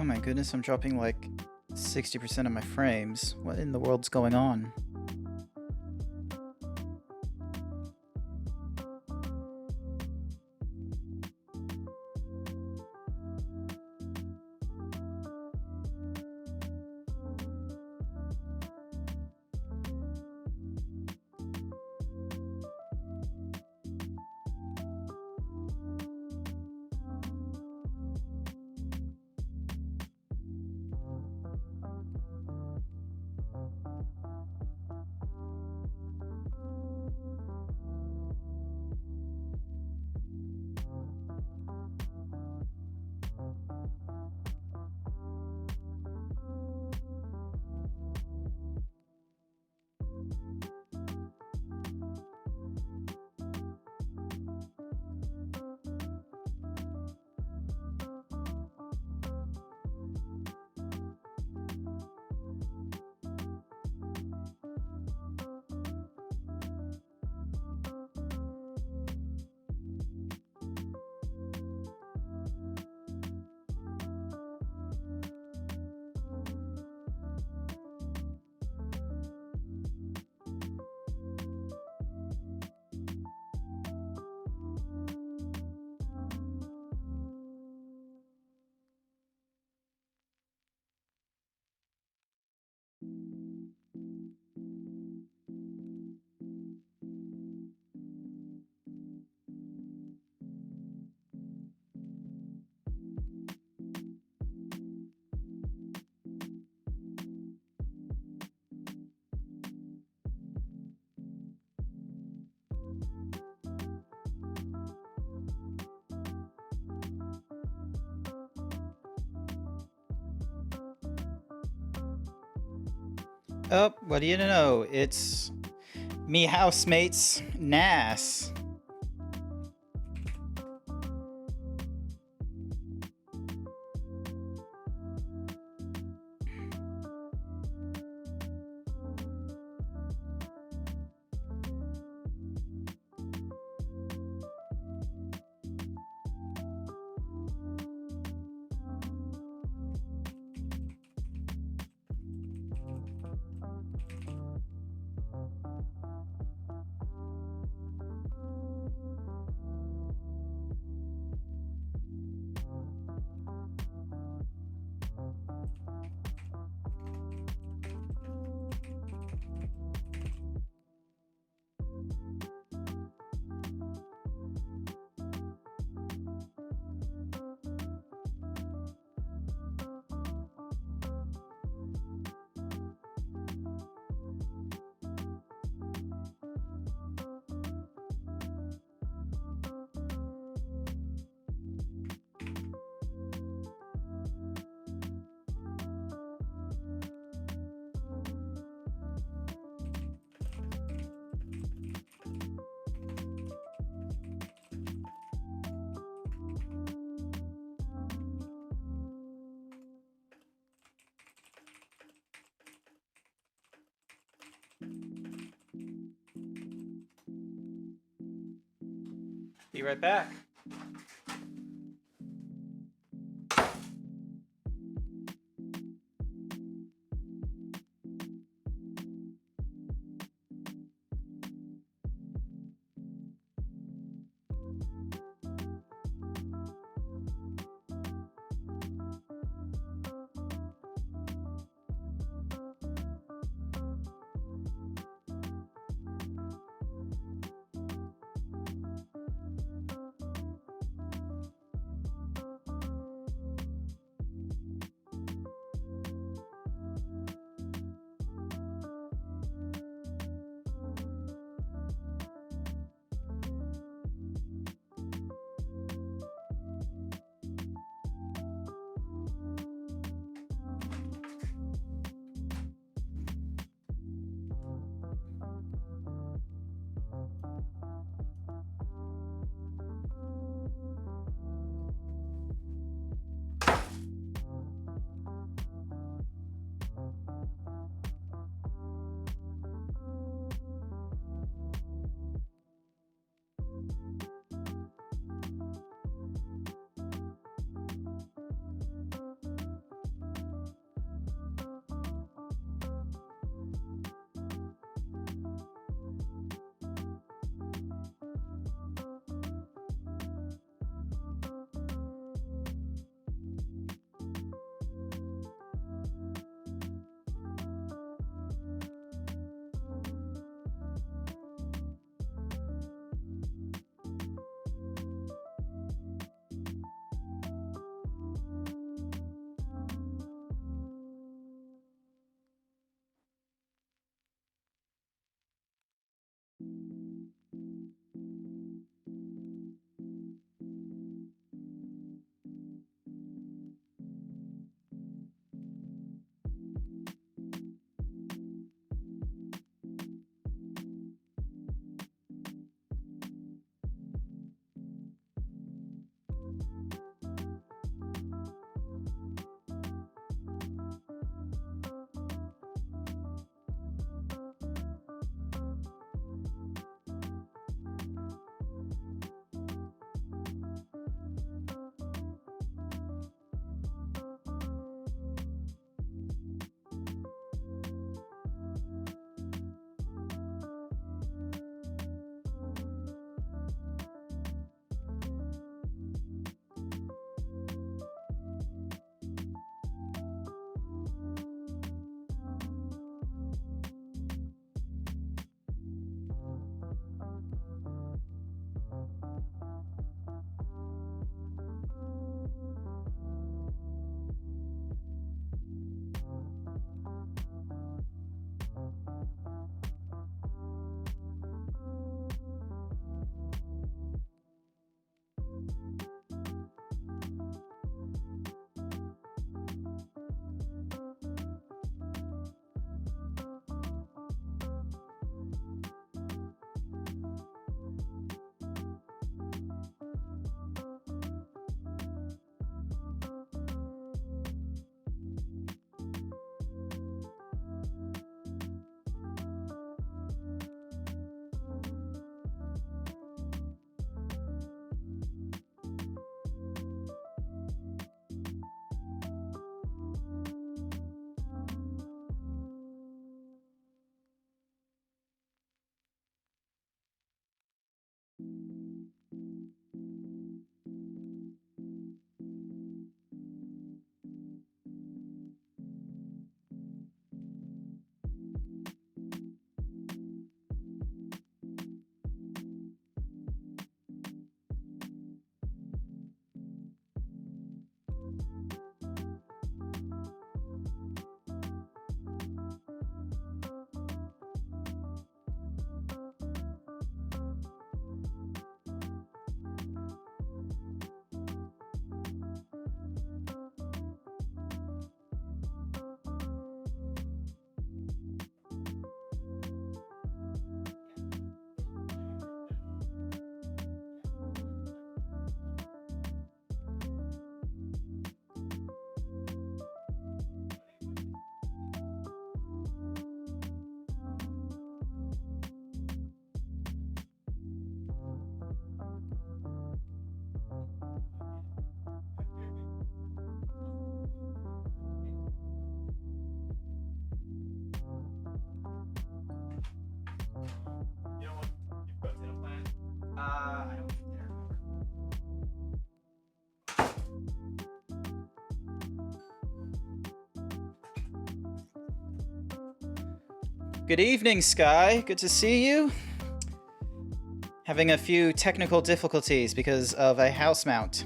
Oh my goodness, I'm dropping like 60% of my frames. What in the world's going on? Oh, what do you know? It's me housemates, Nas. Be right back. Good evening, Sky. Good to see you. Having a few technical difficulties because of a house mount.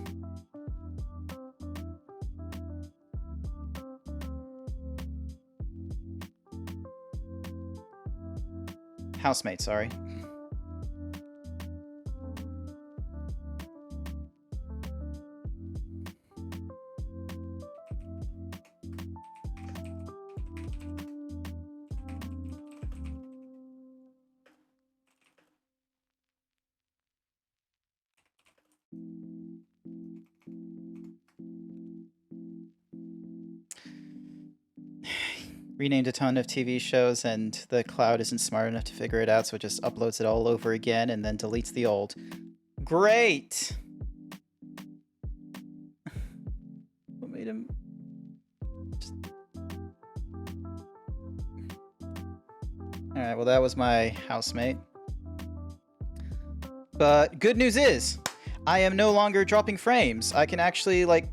Housemate, sorry. Renamed a ton of TV shows and the cloud isn't smart enough to figure it out, so it just uploads it all over again and then deletes the old. Great! What made him... Alright, well that was my housemate. But good news is, I am no longer dropping frames. I can actually, like,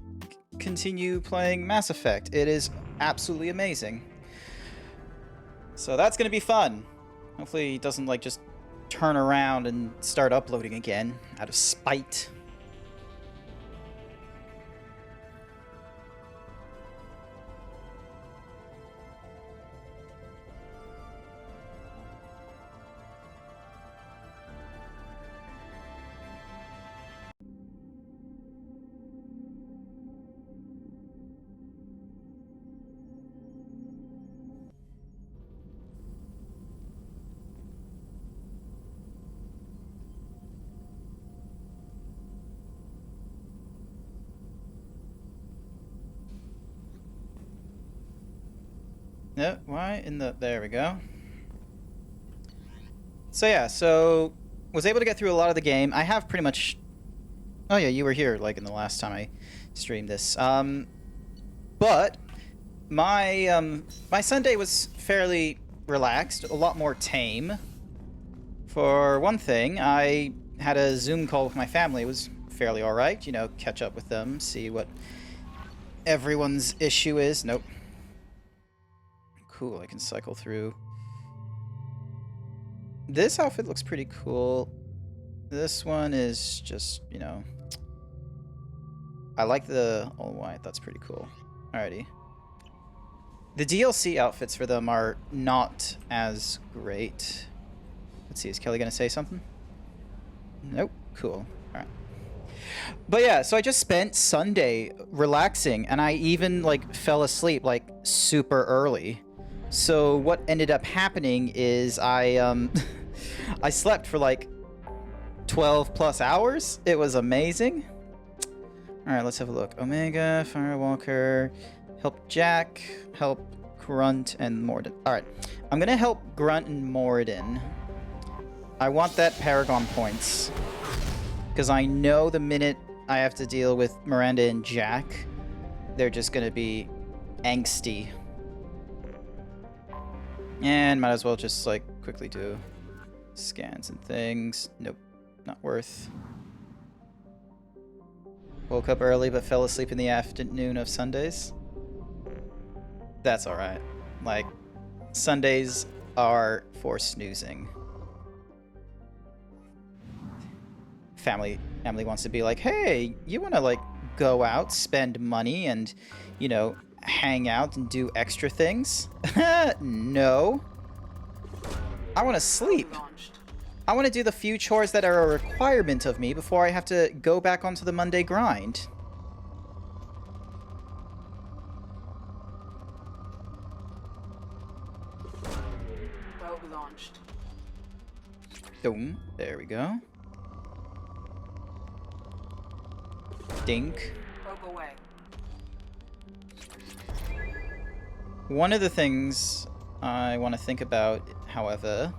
continue playing Mass Effect. It is absolutely amazing. So that's gonna be fun. Hopefully he doesn't, like, just turn around and start uploading again out of spite. No, why in the... There we go. So yeah, was able to get through a lot of the game. I have pretty much... Oh yeah, you were here, like, in the last time I streamed this. But my my Sunday was fairly relaxed, a lot more tame. For one thing, I had a Zoom call with my family. It was fairly alright, you know, catch up with them, see what everyone's issue is. Nope. Cool, I can cycle through. This outfit looks pretty cool. This one is just, you know... I like the all white, that's pretty cool. Alrighty. The DLC outfits for them are not as great. Let's see, is Kelly gonna say something? Nope, cool. Alright. But yeah, so I just spent Sunday relaxing, and I even, like, fell asleep, like, super early. So what ended up happening is I I slept for like 12 plus hours. It was amazing. All right, let's have a look. Omega, Firewalker, help Jack, help Grunt and Morden. All right, I'm gonna help Grunt and Morden. I want that Paragon points because I know the minute I have to deal with Miranda and Jack, they're just gonna be angsty. And might as well just, like, quickly do scans and things. Nope, not worth. Woke up early but fell asleep in the afternoon of Sundays. That's alright. Like, Sundays are for snoozing. Family wants to be like, hey, you want to, like, go out, spend money, and, you know, hang out and do extra things? No. I want to sleep. I want to do the few chores that are a requirement of me before I have to go back onto the Monday grind. Probe launched. Boom. There we go. Dink. Probe away. One of the things I want to think about, however,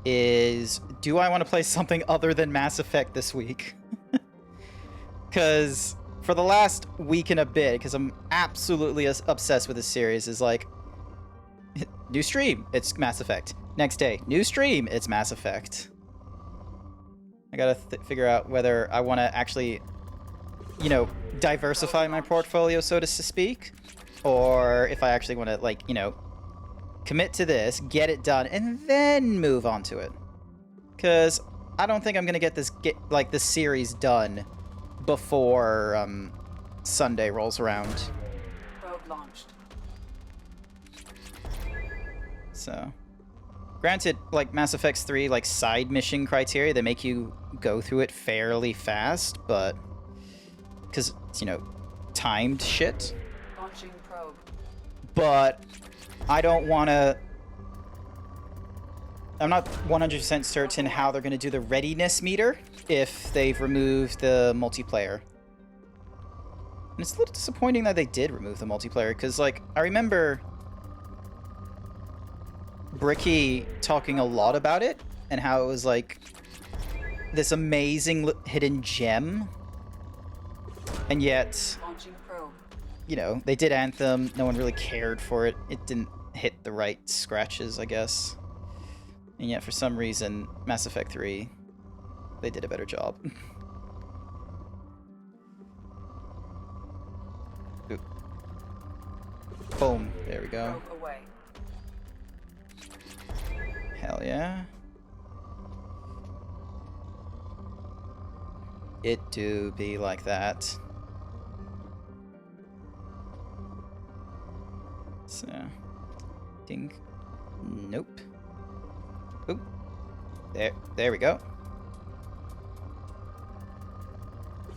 is do I want to play something other than Mass Effect this week? Because for the last week and a bit, because I'm absolutely obsessed with this series, is like, new stream, it's Mass Effect. Next day, new stream, it's Mass Effect. I gotta figure out whether I want to actually, you know, diversify my portfolio, so to speak, or if I actually want to, like, you know, commit to this, get it done, and then move on to it. Because I don't think I'm gonna get this series done before Sunday rolls around. Probe launched. So, granted, like Mass Effect 3, like side mission criteria, they make you go through it fairly fast, but because it's, you know, timed shit. Launching probe. But I don't want to. I'm not 100% certain how they're going to do the readiness meter if they've removed the multiplayer. And it's a little disappointing that they did remove the multiplayer, because, like, I remember Bricky talking a lot about it and how it was, like, this amazing hidden gem. And yet, Launching probe. you know, they did Anthem. No one really cared for it. It didn't hit the right scratches, I guess. And yet, for some reason, Mass Effect 3, they did a better job. Oop. Boom. There we go. Probe away. Hell yeah. It do be like that. So, ding. Nope. Oop. There we go.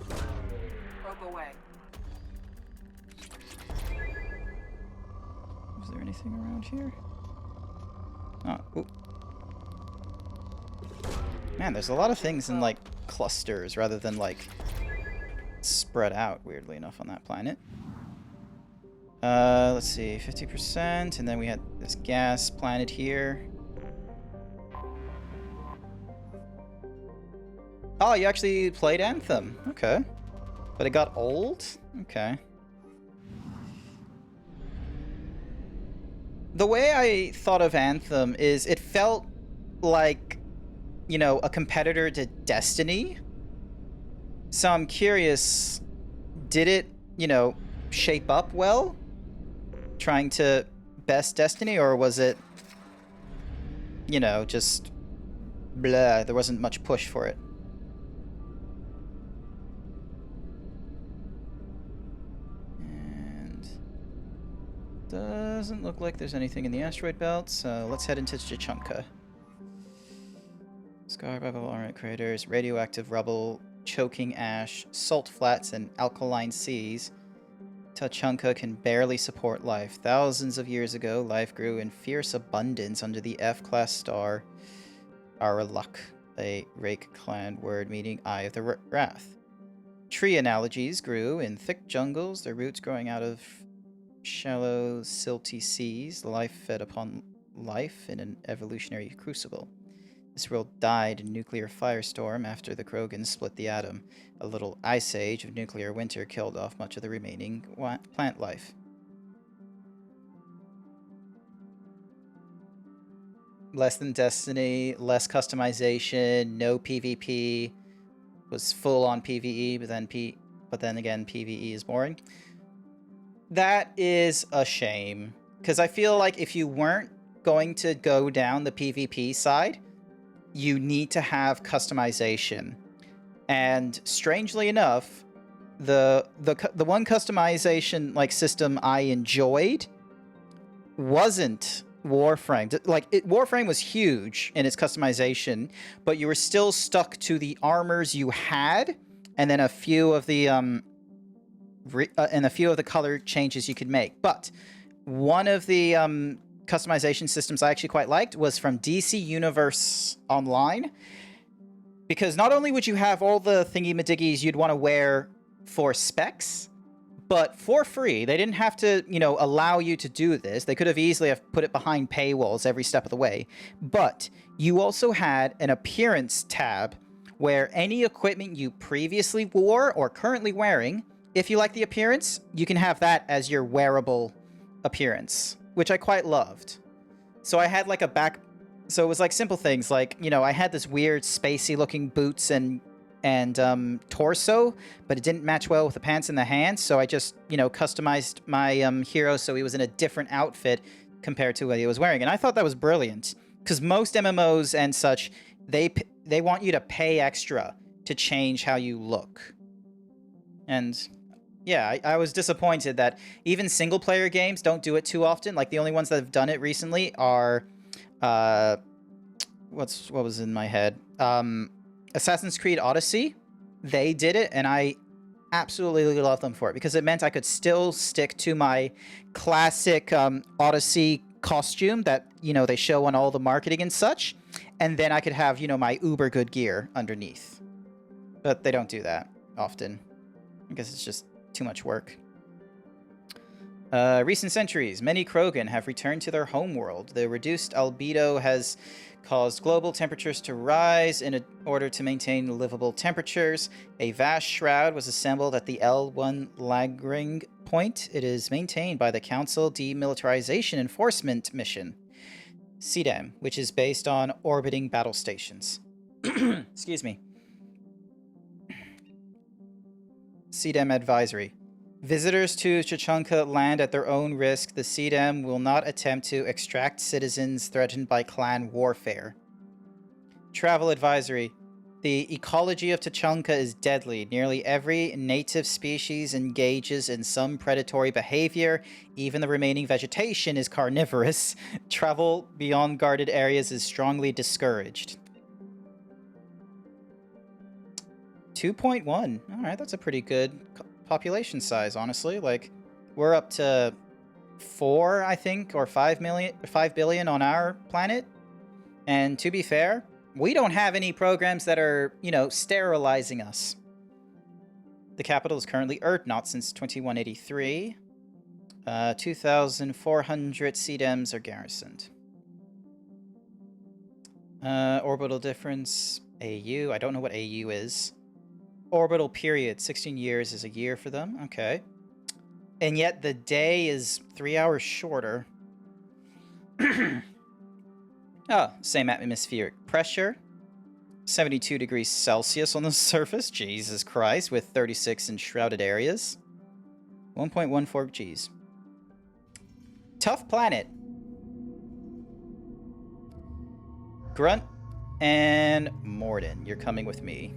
Probe away. Is there anything around here? Oh, oop. Man, there's a lot of things in, like, clusters rather than, like, spread out, weirdly enough, on that planet. Let's see, 50%, and then we had this gas planet here. Oh, you actually played Anthem. Okay. But it got old? Okay. The way I thought of Anthem is it felt like, you know, a competitor to Destiny. So I'm curious, did it, you know, shape up well? Trying to best Destiny, or was it, you know, just blah, there wasn't much push for it? And doesn't look like there's anything in the asteroid belt, so let's head into Tuchanka. Scar bubble, alright, craters, radioactive rubble, choking ash, salt flats, and alkaline seas. Tuchanka can barely support life. Thousands of years ago, life grew in fierce abundance under the F-class star Araluk, a rake-clan word meaning Eye of the Wrath. Tree analogies grew in thick jungles, their roots growing out of shallow, silty seas. Life fed upon life in an evolutionary crucible. This world died in nuclear firestorm after the Krogans split the atom. A little ice age of nuclear winter killed off much of the remaining plant life. Less than Destiny, less customization, no PvP. Was full on PvE, but then again PvE is boring. That is a shame, because I feel like if you weren't going to go down the PvP side, you need to have customization. And strangely enough, the one customization like system I enjoyed wasn't Warframe. Like, Warframe was huge in its customization, but you were still stuck to the armors you had, and then a few of the color changes you could make. But one of the customization systems I actually quite liked was from DC Universe Online, because not only would you have all the thingy-madiggies you'd want to wear for specs, but for free. They didn't have to, you know, allow you to do this. They could have easily have put it behind paywalls every step of the way. But you also had an appearance tab where any equipment you previously wore or currently wearing, if you like the appearance, you can have that as your wearable appearance, which I quite loved. So I had like a back... So it was like simple things like, you know, I had this weird spacey looking boots and torso, but it didn't match well with the pants and the hands, so I just, you know, customized my hero so he was in a different outfit compared to what he was wearing. And I thought that was brilliant, because most MMOs and such, they want you to pay extra to change how you look. And yeah, I was disappointed that even single-player games don't do it too often. Like, the only ones that have done it recently are... what was in my head? Assassin's Creed Odyssey. They did it, and I absolutely love them for it, because it meant I could still stick to my classic Odyssey costume that, you know, they show on all the marketing and such, and then I could have, you know, my uber good gear underneath. But they don't do that often. I guess it's just too much work. Recent centuries, many Krogan have returned to their homeworld. The reduced albedo has caused global temperatures to rise in order to maintain livable temperatures. A vast shroud was assembled at the L1 Lagring point. It is maintained by the Council Demilitarization Enforcement Mission, CDEM, which is based on orbiting battle stations. Excuse me. CDEM advisory. Visitors to Tuchanka land at their own risk. The CDEM will not attempt to extract citizens threatened by clan warfare. Travel advisory. The ecology of Tuchanka is deadly. Nearly every native species engages in some predatory behavior. Even the remaining vegetation is carnivorous. Travel beyond guarded areas is strongly discouraged. 2.1. Alright, that's a pretty good population size, honestly. Like, we're up to 4, I think, or 5 billion on our planet. And to be fair, we don't have any programs that are, you know, sterilizing us. The capital is currently Erdnot since 2183. 2,400 CDEMs are garrisoned. Orbital difference, AU. I don't know what AU is. Orbital period, 16 years is a year for them. Okay. And yet the day is 3 hours shorter. Oh, same atmospheric pressure. 72 degrees Celsius on the surface. Jesus Christ, with 36 in shrouded areas. 1.14 Gs. Tough planet. Grunt and Morden, you're coming with me.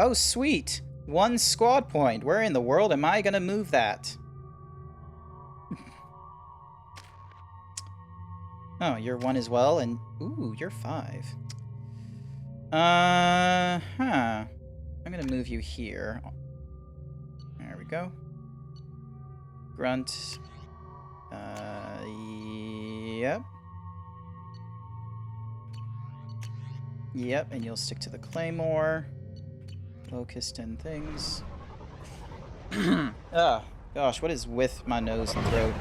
Oh, sweet. 1 squad point. Where in the world am I gonna move that? Oh, you're 1 as well, and... Ooh, you're 5. I'm gonna move you here. There we go. Grunt. Yep. Yep, and you'll stick to the Claymore. Locust and things. Oh, gosh, what is with my nose and throat?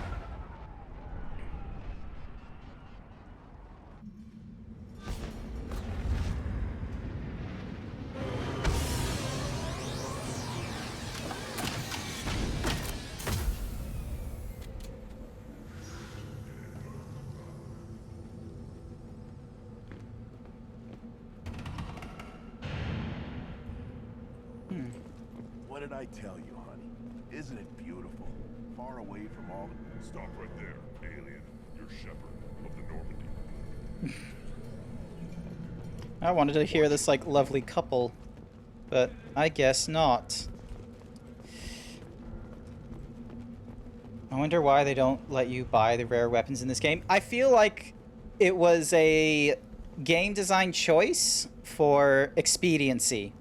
What did I tell you, honey? Isn't it beautiful? Far away from all the... Stop right there, alien. You're Shepard of the Normandy. I wanted to hear this, like, lovely couple, but I guess not. I wonder why they don't let you buy the rare weapons in this game. I feel like it was a game design choice for expediency.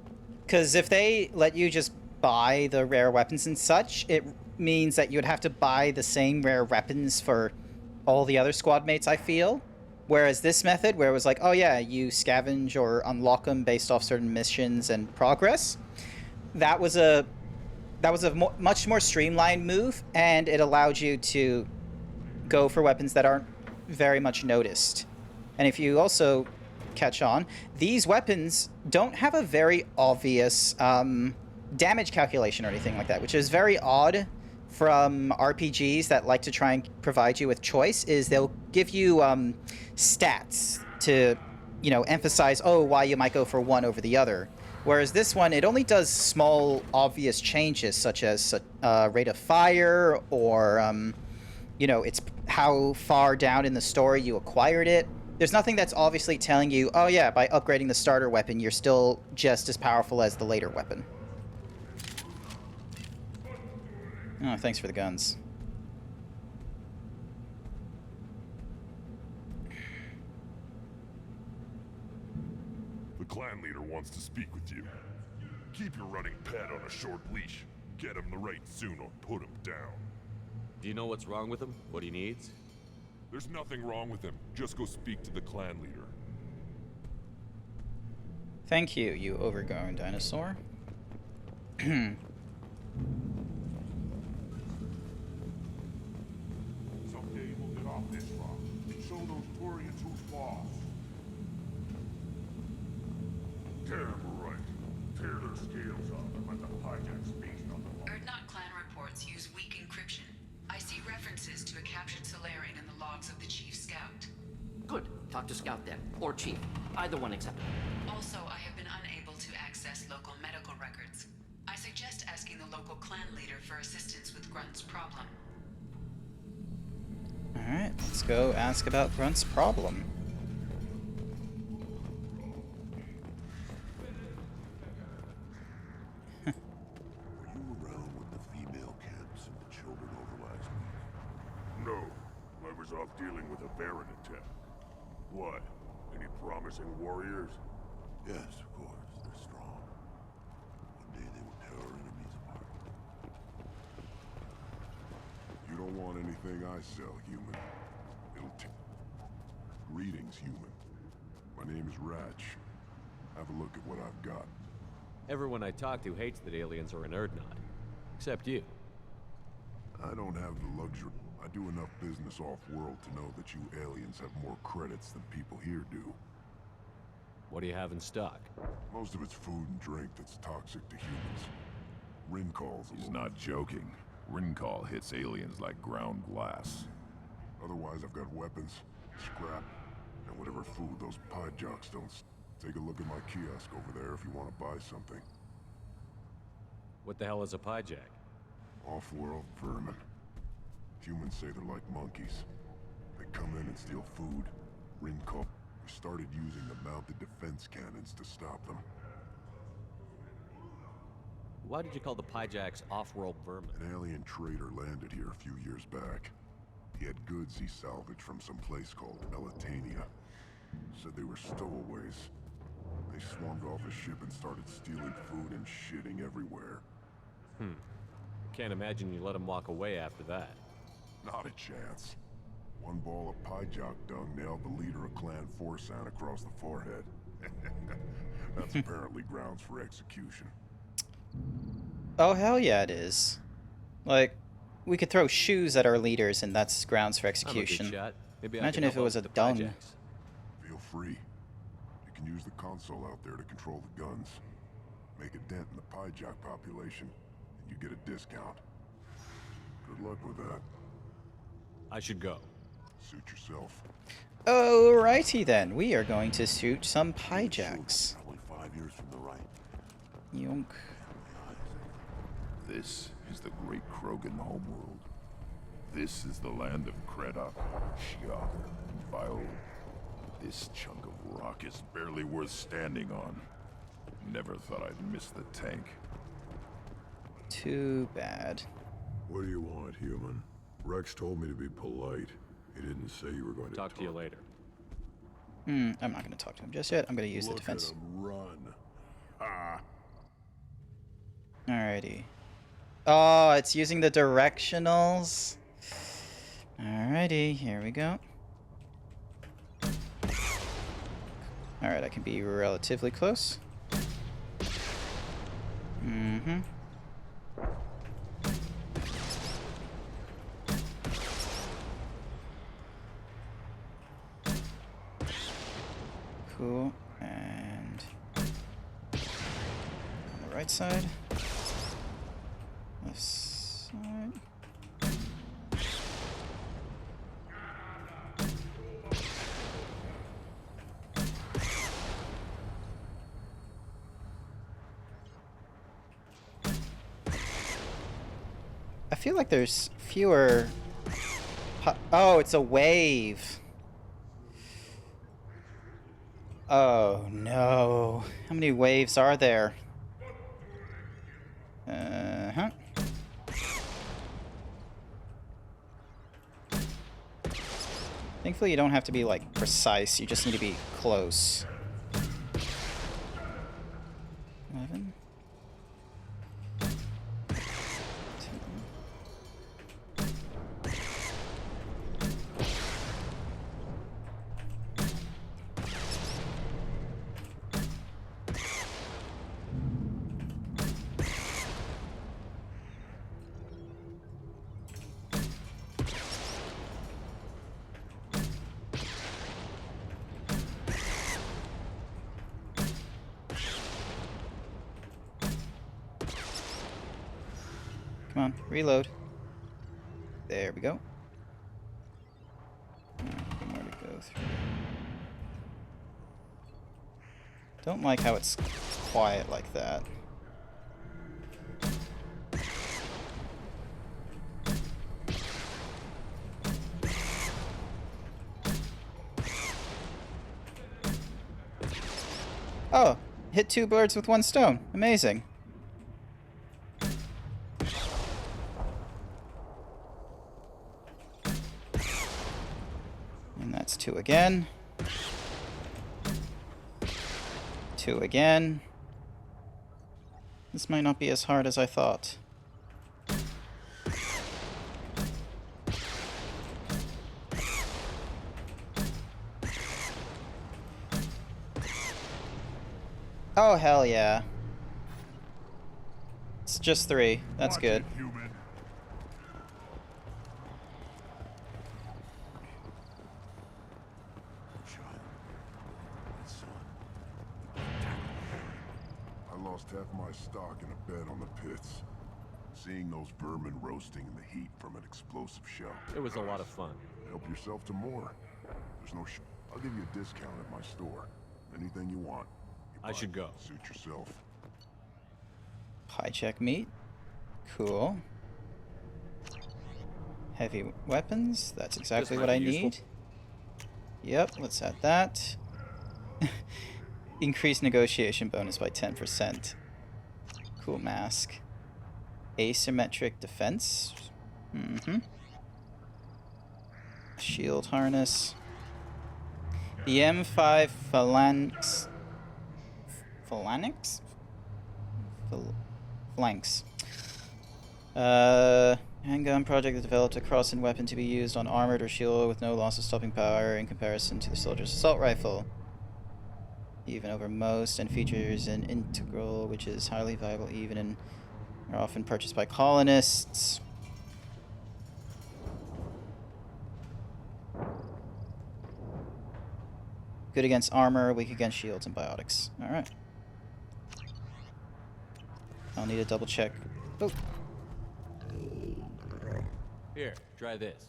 Because if they let you just buy the rare weapons and such, it means that you would have to buy the same rare weapons for all the other squad mates, I feel. Whereas this method, where it was like, oh yeah, you scavenge or unlock them based off certain missions and progress, that was a much more streamlined move, and it allowed you to go for weapons that aren't very much noticed. And if you also catch on, these weapons don't have a very obvious damage calculation or anything like that, which is very odd from RPGs that like to try and provide you with choice. Is they'll give you stats to, you know, emphasize, oh, why you might go for one over the other. Whereas this one, it only does small obvious changes, such as rate of fire or you know, it's how far down in the story you acquired it. There's nothing that's obviously telling you, oh yeah, by upgrading the starter weapon, you're still just as powerful as the later weapon. Oh, thanks for the guns. The clan leader wants to speak with you. Keep your running pet on a short leash. Get him the right soon or put him down. Do you know what's wrong with him? What he needs? There's nothing wrong with him. Just go speak to the clan leader. Thank you, you overgrown dinosaur. Someday we'll get off this rock and show those Turians who's boss. Damn right. Tear their scales off and let the hijack feast on the law. Erdnot clan reports use weak encryption. I see references to a captured Solarian in the logs of the Chief Scout. Good. Talk to Scout then. Or Chief. Either one acceptable. Also, I have been unable to access local medical records. I suggest asking the local clan leader for assistance with Grunt's problem. Alright, let's go ask about Grunt's problem. Were you around with the female camps and the children over last week? No. I was off dealing with a Baron attack. What? Any promising warriors? Yes, of course. They're strong. One day they will tear our enemies apart. You don't want anything I sell, human. It'll take. Greetings, human. My name is Ratch. Have a look at what I've got. Everyone I talk to hates that aliens are an Erdnot. Except you. I don't have the luxury. I do enough business off-world to know that you aliens have more credits than people here do. What do you have in stock? Most of it's food and drink that's toxic to humans. Rincall's a He's little. not joking. Rincall hits aliens like ground glass. Otherwise, I've got weapons, scrap, and whatever food those pie jocks don't. Take a look at my kiosk over there if you want to buy something. What the hell is a pyjack? Off-world vermin. Humans say they're like monkeys. They come in and steal food. Rincall. We started using the mounted defense cannons to stop them. Why did you call the pyjacks off-world vermin? An alien trader landed here a few years back. He had goods he salvaged from some place called Elitania. Said they were stowaways. They swarmed off his ship and started stealing food and shitting everywhere. Can't imagine you let them walk away after that. Not a chance. One ball of pyjok dung nailed the leader of Clan Forsan across the forehead. That's apparently grounds for execution. Oh, hell yeah, it is. Like, we could throw shoes at our leaders, and that's grounds for I'm a good execution. shot. Maybe I Imagine can if help it was out a with the dung. pyjacks. Feel free. You can use the console out there to control the guns. Make a dent in the pyjok population, and you get a discount. Good luck with that. I should go. Suit yourself. Alrighty then, we are going to shoot some pyjacks. Probably 5 years from the right. Yonk. This is the great Krogan homeworld. This is the land of Kredok, Shiok, and Vile. This chunk of rock is barely worth standing on. Never thought I'd miss the tank. Too bad. What do you want, human? Rex told me to be polite. He didn't say you were going to Talk to you later. I'm not going to talk to him just yet. I'm going to use the Look defense. at 'em run. Ah. Alrighty. Oh, it's using the directionals. Alrighty, here we go. Alright, I can be relatively close. Mm-hmm. Cool. And on the right side. Left side. I feel like there's fewer Oh, it's a wave. Oh no. How many waves are there? Uh-huh. Thankfully, you don't have to be, like, precise. You just need to be close. 11. 10. Come on, reload. There we go. Alright, more to go through. Don't like how it's quiet like that. Oh, hit 2 birds with 1 stone. Amazing. And that's 2 again. 2 again. This might not be as hard as I thought. Oh, hell yeah. It's just 3. That's Watch good. it, human. Child. My son. I lost half my stock in a bet on the pits. Seeing those vermin roasting in the heat from an explosive shell. It was a lot of fun. Help yourself to more. There's no I'll give you a discount at my store. Anything you want. You I buy should it. go. Suit yourself. Hijack meat. Cool. Heavy weapons. That's exactly This what might I be useful. need. Yep, let's add that. Increase negotiation bonus by 10%. Cool mask. Asymmetric defense. Mm-hmm. Shield harness. The M5 phalanx. Phalanx? Phalanx. Handgun project that developed a crossing weapon to be used on armored or shield with no loss of stopping power in comparison to the soldier's assault rifle. Even over most, and features an integral, which is highly viable even in are often purchased by colonists. Good against armor, weak against shields and biotics. Alright. I'll need to double check. Oh. Here, try this.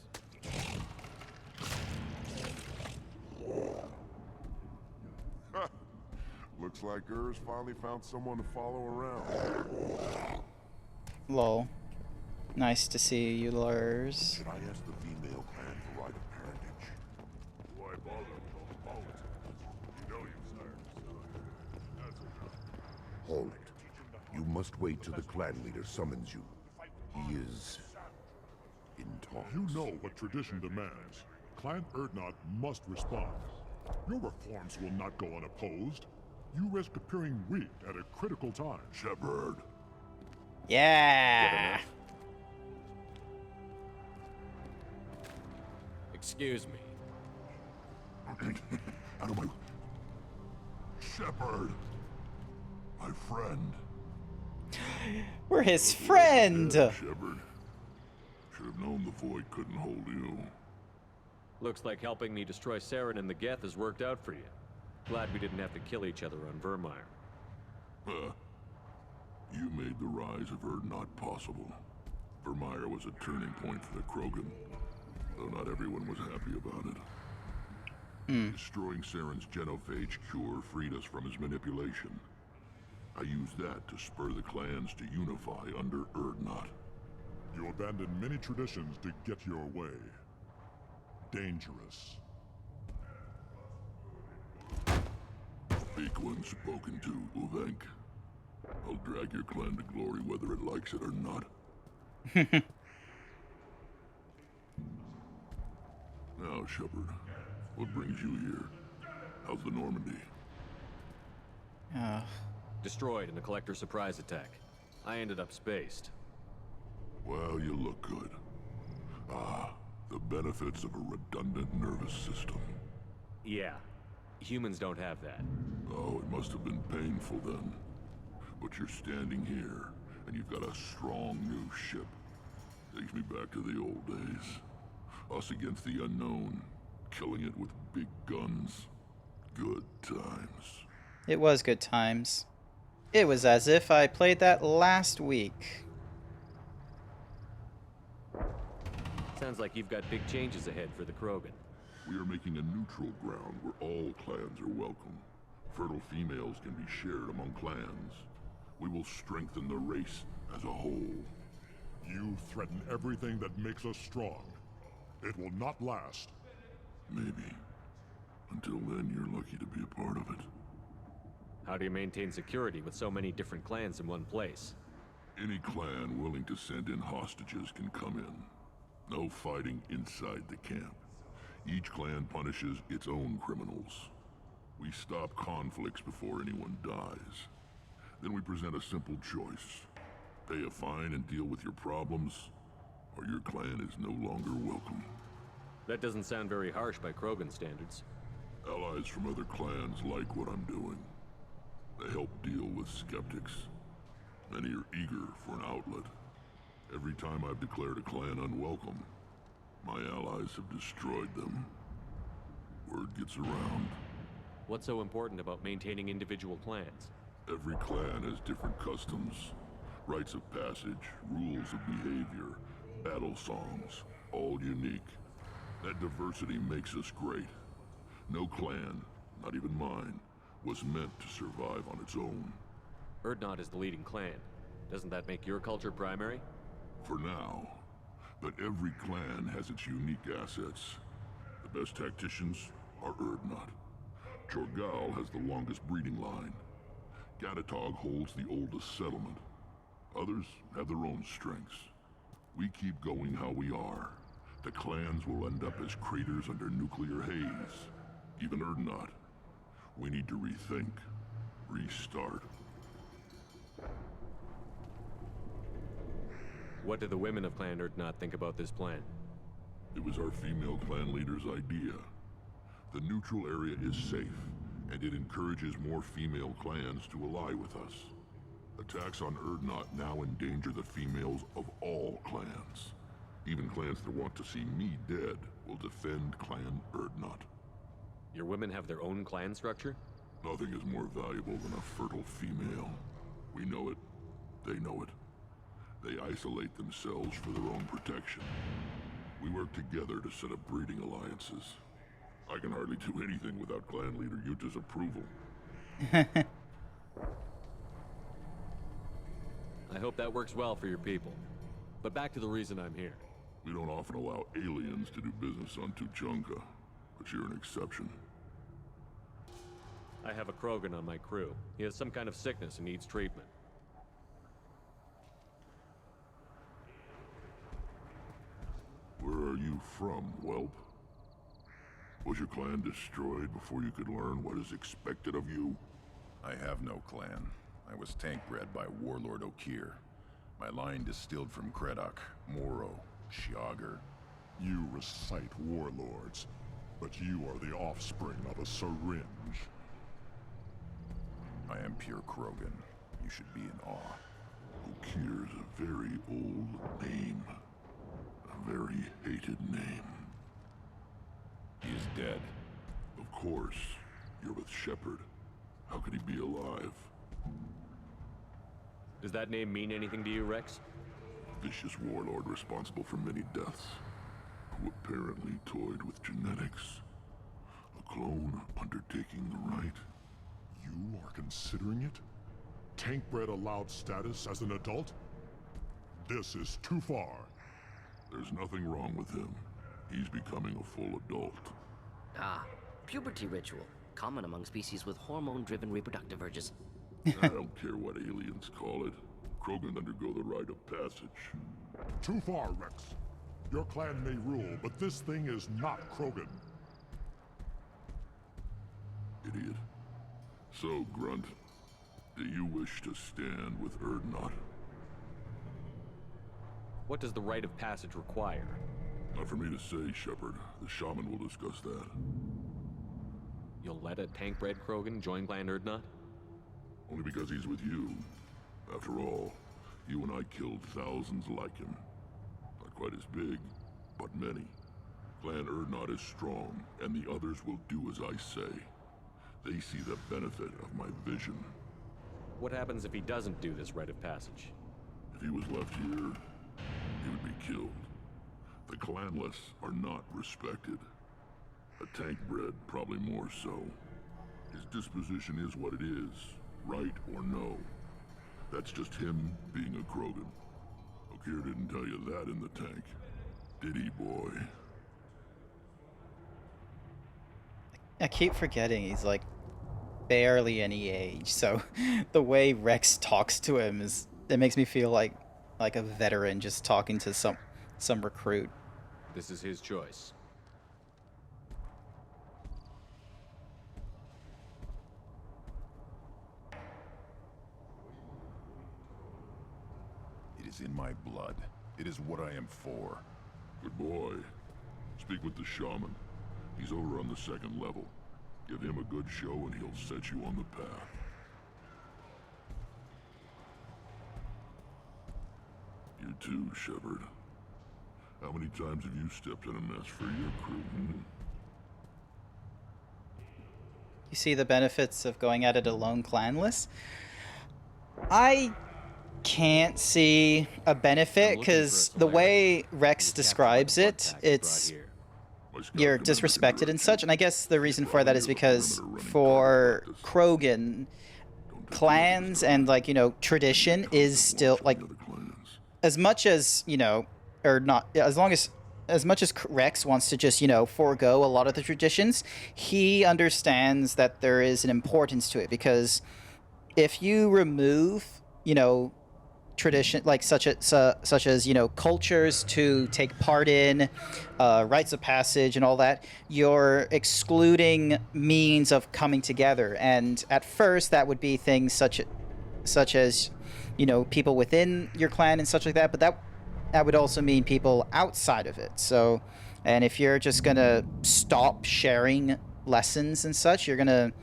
Looks like Urs finally found someone to follow around. Lol. Nice to see you, Lurs. Should I ask the female clan for rite of parentage? Why bother with all politics? You know you've sired. That's enough. Hold it. You must wait till the clan leader summons you. He is in talks. You know what tradition demands. Clan Urdnot must respond. Your reforms will not go unopposed. You risk appearing weak at a critical time. Shepard. Yeah. Excuse me. Out of my... Shepard. My friend. We're his friend. Shepard. Should have known the void couldn't hold you. Looks like helping me destroy Saren and the Geth has worked out for you. Glad we didn't have to kill each other on Vermeer. Huh. You made the rise of Urdnot possible. Vermeer was a turning point for the Krogan, though not everyone was happy about it. Destroying Saren's genophage cure freed us from his manipulation. I used that to spur the clans to unify under Urdnot. You abandoned many traditions to get your way. dangerous. Speak when spoken to, Uvenk. I'll drag your clan to glory whether it likes it or not. Now, Shepard, what brings you here? How's the Normandy? Destroyed in a collector surprise attack. I ended up spaced. Well, you look good. Ah, the benefits of a redundant nervous system. Yeah. Humans don't have that. Oh, it must have been painful then. But you're standing here, and you've got a strong new ship. Takes me back to the old days. Us against the unknown, killing it with big guns. Good times. It was good times. It was as if I played that last week. Sounds like you've got big changes ahead for the Krogan. We are making a neutral ground where all clans are welcome. Fertile females can be shared among clans. We will strengthen the race as a whole. You threaten everything that makes us strong. It will not last. Maybe. Until then, you're lucky to be a part of it. How do you maintain security with so many different clans in one place? Any clan willing to send in hostages can come in. No fighting inside the camp. Each clan punishes its own criminals. We stop conflicts before anyone dies. Then we present a simple choice. Pay a fine and deal with your problems, or your clan is no longer welcome. That doesn't sound very harsh by Krogan standards. Allies from other clans like what I'm doing. They help deal with skeptics. Many are eager for an outlet. Every time I've declared a clan unwelcome, my allies have destroyed them. Word gets around. What's so important about maintaining individual clans? Every clan has different customs, rites of passage, rules of behavior, battle songs, all unique. That diversity makes us great. No clan, not even mine, was meant to survive on its own. Urdnot is the leading clan. Doesn't that make your culture primary? For now. But every clan has its unique assets. The best tacticians are Urdnot. Chorgal has the longest breeding line. Gatatog holds the oldest settlement. Others have their own strengths. We keep going how we are. The clans will end up as craters under nuclear haze. Even Urdnot. We need to rethink. Restart. What do the women of Clan Urdnot think about this plan? It was our female clan leader's idea. The neutral area is safe, and it encourages more female clans to ally with us. Attacks on Urdnot now endanger the females of all clans. Even clans that want to see me dead will defend Clan Urdnot. Your women have their own clan structure? Nothing is more valuable than a fertile female. We know it. They know it. They isolate themselves for their own protection. We work together to set up breeding alliances. I can hardly do anything without clan leader Yuta's approval. I hope that works well for your people. But back to the reason I'm here. We don't often allow aliens to do business on Tuchanka, but you're an exception. I have a Krogan on my crew. He has some kind of sickness and needs treatment. Where are you from, whelp? Was your clan destroyed before you could learn what is expected of you? I have no clan. I was tank bred by Warlord Okeer. My line distilled from Kredok, Moro, Shiagar. You recite warlords, but you are the offspring of a syringe. I am pure Krogan. You should be in awe. Okeer's a very old name. A very hated name. He is dead. Of course. You're with Shepard. How could he be alive? Does that name mean anything to you, Rex? Vicious warlord responsible for many deaths, who apparently toyed with genetics. A clone undertaking the right. You are considering it? Tank-bred allowed status as an adult? This is too far. There's nothing wrong with him. He's becoming a full adult. Ah, puberty ritual. Common among species with hormone-driven reproductive urges. I don't care what aliens call it. Krogan undergo the rite of passage. Too far, Rex. Your clan may rule, but this thing is not Krogan. Idiot. So, Grunt, do you wish to stand with Urdnot? What does the rite of passage require? Not for me to say, Shepard. The shaman will discuss that. You'll let a tank-bred Krogan join Clan Urdnot? Only because he's with you. After all, you and I killed thousands like him. Not quite as big, but many. Clan Urdnot is strong, and the others will do as I say. They see the benefit of my vision. What happens if he doesn't do this rite of passage? If he was left here, he would be killed. The clanless are not respected. A tank-bred probably more so. His disposition is what it is, right or no. That's just him being a Krogan. Okeer didn't tell you that in the tank. Did he, boy? I keep forgetting he's like barely any age, so the way Rex talks to him it makes me feel like a veteran just talking to some recruit. This is his choice. It is in my blood. It is what I am for. Good boy. Speak with the shaman. He's over on the second level. Give him a good show and he'll set you on the path. You too, Shepard. How many times have you stepped in a mess for your crew? You see the benefits of going at it alone clanless? I can't see a benefit because the way Rex describes it, it's you're disrespected and such, and I guess the reason for that is because for Krogan, clans and tradition is still as much as or not as much as Rex wants to just forego a lot of the traditions, he understands that there is an importance to it, because if you remove tradition such as cultures to take part in, rites of passage and all that, you're excluding means of coming together. And at first that would be things such as people within your clan and such like that, but that would also mean people outside of it. So, and if you're just gonna stop sharing lessons and such, you're gonna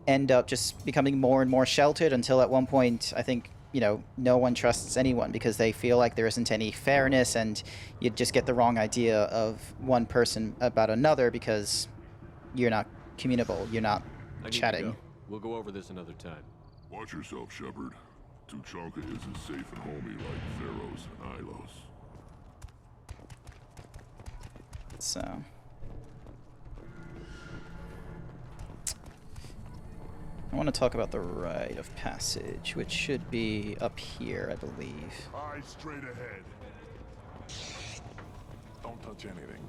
end up just becoming more and more sheltered until at one point I think no one trusts anyone because they feel like there isn't any fairness, and you just get the wrong idea of one person about another because you're not communicable, you're not chatting. Go. We'll go over this another time. Watch yourself, Shepard. Tuchanka isn't safe and homey like Theros and Ilos. So I want to talk about the rite of passage, which should be up here, I believe. Eyes straight ahead. Don't touch anything.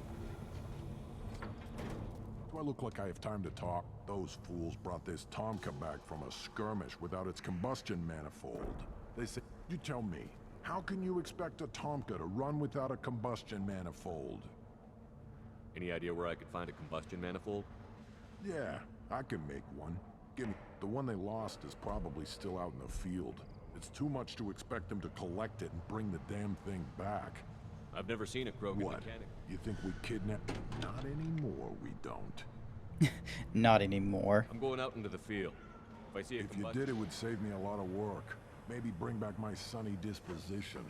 Do I look like I have time to talk? Those fools brought this Tomka back from a skirmish without its combustion manifold. They said, you tell me, how can you expect a Tomka to run without a combustion manifold? Any idea where I could find a combustion manifold? Yeah, I can make one. Give me. The one they lost is probably still out in the field. It's too much to expect them to collect it and bring the damn thing back. I've never seen a Krogan mechanic. You think we kidnapped? Not anymore, we don't. Not anymore. I'm going out into the field. If I see a If you did, it would save me a lot of work. Maybe bring back my sunny disposition.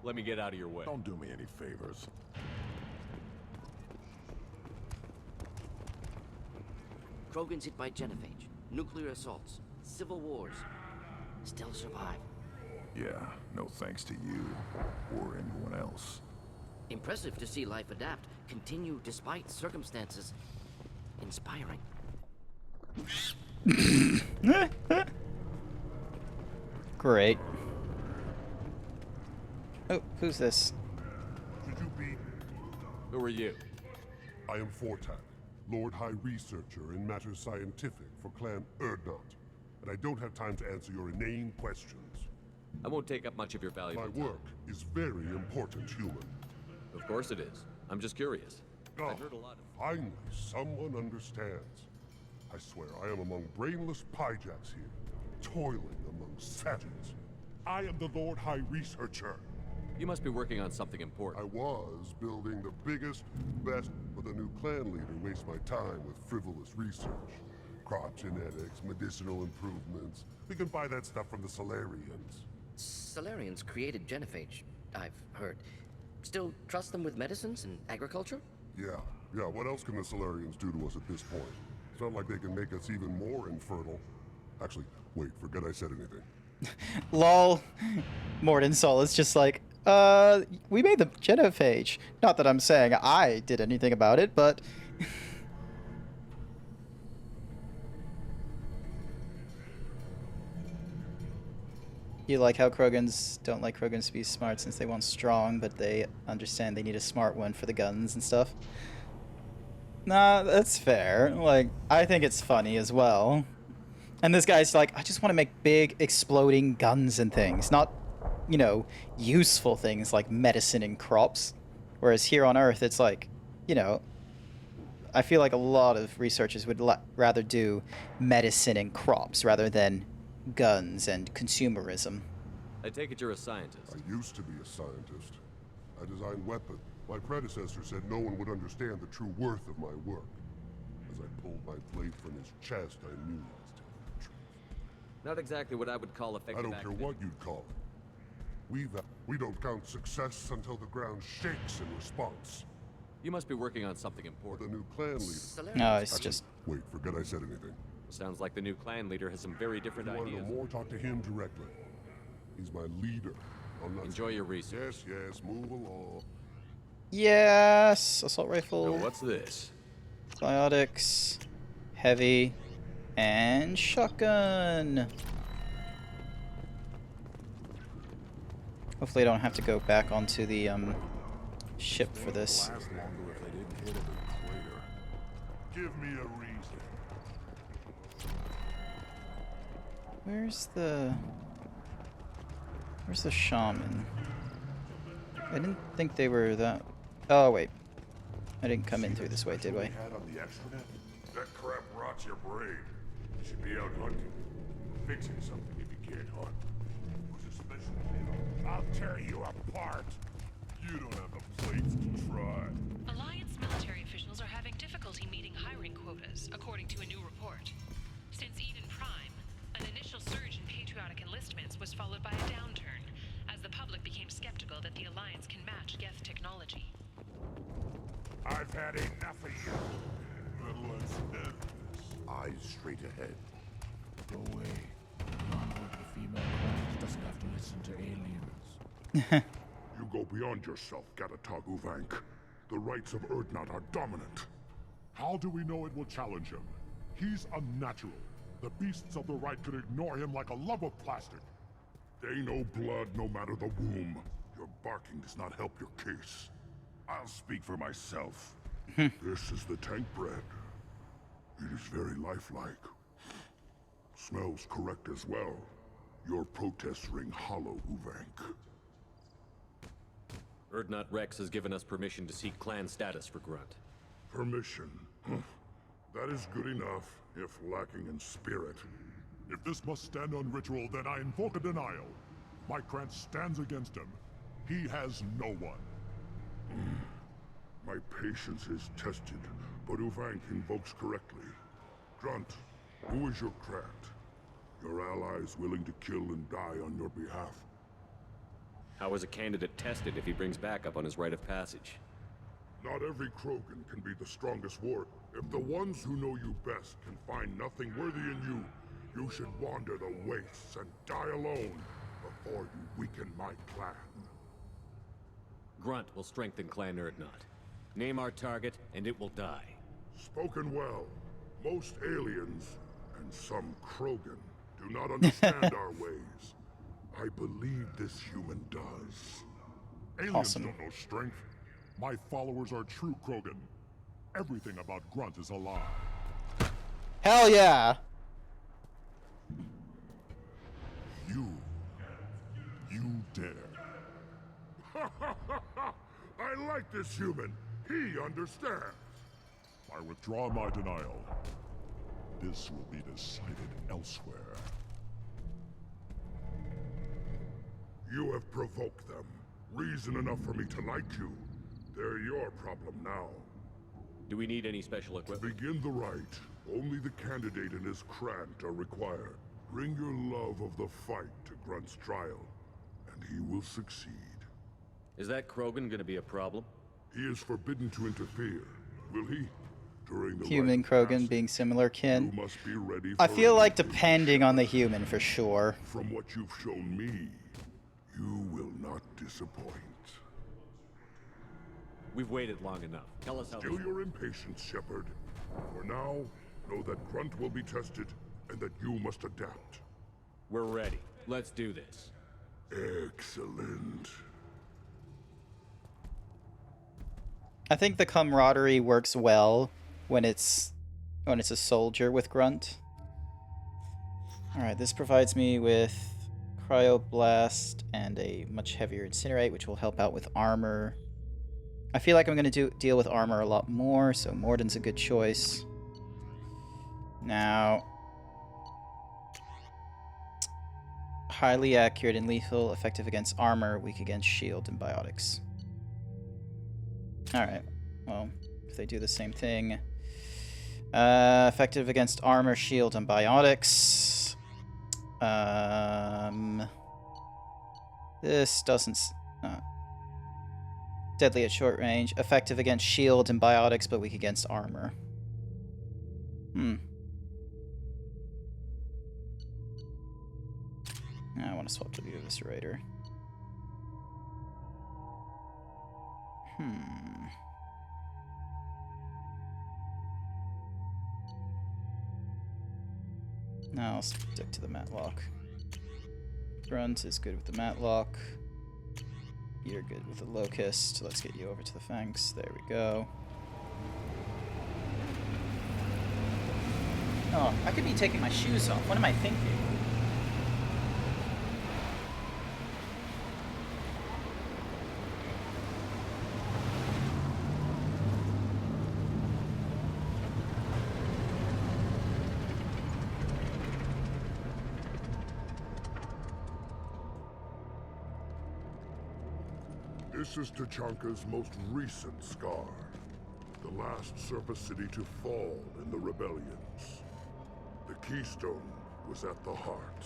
Let me get out of your way. Don't do me any favors. Krogans hit by genophage, nuclear assaults, civil wars. Still survive. Yeah, no thanks to you or anyone else. Impressive to see life adapt, continue despite circumstances. Inspiring. Great. Oh, who's this? Who are you? I am Fortak, Lord High Researcher in matters scientific for Clan Urdnot, and I don't have time to answer your inane questions. I won't take up much of your valuable My time. work is very important, human. Of course it is. I'm just curious. Ah, I've heard a lot of... finally, someone understands. I swear, I am among brainless pyjaks here, toiling among savages. I am the Lord High Researcher. You must be working on something I important. was building the biggest, best, but the new clan leader wastes my time with frivolous research. Crop genetics, medicinal improvements. We can buy that stuff from the Solarians. Solarians created Genophage, I've heard. Still trust them with medicines and agriculture? Yeah, what else can the Solarians do to us at this point? It's not like they can make us even more infertile. Actually, wait, forget I said anything. Lol. Mordensoul is just like, we made the genophage. Not that I'm saying I did anything about it, but... You like how Krogans don't like Krogans to be smart since they want strong, but they understand they need a smart one for the guns and stuff. Nah, that's fair. Like, I think it's funny as well. And this guy's like, I just want to make big exploding guns and things, not, you know, useful things like medicine and crops. Whereas here on Earth, it's like, you know, I feel like a lot of researchers would rather do medicine and crops rather than guns and consumerism. I take it you're a scientist. I used to be a scientist. I designed weapons. My predecessor said no one would understand the true worth of my work. As I pulled my blade from his chest, I knew he was telling the truth. Not exactly what I would call effective I don't care academic. what you'd call it. We don't count success until the ground shakes in response. You must be working on something The important. new clan leader. Solarians No, it's just... Wait, forget I said anything. Sounds like the new clan leader has some very different If you want to ideas. know more, talk to him directly. He's my leader. I'm not... Enjoy your research. Yes, move along. Yes! Assault Now, rifle, what's this? biotics, heavy, and shotgun. Hopefully I don't have to go back onto the ship for this. Last longer if they didn't hit a big crater. Give me a reason. Where's the shaman? I didn't think they were that... Oh, wait. I didn't come in through this way, did we? Had on the extranet? That crap rots your brain. You should be out hunting. Fixing something if you can't hunt. Who's especially... I'll tear you apart. You don't have the plates to try. Alliance military officials are having difficulty meeting hiring quotas, according to a new report. Since Eden Prime, an initial surge in patriotic enlistments was followed by a downturn, as the public became skeptical that the Alliance can match Geth technology. I've had enough of you. Then let's end this. Eyes straight ahead. Go away. The female clan doesn't have to listen to aliens. You go beyond yourself, Gatatog Uvank. The rights of Urdnot are dominant. How do we know it will challenge him? He's unnatural. The beasts of the right could ignore him like a lump of plastic. They know blood no matter the womb. Your barking does not help your case. I'll speak for myself. This is the tank bread. It is very lifelike. Smells correct as well. Your protests ring hollow, Uvank. Urdnot Rex has given us permission to seek clan status for Grunt. Permission. That is good enough, if lacking in spirit. If this must stand on ritual, then I invoke a denial. My clan stands against him. He has no one. My patience is tested, but Uvank invokes correctly. Grunt, who is your Krat? Your allies willing to kill and die on your behalf? How is a candidate tested if he brings backup on his rite of passage? Not every Krogan can be the strongest warrior. If the ones who know you best can find nothing worthy in you, you should wander the wastes and die alone before you weaken my clan. Grunt will strengthen Clan Urdnot. Name our target, and it will die. Spoken well. Most aliens, and some Krogan, do not understand our ways. I believe this human does. Aliens Awesome. don't know strength. My followers are true Krogan. everything about Grunt is a lie. Hell yeah! You dare. I like this human. He understands. I withdraw my denial. This will be decided elsewhere. You have provoked them. Reason enough for me to like you. They're your problem now. Do we need any special equipment? Begin the rite. Only the candidate and his Krant are required. Bring your love of the fight to Grunt's trial, and he will succeed. Is that Krogan gonna be a problem? He is forbidden to interfere. Will he? During the Human rite Krogan passage, being similar kin. you must be ready I for feel like anything. depending on the human for sure. From what you've shown me, you will not disappoint. We've waited long enough. Tell us how Still this your impatience, Shepard. For now, know that Grunt will be tested, and that you must adapt. We're ready. Let's do this. Excellent. I think the camaraderie works well when it's a soldier with Grunt. Alright, this provides me with Cryoblast and a much heavier Incinerate, which will help out with armor. I feel like I'm going to deal with armor a lot more, so Morden's a good choice. Now, highly accurate and lethal, effective against armor, weak against shield and biotics. Alright, well, if they do the same thing. Effective against armor, shield, and biotics. This doesn't... deadly at short range. Effective against shield and biotics, but weak against armor. I want to swap to the Eviscerator. Now I'll stick to the Matlock. Grunt is good with the Matlock. You're good with the Locust. Let's get you over to the Fangs. There we go. Oh, I could be taking my shoes off. What am I thinking? This is Tachanka's most recent scar. The last surface city to fall in the rebellions. The Keystone was at the heart.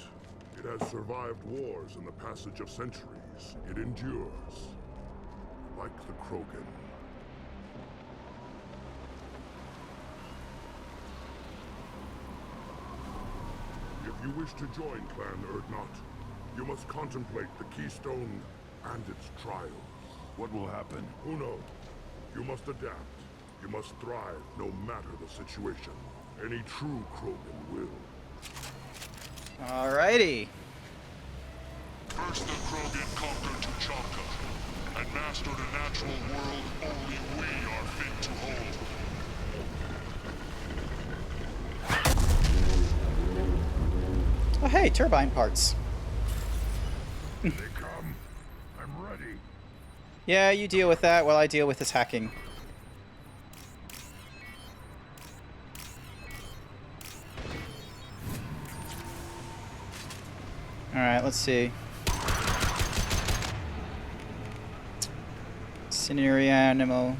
It has survived wars and the passage of centuries. It endures. Like the Krogan. If you wish to join Clan Urdnot, you must contemplate the Keystone and its trials. What will happen? Who knows? You must adapt. You must thrive no matter the situation. Any true Krogan will. Alrighty. First the Krogan conquered Tuchanka, and mastered a natural world only we are fit to hold. Oh hey, turbine parts. They come. I'm ready. Yeah, you deal with that while I deal with this hacking. Alright, let's see. Incendiary Animal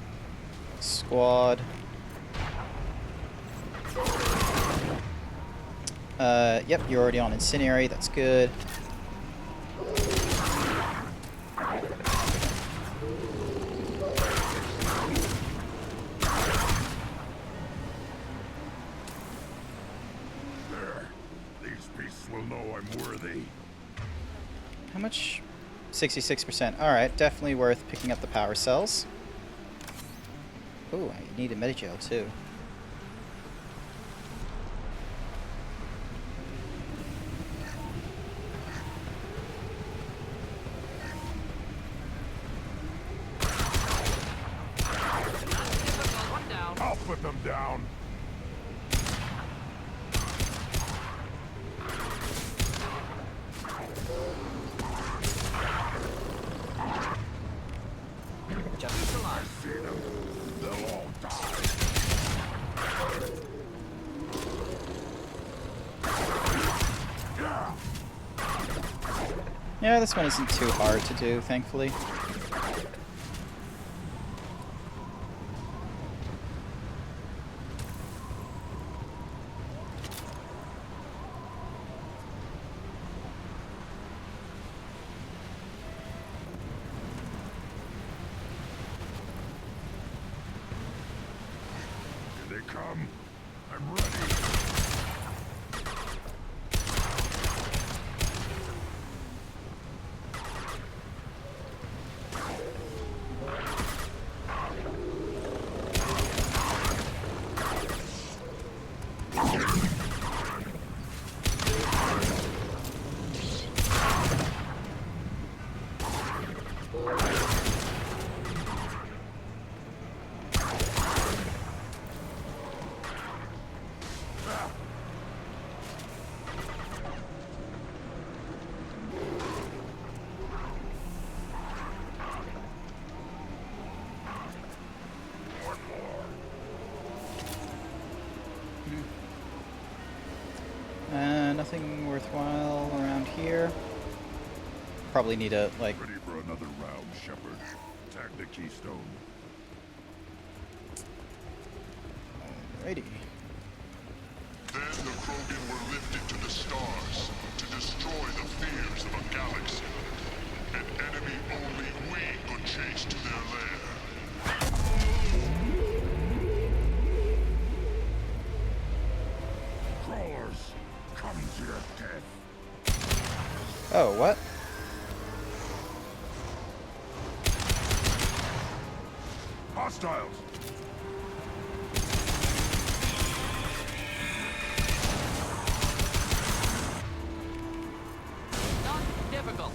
Squad. Yep, you're already on Incendiary, that's good. There. These beasts will know I'm worthy. How much? 66%. Alright, definitely worth picking up the power cells. Ooh, I need a Medigel too. I'll put them down. Just alive. See them. They'll all die. Yeah, this one isn't too hard to do, thankfully. Here they come. I'm ready. Nothing worthwhile around here. Probably need a, like... Ready for another round, Shepard. Tag the keystone. Alrighty. Then the Krogan were lifted to the stars to destroy the fears of a galaxy. An enemy only we could chase to their lair. Crawlers, come to your death. Oh, what? Hostiles! Not difficult.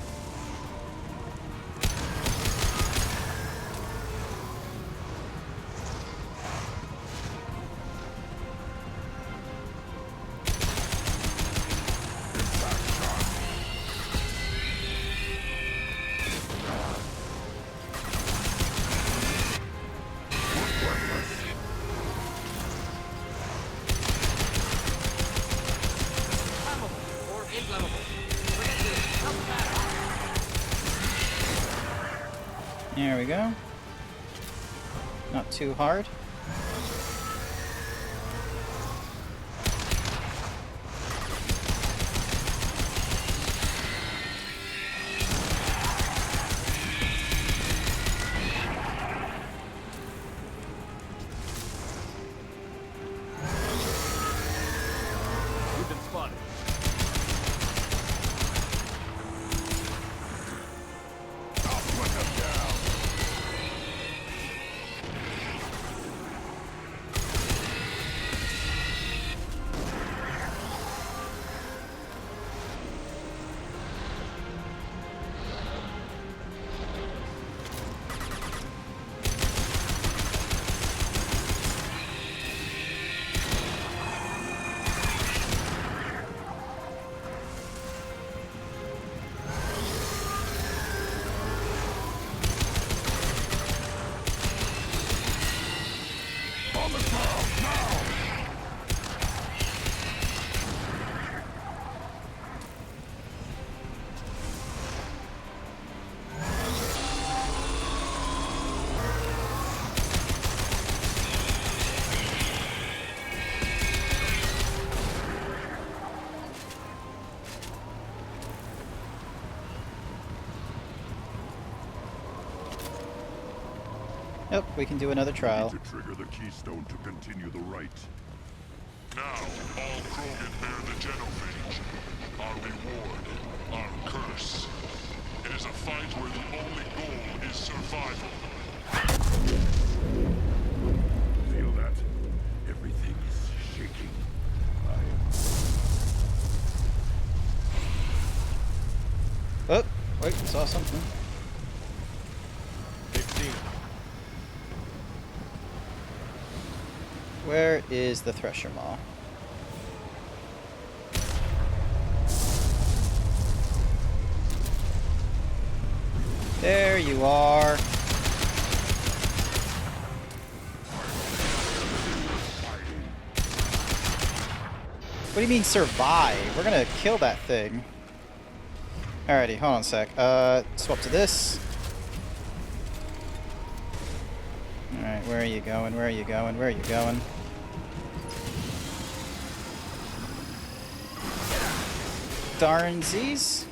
Flammable or inflammable. Forget this. Doesn't matter. There we go. Not too hard. We've been spotted. I'll put them down. On the ground, now! Yep, we can do another trial. To trigger the keystone to continue the rite. Now, all Krogan bear the genophage. Our reward, our curse. It is a fight where the only goal is survival. Feel that? Everything is shaking. Oh, wait, saw something. 15. Where is the Thresher Maw? There you are. What do you mean survive? We're gonna kill that thing. Alrighty, hold on a sec. Swap to this. Alright, where are you going? Where are you going? Where are you going? Darnsies.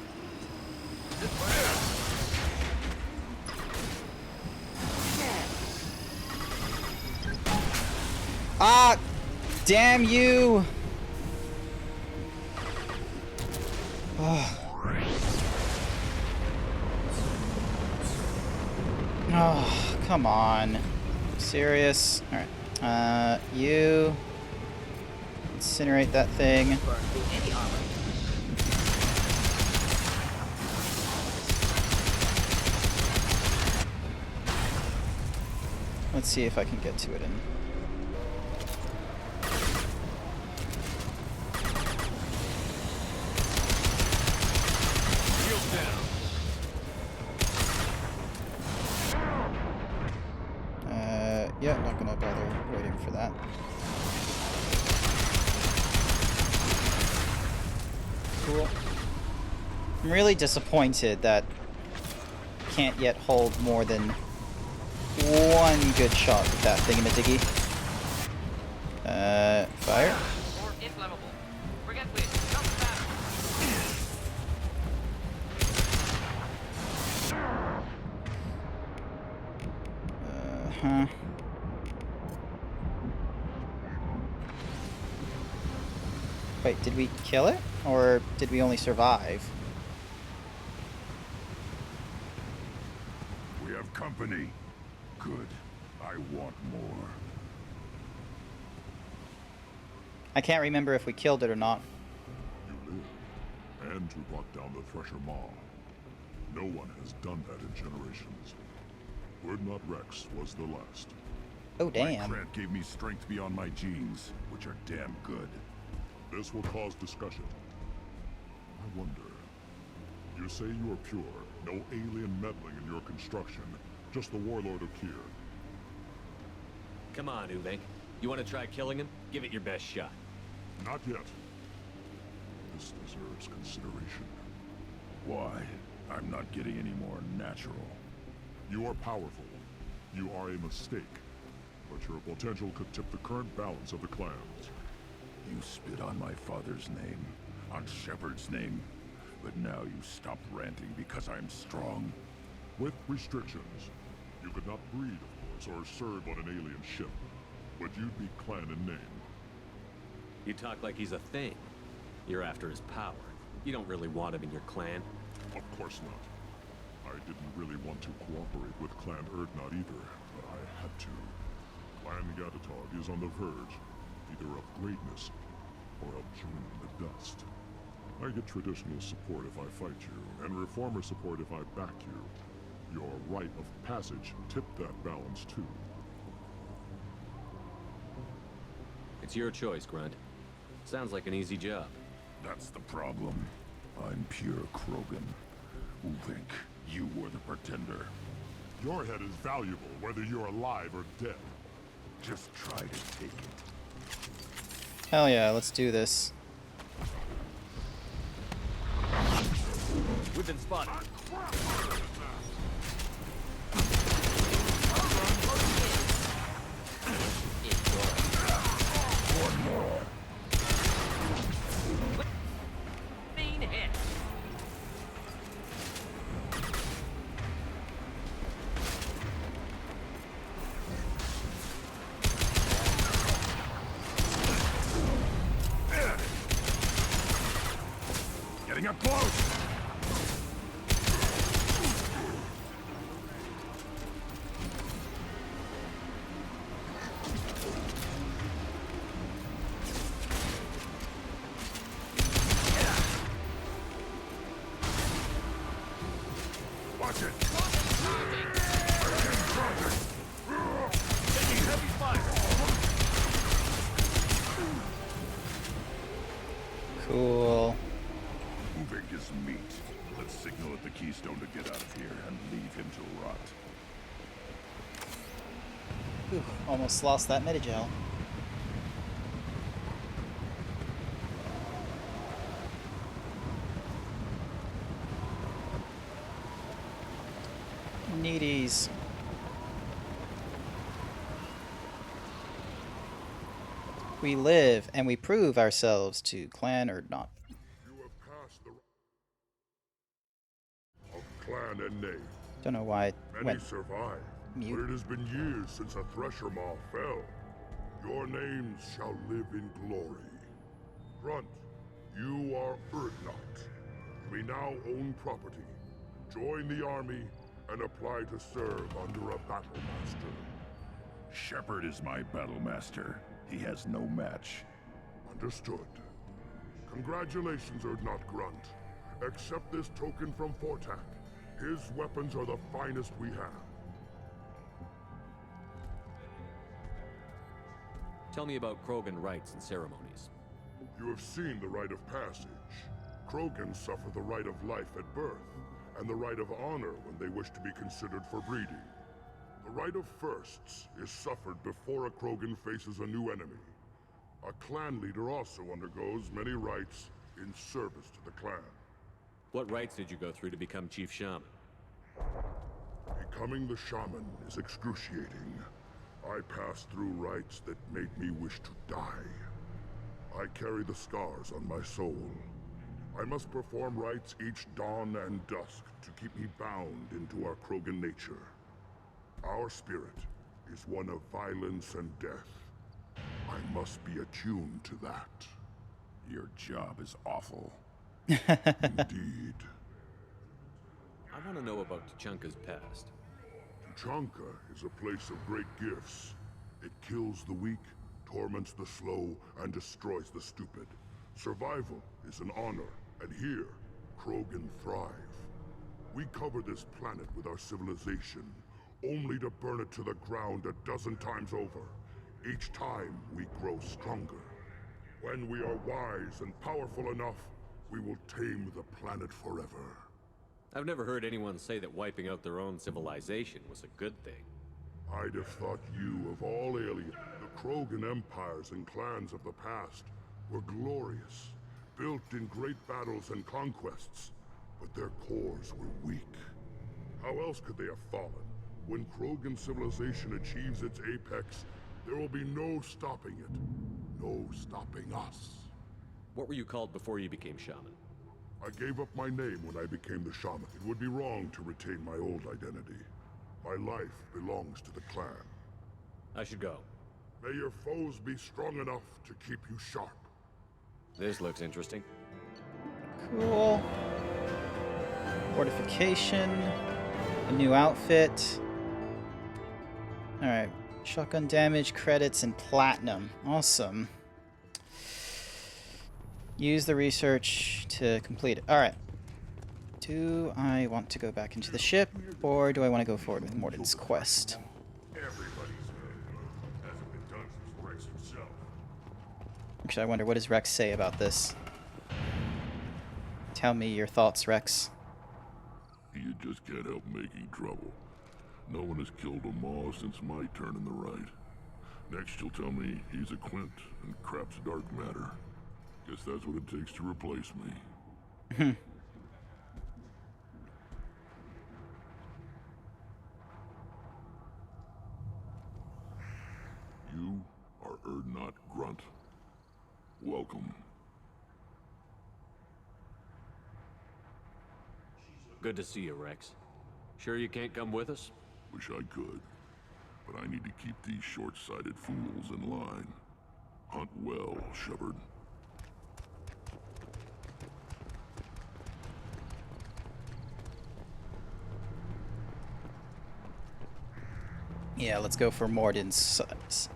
Ah! Damn you! Oh. Oh, come on. Serious? Alright. You incinerate that thing. Let's see if I can get to it in. Yeah, not gonna bother waiting for that. Cool. I'm really disappointed that can't yet hold more than one good shot with that thingamadiggy. Fire. Uh-huh. Wait, did we kill it? Or did we only survive? We have company. Good. I want more. I can't remember if we killed it or not. You live, and you brought down the Thresher Maw. No one has done that in generations. Urdnot Rex was the last. Oh, damn. My Krant gave me strength beyond my genes, which are damn good. This will cause discussion. I wonder. You say you are pure, no alien meddling in your construction, just the Warlord Okeer. Come on, Uvenk. You want to try killing him? Give it your best shot. Not yet. This deserves consideration. Why? I'm not getting any more natural. You are powerful. You are a mistake. But your potential could tip the current balance of the clans. You spit on my father's name, on Shepard's name, but now you stop ranting because I'm strong. With restrictions. You could not breed, of course, or serve on an alien ship. But you'd be clan in name. You talk like he's a thing. You're after his power. You don't really want him in your clan. Of course not. I didn't really want to cooperate with Clan Urdnot either, but I had to. Clan Gatatog is on the verge, either of greatness or of joining the dust. I get traditional support if I fight you, and reformer support if I back you. Your rite of passage tipped that balance too. It's your choice, Grunt. Sounds like an easy job. That's the problem. I'm pure Krogan. Uvenk, you were the pretender. Your head is valuable, whether you're alive or dead. Just try to take it. Hell yeah, let's do this. We've been spotted. One more. Clean hit. Getting up close! Watch it! Taking heavy fire! Redstone to get out of here and leave him to rot. Whew, almost lost that Medigel. Needies. We live and we prove ourselves to clan or not. You have passed the of clan and name. Don't know why it Many went survive, mute. but it has been years since a Thresher Maw fell. Your names shall live in glory. Grunt, you are Urdnot. We now own property. Join the army and apply to serve under a battle master. Shepard is my battle master. He has no match. Understood. Congratulations, Urdnot Grunt. Accept this token from Fortak. His weapons are the finest we have. Tell me about Krogan rites and ceremonies. You have seen the rite of passage. Krogans suffer the rite of life at birth, and the rite of honor when they wish to be considered for breeding. The rite of firsts is suffered before a Krogan faces a new enemy. A clan leader also undergoes many rites in service to the clan. What rites did you go through to become Chief Shaman? Becoming the shaman is excruciating. I passed through rites that made me wish to die. I carry the scars on my soul. I must perform rites each dawn and dusk to keep me bound into our Krogan nature. Our spirit is one of violence and death. I must be attuned to that. Your job is awful. Indeed. I want to know about Tuchanka's past. Tuchanka is a place of great gifts. It kills the weak, torments the slow, and destroys the stupid. Survival is an honor, and here, Krogan thrive. We cover this planet with our civilization, only to burn it to the ground a dozen times over. Each time, we grow stronger. When we are wise and powerful enough, we will tame the planet forever. I've never heard anyone say that wiping out their own civilization was a good thing. I'd have thought you, of all aliens, the Krogan empires and clans of the past, were glorious, built in great battles and conquests, but their cores were weak. How else could they have fallen? When Krogan civilization achieves its apex, there will be no stopping it. No stopping us. What were you called before you became Shaman? I gave up my name when I became the Shaman. It would be wrong to retain my old identity. My life belongs to the clan. I should go. May your foes be strong enough to keep you sharp. This looks interesting. Cool. Fortification. A new outfit. Alright. Shotgun damage, credits, and platinum. Awesome. Use the research to complete it. Alright. Do I want to go back into the ship, or do I want to go forward with Mordin's quest? Everybody's hasn't been done since Rex himself. Actually, I wonder, what does Rex say about this? Tell me your thoughts, Rex. You just can't help making trouble. No one has killed a Maw since my turn in the right. Next you'll tell me he's a Quint and crap's dark matter. Guess that's what it takes to replace me. You are Urdnot Grunt. Welcome. Good to see you, Rex. Sure you can't come with us? Wish I could, but I need to keep these short-sighted fools in line. Hunt well, Shepard. Yeah, let's go for Mordin's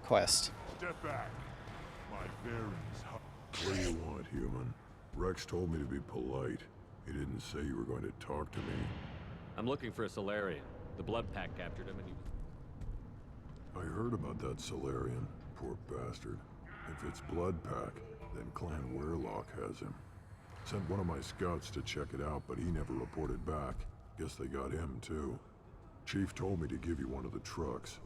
quest. Step back. My bearings. What do you want, human? Rex told me to be polite. He didn't say you were going to talk to me. I'm looking for a Solarian. The Blood Pack captured him and he... I heard about that Solarian. Poor bastard. If it's Blood Pack, then Clan Weyrloc has him. Sent one of my scouts to check it out, but he never reported back. Guess they got him, too. Chief told me to give you one of the trucks.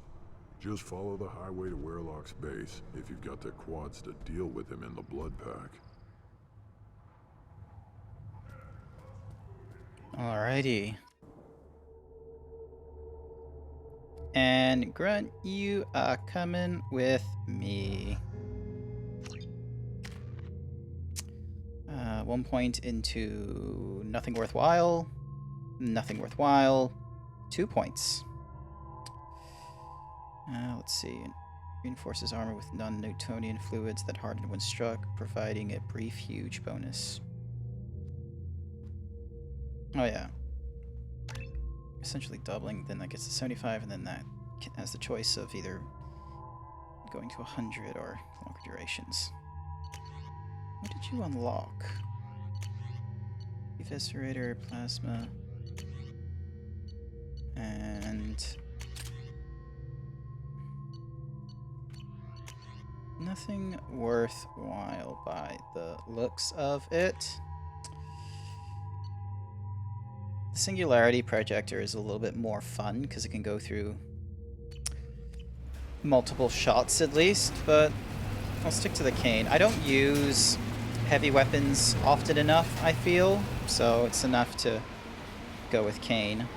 Just follow the highway to Werlock's base, if you've got the quads to deal with him in the blood pack. Alrighty. And Grunt, you are coming with me. 1 point into nothing worthwhile. Nothing worthwhile. 2 points. Let's see. Reinforces armor with non-Newtonian fluids that harden when struck, providing a brief huge bonus. Oh yeah. Essentially doubling, then that gets to 75, and then that has the choice of either going to 100 or longer durations. What did you unlock? Eviscerator, plasma, and nothing worthwhile by the looks of it. The Singularity Projector is a little bit more fun because it can go through multiple shots at least, but I'll stick to the cane. I don't use heavy weapons often enough, I feel, so it's enough to go with cane.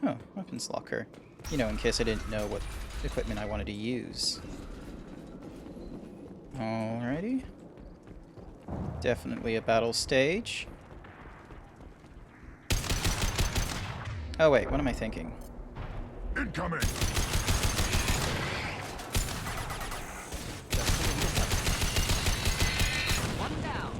Oh, weapons locker. You know, in case I didn't know what equipment I wanted to use. Alrighty. Definitely a battle stage. Oh wait, what am I thinking? Incoming! One down.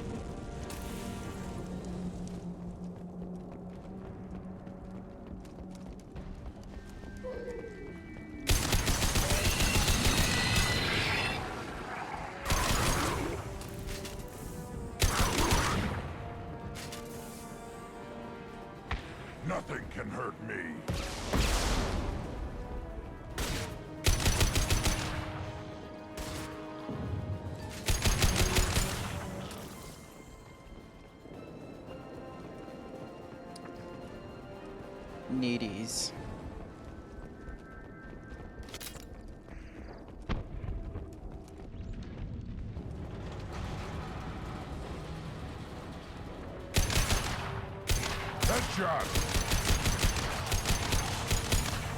Nothing can hurt me. Needies. Headshot!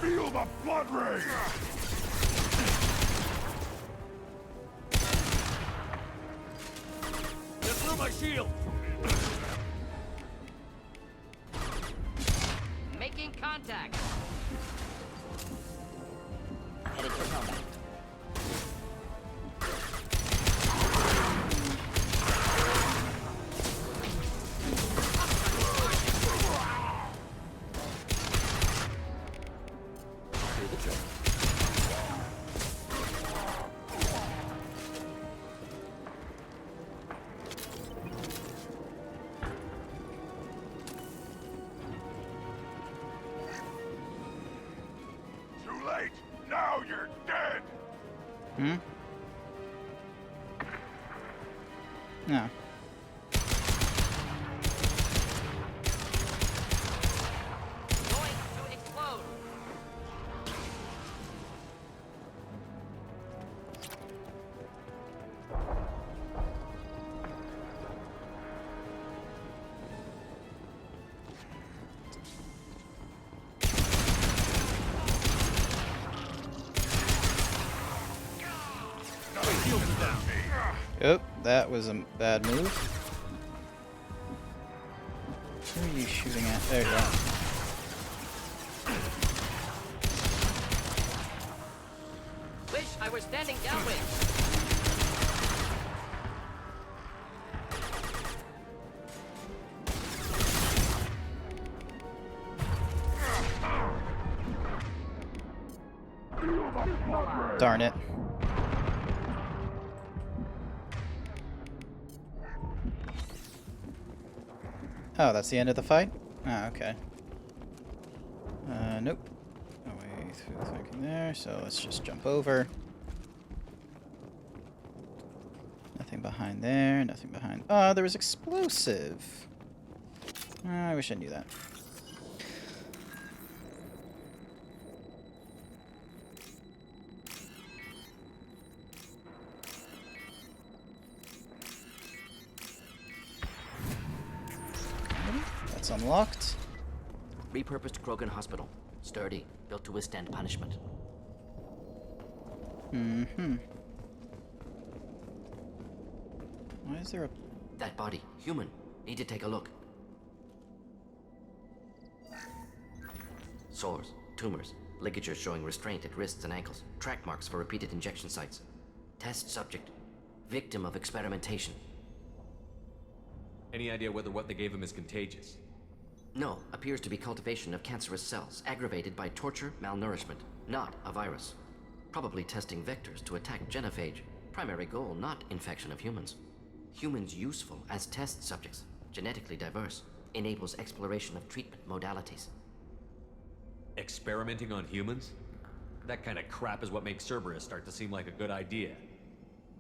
Feel the blood rage! Get through my shield! Making contact. Headed for combat. Too late! Now you're dead! Hmm? No. Going to explode. Oh, that was a bad move. Who are you shooting at? There you go. Wish I were standing downwind. Feel the blood Darn it. Oh, that's the end of the fight? Ah, okay. Nope. No way through the thing there, so let's just jump over. Nothing behind there, nothing behind... Oh, there was explosive. I wish I knew that. That's unlocked. Repurposed Krogan Hospital. Sturdy, built to withstand punishment. Mm-hmm. Why is there a... That body, human. Need to take a look. Sores, tumors, ligatures showing restraint at wrists and ankles, track marks for repeated injection sites. Test subject, victim of experimentation. Any idea whether what they gave him is contagious? No, appears to be cultivation of cancerous cells, aggravated by torture, malnourishment, not a virus. Probably testing vectors to attack genophage. Primary goal, not infection of humans. Humans useful as test subjects, genetically diverse, enables exploration of treatment modalities. Experimenting on humans? That kind of crap is what makes Cerberus start to seem like a good idea.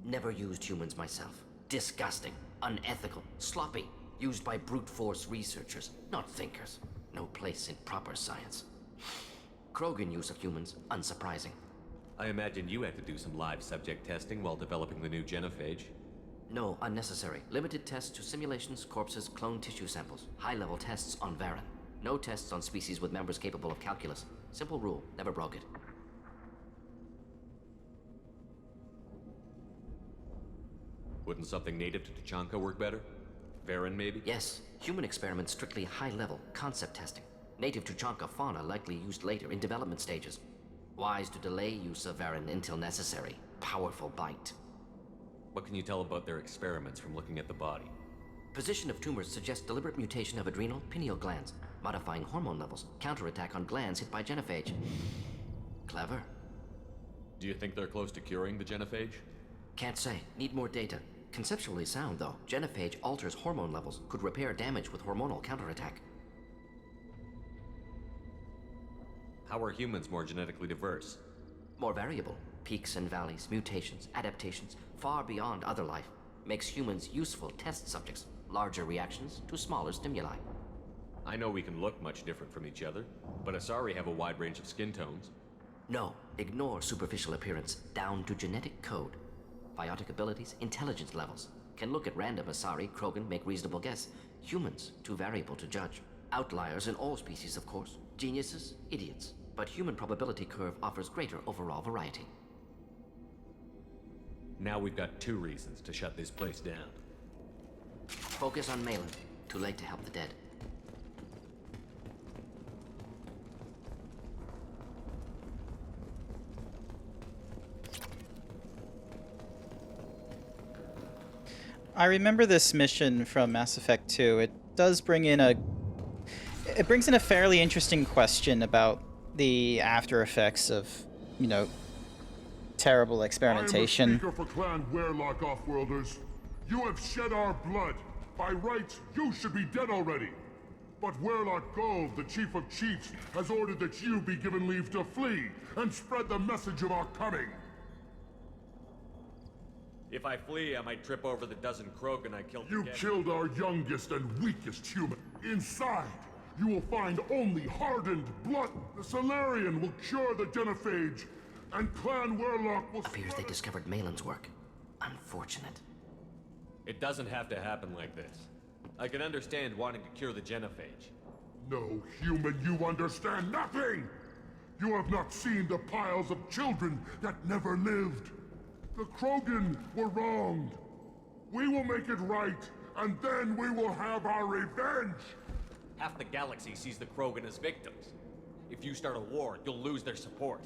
Never used humans myself. Disgusting, unethical, sloppy. Used by brute force researchers, not thinkers. No place in proper science. Krogan use of humans, unsurprising. I imagine you had to do some live subject testing while developing the new genophage. No, unnecessary. Limited tests to simulations, corpses, cloned tissue samples. High-level tests on Varen. No tests on species with members capable of calculus. Simple rule, never broke it. Wouldn't something native to Tuchanka work better? Varen, maybe? Yes. Human experiments strictly high-level, concept testing. Native Tuchanka fauna likely used later in development stages. Wise to delay use of Varen until necessary. Powerful bite. What can you tell about their experiments from looking at the body? Position of tumors suggests deliberate mutation of adrenal, pineal glands, modifying hormone levels, counterattack on glands hit by genophage. Clever. Do you think they're close to curing the genophage? Can't say. Need more data. Conceptually sound, though. Genophage alters hormone levels, could repair damage with hormonal counterattack. How are humans more genetically diverse? More variable. Peaks and valleys, mutations, adaptations, far beyond other life. Makes humans useful test subjects. Larger reactions to smaller stimuli. I know we can look much different from each other, but Asari have a wide range of skin tones. No, ignore superficial appearance, down to genetic code. Biotic abilities, intelligence levels. Can look at random Asari, Krogan, make reasonable guess. Humans, too variable to judge. Outliers in all species, of course. Geniuses, idiots. But human probability curve offers greater overall variety. Now we've got 2 reasons to shut this place down. Focus on Malin. Too late to help the dead. I remember this mission from Mass Effect 2. It does bring in a fairly interesting question about the after effects of, you know, terrible experimentation. I am a speaker for Clan Weyrloc Offworlders. You have shed our blood. By rights, you should be dead already. But Weyrloc Gold, the Chief of Chiefs, has ordered that you be given leave to flee and spread the message of our coming. If I flee, I might trip over the dozen Krogan I killed. You killed our youngest and weakest human. Inside, you will find only hardened blood. The Salarian will cure the genophage, and Clan Weyrloc will... Appears they discovered Malin's work. Unfortunate. It doesn't have to happen like this. I can understand wanting to cure the genophage. No, human, you understand nothing! You have not seen the piles of children that never lived. The Krogan were wronged. We will make it right, and then we will have our revenge! Half the galaxy sees the Krogan as victims. If you start a war, you'll lose their support.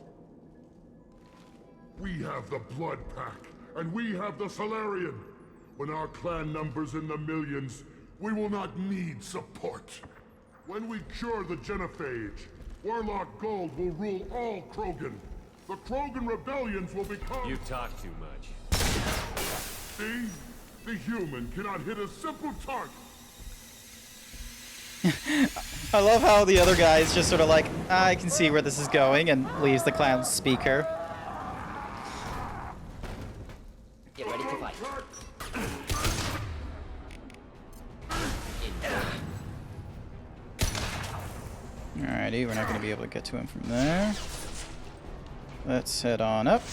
We have the Blood Pack, and we have the Salarian. When our clan numbers in the millions, we will not need support. When we cure the genophage, Weyrloc Gold will rule all Krogan. The Krogan rebellions will become... You talk too much. See? The human cannot hit a simple target. I love how the other guy is just sort of like, I can see where this is going, and leaves the clown speaker. Get ready to fight. Alrighty, we're not going to be able to get to him from there. Let's head on up.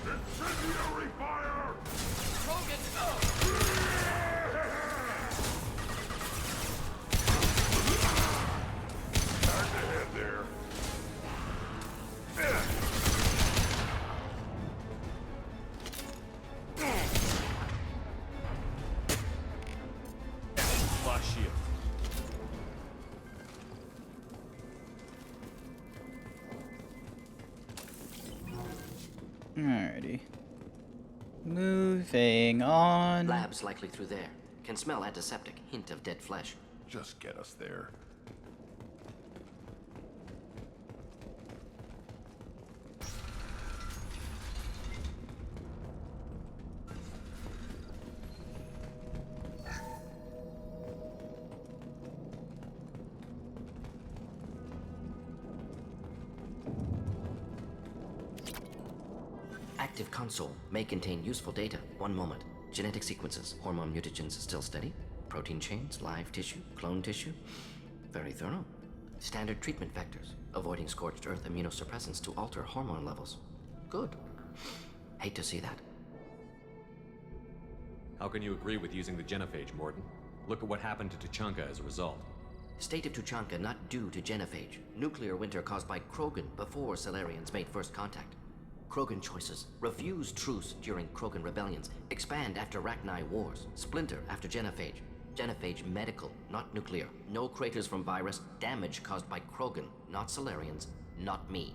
Incendiary fire! Back ahead there. Lock shield. Alrighty. Moving on. Labs likely through there. Can smell antiseptic. Hint of dead flesh. Just get us there. Active console may contain useful data. One moment. Genetic sequences. Hormone mutagens still steady. Protein chains, live tissue, clone tissue. Very thorough. Standard treatment vectors. Avoiding scorched earth immunosuppressants to alter hormone levels. Good. Hate to see that. How can you agree with using the genophage, Morton? Look at what happened to Tuchanka as a result. State of Tuchanka not due to genophage. Nuclear winter caused by Krogan before Salarians made first contact. Krogan choices. Refuse truce during Krogan rebellions. Expand after Rachni wars. Splinter after genophage. Genophage medical, not nuclear. No craters from virus. Damage caused by Krogan, not Salarians, not me.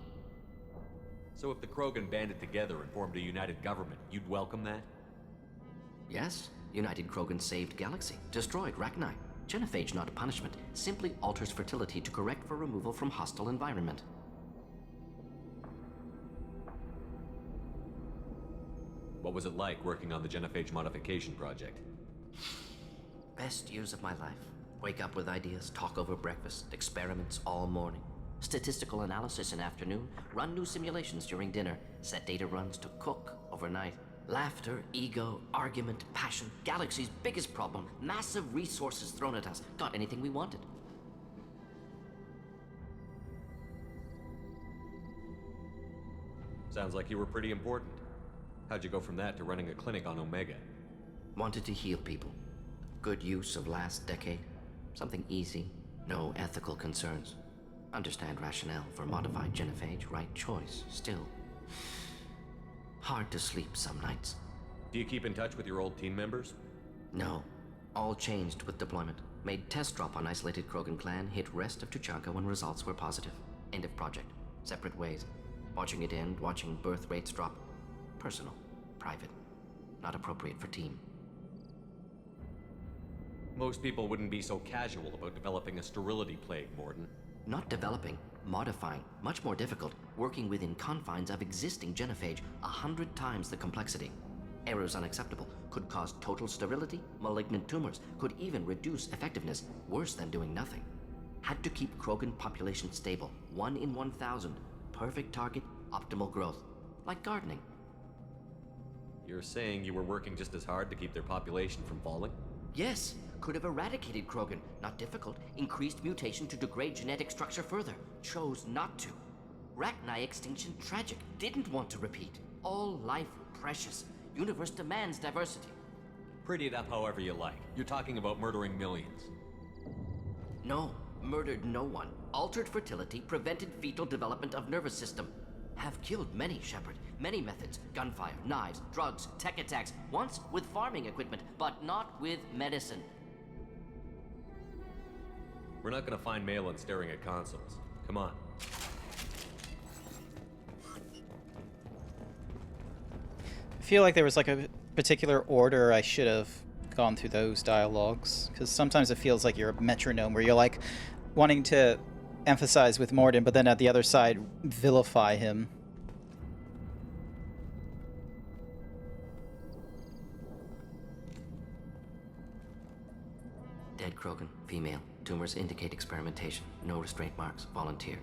So if the Krogan banded together and formed a united government, you'd welcome that? Yes, United Krogan saved Galaxy. Destroyed Rachni. Genophage not a punishment. Simply alters fertility to correct for removal from hostile environment. What was it like working on the genophage modification project? Best years of my life. Wake up with ideas, talk over breakfast, experiments all morning. Statistical analysis in afternoon, run new simulations during dinner, set data runs to cook overnight. Laughter, ego, argument, passion, Galaxy's biggest problem, massive resources thrown at us. Got anything we wanted. Sounds like you were pretty important. How'd you go from that to running a clinic on Omega? Wanted to heal people. Good use of last decade. Something easy, no ethical concerns. Understand rationale for modified genophage, right choice, still. Hard to sleep some nights. Do you keep in touch with your old team members? No. All changed with deployment. Made test drop on isolated Krogan clan, hit rest of Tuchanka when results were positive. End of project. Separate ways. Watching it end, watching birth rates drop. Personal. Private. Not appropriate for team. Most people wouldn't be so casual about developing a sterility plague, Morton. Not developing, modifying, much more difficult, working within confines of existing genophage, 100 times the complexity. Errors unacceptable, could cause total sterility, malignant tumors, could even reduce effectiveness, worse than doing nothing. Had to keep Krogan population stable, 1 in 1,000, perfect target, optimal growth, like gardening. You're saying you were working just as hard to keep their population from falling? Yes, could have eradicated Krogan. Not difficult. Increased mutation to degrade genetic structure further. Chose not to. Rachni extinction tragic. Didn't want to repeat. All life precious. Universe demands diversity. Pretty it up however you like. You're talking about murdering millions. No, murdered no one. Altered fertility, prevented fetal development of nervous system. Have killed many, Shepard. Many methods. Gunfire, knives, drugs, tech attacks. Once with farming equipment, but not with medicine. We're not gonna find Malin staring at consoles. Come on. I feel like there was like a particular order I should have gone through those dialogues, because sometimes it feels like you're a metronome where you're like wanting to emphasize with Mordin, but then at the other side vilify him. Dead Krogan, female. Tumors indicate experimentation. No restraint marks. Volunteer.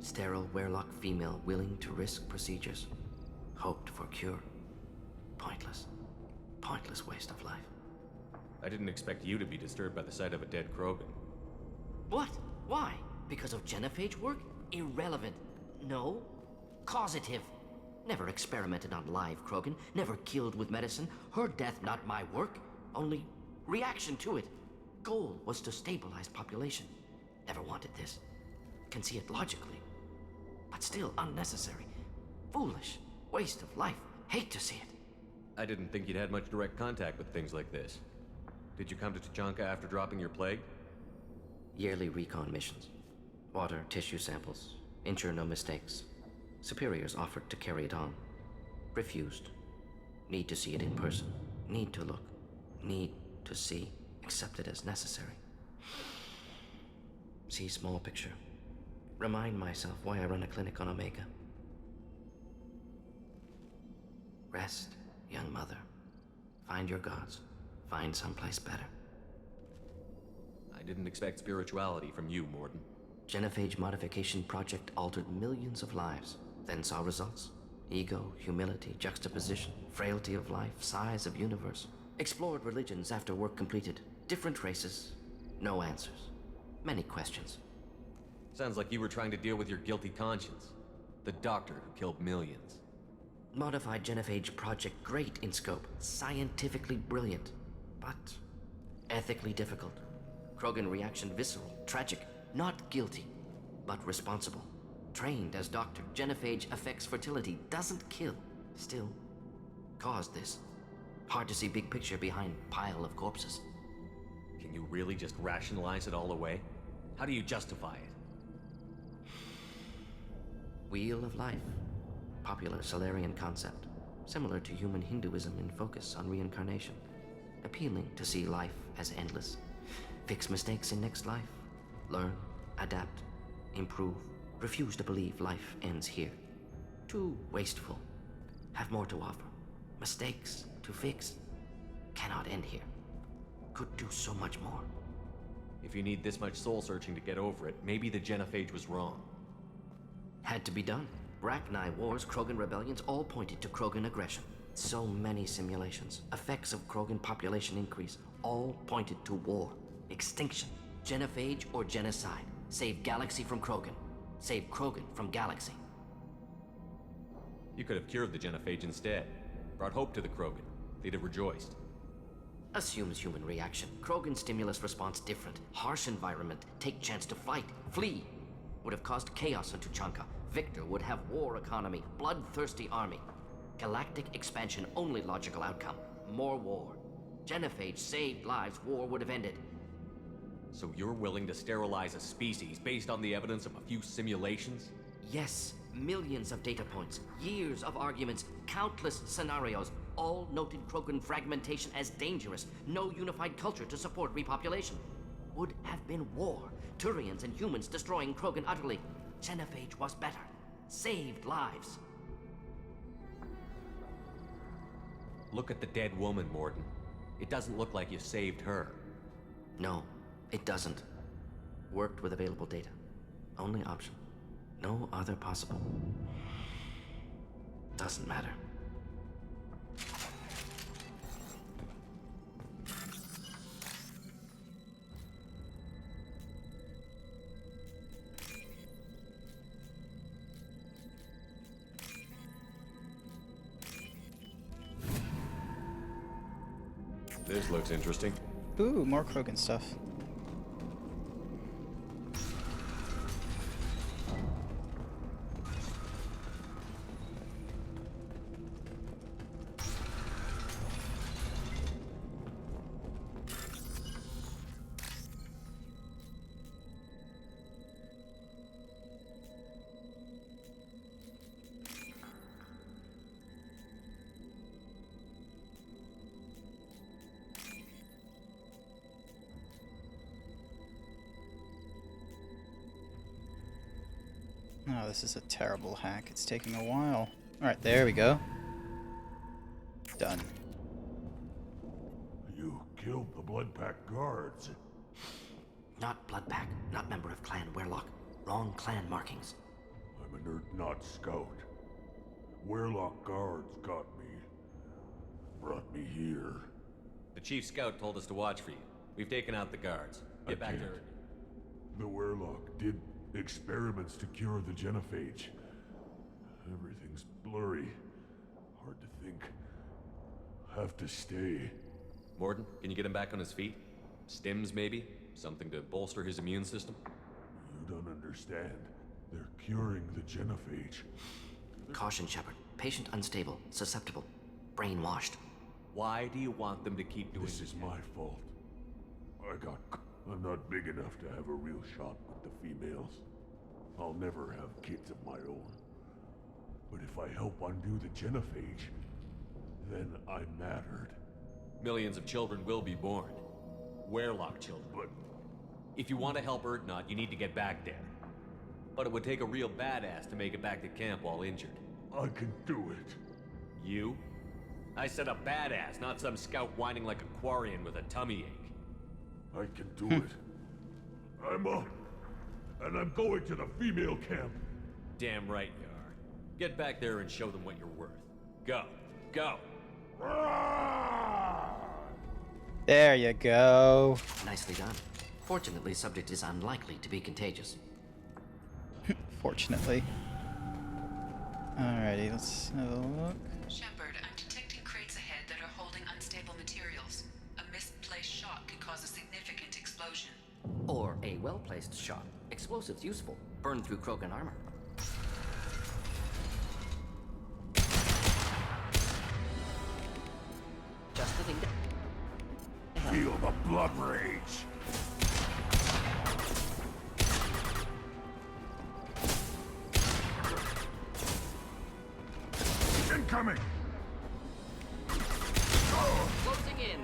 Sterile Werelock female willing to risk procedures. Hoped for cure. Pointless. Pointless waste of life. I didn't expect you to be disturbed by the sight of a dead Krogan. What? Why? Because of genophage work? Irrelevant. No. Causative. Never experimented on live Krogan. Never killed with medicine. Her death not my work. Only reaction to it. Goal was to stabilize population. Never wanted this. Can see it logically. But still unnecessary. Foolish. Waste of life. Hate to see it. I didn't think you'd had much direct contact with things like this. Did you come to Tuchanka after dropping your plague? Yearly recon missions. Water, tissue samples. Ensure no mistakes. Superiors offered to carry it on. Refused. Need to see it in person. Need to look. Need to see. Accept it as necessary. See small picture. Remind myself why I run a clinic on Omega. Rest, young mother. Find your gods. Find someplace better. I didn't expect spirituality from you, Mordin. Genophage modification project altered millions of lives. Then saw results. Ego, humility, juxtaposition, frailty of life, size of universe. Explored religions after work completed. Different races. No answers. Many questions. Sounds like you were trying to deal with your guilty conscience. The doctor who killed millions. Modified genophage project great in scope. Scientifically brilliant. But ethically difficult. Krogan reaction visceral, tragic. Not guilty, but responsible. Trained as doctor, genophage affects fertility, doesn't kill. Still, caused this. Hard to see big picture behind pile of corpses. Can you really just rationalize it all away? How do you justify it? Wheel of Life. Popular Solarian concept. Similar to human Hinduism in focus on reincarnation. Appealing to see life as endless. Fix mistakes in next life. Learn, adapt, improve. Refuse to believe life ends here. Too wasteful. Have more to offer. Mistakes to fix. Cannot end here. Could do so much more. If you need this much soul searching to get over it, maybe the genophage was wrong. Had to be done. Rachni wars, Krogan rebellions, all pointed to Krogan aggression. So many simulations. Effects of Krogan population increase. All pointed to war. Extinction. Genophage or genocide. Save galaxy from Krogan. Save Krogan from galaxy. You could have cured the genophage instead. Brought hope to the Krogan. They'd have rejoiced. Assumes human reaction. Krogan stimulus response different. Harsh environment. Take chance to fight. Flee. Would have caused chaos on Tuchanka. Victor would have war economy. Bloodthirsty army. Galactic expansion only logical outcome. More war. Genophage saved lives. War would have ended. So you're willing to sterilize a species based on the evidence of a few simulations? Yes. Millions of data points. Years of arguments. Countless scenarios. All noted Krogan fragmentation as dangerous. No unified culture to support repopulation. Would have been war. Turians and humans destroying Krogan utterly. Genophage was better. Saved lives. Look at the dead woman, Mordin. It doesn't look like you saved her. No, it doesn't. Worked with available data. Only option. No other possible. Doesn't matter. This looks interesting. Ooh, more Krogan stuff. Oh, this is a terrible hack. It's taking a while. Alright, there we go. Done. You killed the Bloodpack guards. Not Bloodpack, not member of Clan Werlock. Wrong clan markings. I'm a nerd, not scout. Werlock guards got me. Brought me here. The chief scout told us to watch for you. We've taken out the guards. Get back can't. there. The Werlock did experiments to cure the genophage. Everything's blurry. Hard to think. Have to stay. Mordin, can you get him back on his feet? Stims, maybe? Something to bolster his immune system? You don't understand. They're curing the genophage. Caution, Shepard. Patient unstable, susceptible, brainwashed. Why do you want them to keep doing This is my fault. I'm not big enough to have a real shot with the females. I'll never have kids of my own. But if I help undo the genophage, then I mattered. Millions of children will be born. Werlock children. But if you want to help Urdnot, you need to get back there. But it would take a real badass to make it back to camp while injured. I can do it. You? I said a badass, not some scout whining like a Quarian with a tummy ache. I can do it. I'm up. And I'm going to the female camp. Damn right you are. Get back there and show them what you're worth. Go. Go. There you go. Nicely done. Fortunately, subject is unlikely to be contagious. Fortunately. Alrighty, let's have a look. Shepard, I'm detecting crates ahead that are holding unstable materials. A misplaced shot could cause a significant explosion. Or a well-placed shot. Explosives useful. Burn through Krogan armor. Just the thing to... Feel the blood rage. Incoming! Closing in.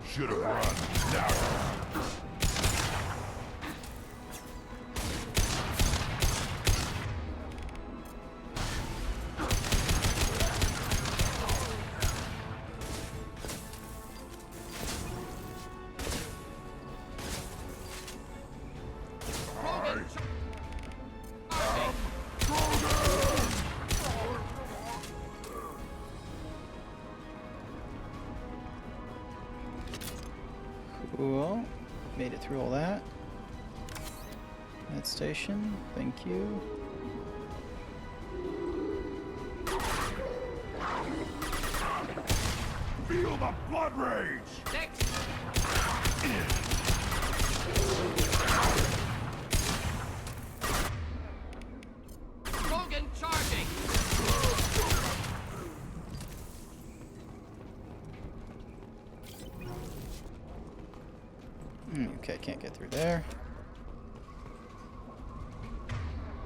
Should have run. Now. Cool. Made it through all that. Med station. Thank you. Feel the blood rage! Krogan charging! Okay, can't get through there.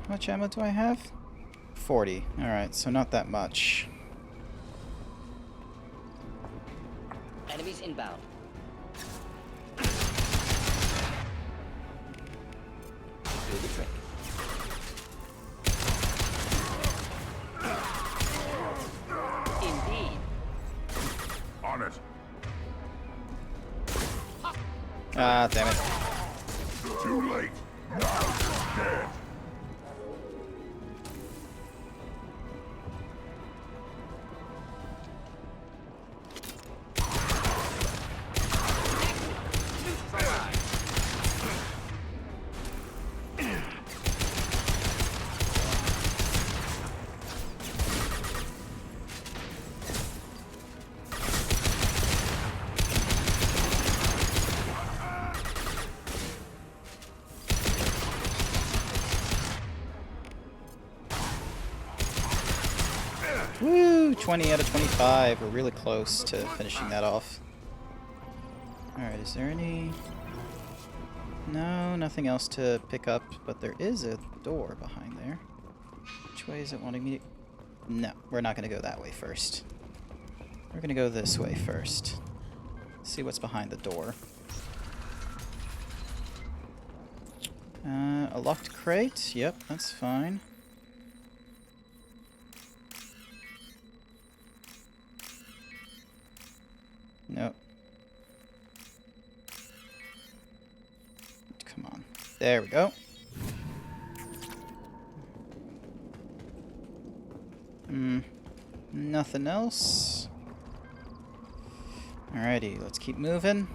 How much ammo do I have? 40. Alright, so not that much. Enemies inbound. Do the trick. Indeed. On it. Ah, damn it. Too late. Now it's dead. Woo! 20 out of 25. We're really close to finishing that off. Alright, is there any... No, nothing else to pick up, but there is a door behind there. Which way is it wanting me to... No, we're not going to go that way first. We're going to go this way first. See what's behind the door. A locked crate? Yep, that's fine. Nope. Come on. There we go. Nothing else. Alrighty, let's keep moving.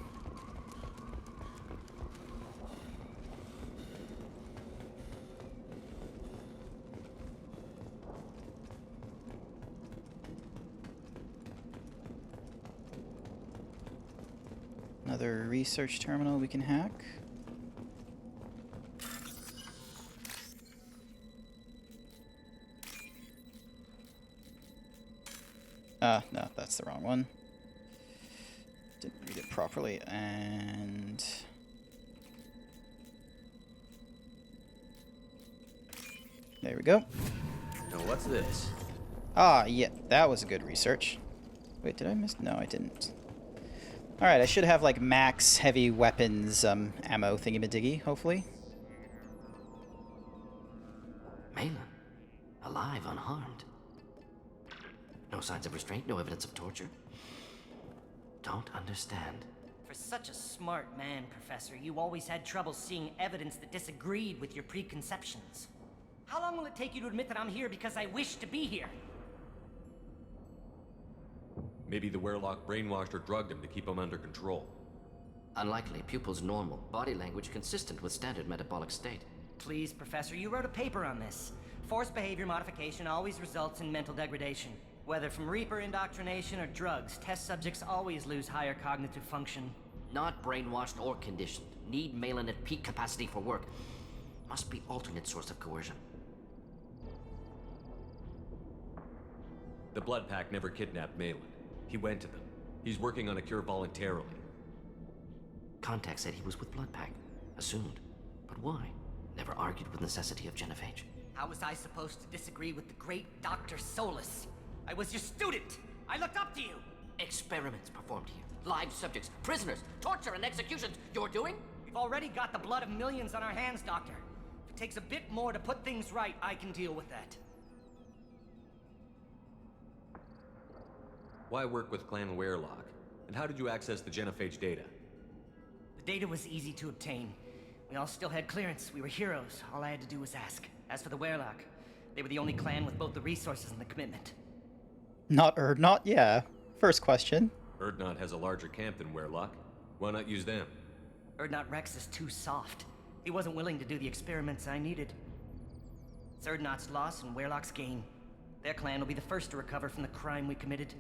Another research terminal we can hack. No, that's the wrong one. Didn't read it properly, and... there we go. Now what's this? Ah, yeah, that was a good research. Wait, did I miss? No, I didn't. Alright, I should have, like, max heavy weapons, ammo thingy-majiggy, hopefully. Malin, alive, unharmed. No signs of restraint, no evidence of torture. Don't understand. For such a smart man, Professor, you always had trouble seeing evidence that disagreed with your preconceptions. How long will it take you to admit that I'm here because I wish to be here? Maybe the Werelock brainwashed or drugged him to keep him under control. Unlikely. Pupil's normal. Body language consistent with standard metabolic state. Please, Professor, you wrote a paper on this. Forced behavior modification always results in mental degradation. Whether from Reaper indoctrination or drugs, test subjects always lose higher cognitive function. Not brainwashed or conditioned. Need Malin at peak capacity for work. Must be alternate source of coercion. The Blood Pack never kidnapped Malin. He went to them. He's working on a cure voluntarily. Contact said he was with Blood Pack. Assumed. But why? Never argued with necessity of genophage. How was I supposed to disagree with the great Dr. Solus? I was your student! I looked up to you! Experiments performed here. Live subjects, prisoners, torture and executions. You're doing? We've already got the blood of millions on our hands, Doctor. If it takes a bit more to put things right, I can deal with that. Why work with Clan Werelock? And how did you access the genophage data? The data was easy to obtain. We all still had clearance. We were heroes. All I had to do was ask. As for the Werelock, they were the only clan with both the resources and the commitment. Not Urdnot, yeah. First question. Urdnot has a larger camp than Werelock. Why not use them? Urdnot Rex is too soft. He wasn't willing to do the experiments I needed. It's Urdnot's loss and Werelock's gain. Their clan will be the first to recover from the crime we committed.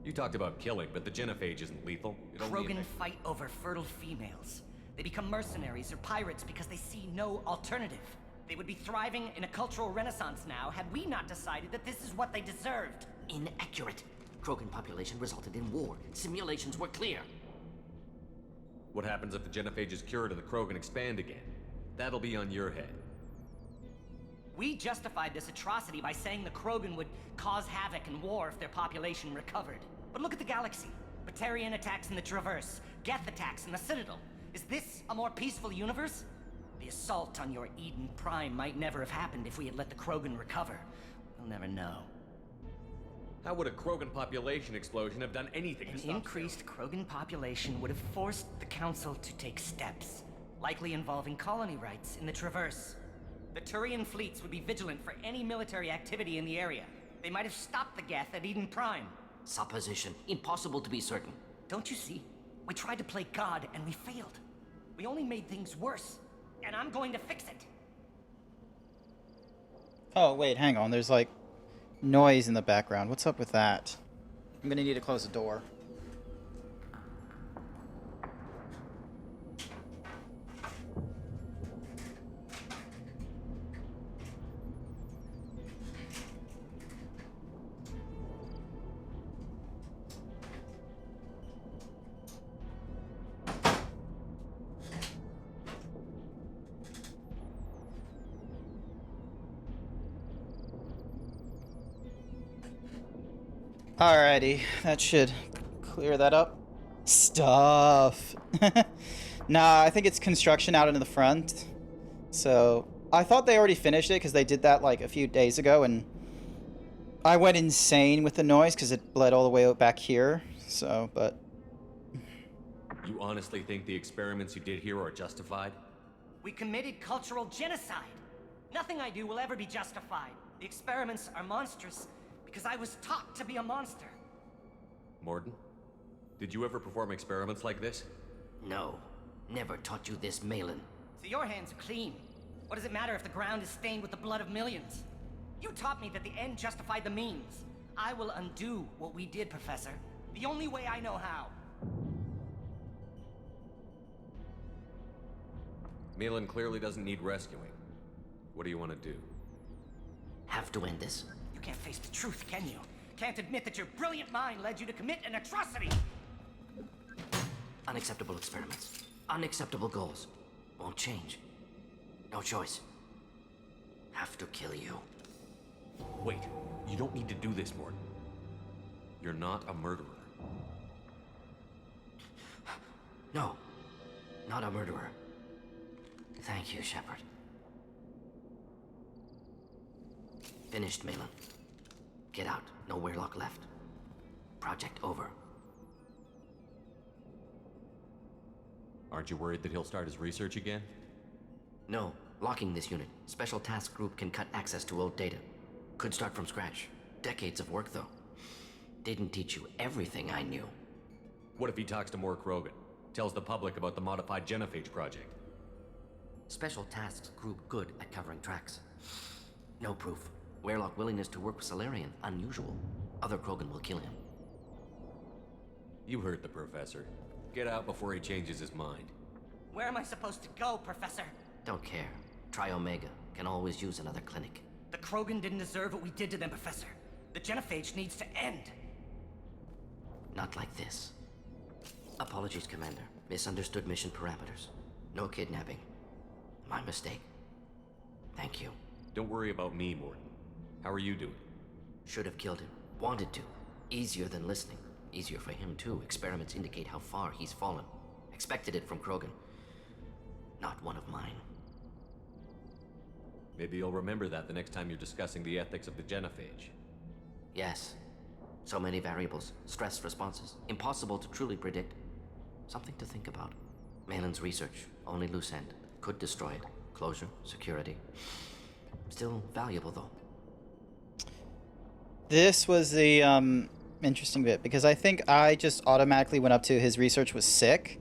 You talked about killing, but the genophage isn't lethal. Krogan fight over fertile females. They become mercenaries or pirates because they see no alternative. They would be thriving in a cultural renaissance now had we not decided that this is what they deserved. Inaccurate. Krogan population resulted in war. Simulations were clear. What happens if the genophage is cured and the Krogan expand again? That'll be on your head. We justified this atrocity by saying the Krogan would cause havoc and war if their population recovered. But look at the galaxy. Batarian attacks in the Traverse, Geth attacks in the Citadel. Is this a more peaceful universe? The assault on your Eden Prime might never have happened if we had let the Krogan recover. We'll never know. How would a Krogan population explosion have done anything to An stop increased Krogan population would have forced the Council to take steps, likely involving colony rights in the Traverse. The Turian fleets would be vigilant for any military activity in the area. They might have stopped the Geth at Eden Prime. Supposition. Impossible to be certain. Don't you see? We tried to play God and we failed. We only made things worse. And I'm going to fix it. Oh, wait, hang on. There's, like, noise in the background. What's up with that? I'm gonna need to close the door. Alrighty, that should clear that up. stuff. Nah, I think it's construction out into the front. So I thought they already finished it because they did that like a few days ago, and I went insane with the noise because it bled all the way out back here. So, but You honestly think the experiments you did here are justified? We committed cultural genocide. Nothing I do will ever be justified. The experiments are monstrous because I was taught to be a monster. Mordin, did you ever perform experiments like this? No. Never taught you this, Malin. So your hands are clean. What does it matter if the ground is stained with the blood of millions? You taught me that the end justified the means. I will undo what we did, Professor. The only way I know how. Malin clearly doesn't need rescuing. What do you want to do? Have to end this. You can't face the truth, can you? Can't admit that your brilliant mind led you to commit an atrocity! Unacceptable experiments. Unacceptable goals. Won't change. No choice. Have to kill you. Wait, you don't need to do this, Mordin. You're not a murderer. No. Not a murderer. Thank you, Shepard. Finished, Malin. Get out. No Weirlock left. Project over. Aren't you worried that he'll start his research again? No. Locking this unit. Special Task Group can cut access to old data. Could start from scratch. Decades of work, though. Didn't teach you everything I knew. What if he talks to more Krogan? Tells the public about the modified Genophage project? Special Tasks Group good at covering tracks. No proof. Weirlock willingness to work with Salarian, unusual. Other Krogan will kill him. You heard the Professor. Get out before he changes his mind. Where am I supposed to go, Professor? Don't care. Try Omega. Can always use another clinic. The Krogan didn't deserve what we did to them, Professor. The Genophage needs to end. Not like this. Apologies, Commander. Misunderstood mission parameters. No kidnapping. My mistake. Thank you. Don't worry about me, Mordin. How are you doing? Should have killed him. Wanted to. Easier than listening. Easier for him, too. Experiments indicate how far he's fallen. Expected it from Krogan. Not one of mine. Maybe you'll remember that the next time you're discussing the ethics of the Genophage. Yes. So many variables. Stress responses. Impossible to truly predict. Something to think about. Malin's research. Only loose end. Could destroy it. Closure. Security. Still valuable, though. This was the interesting bit, because I think I just automatically went up to his research was sick,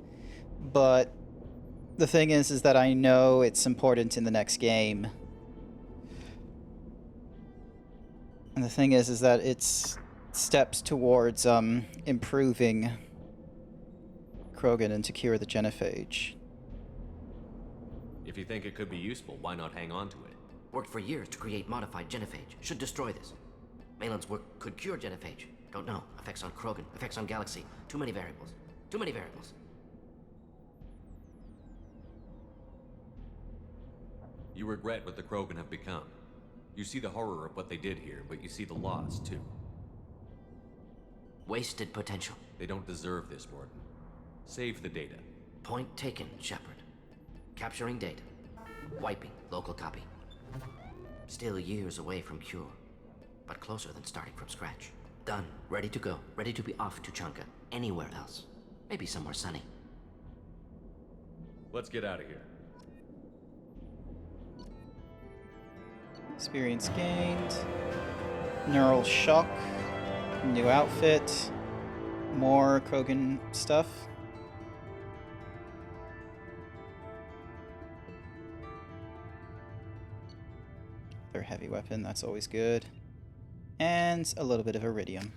but the thing is that I know it's important in the next game. And the thing is that it's steps towards improving Krogan and to cure the Genophage. If you think it could be useful, why not hang on to it? Worked for years to create modified Genophage. Should destroy this. Malin's work could cure Genophage. Don't know. Effects on Krogan. Effects on Galaxy. Too many variables. Too many variables. You regret what the Krogan have become. You see the horror of what they did here, but you see the loss, too. Wasted potential. They don't deserve this, Mordin. Save the data. Point taken, Shepard. Capturing data. Wiping local copy. Still years away from cure, but closer than starting from scratch. Done. Ready to go. Ready to be off to Tuchanka. Anywhere else. Maybe somewhere sunny. Let's get out of here. Experience gained. Neural shock. New outfit. More Krogan stuff. Their heavy weapon, that's always good. And a little bit of iridium.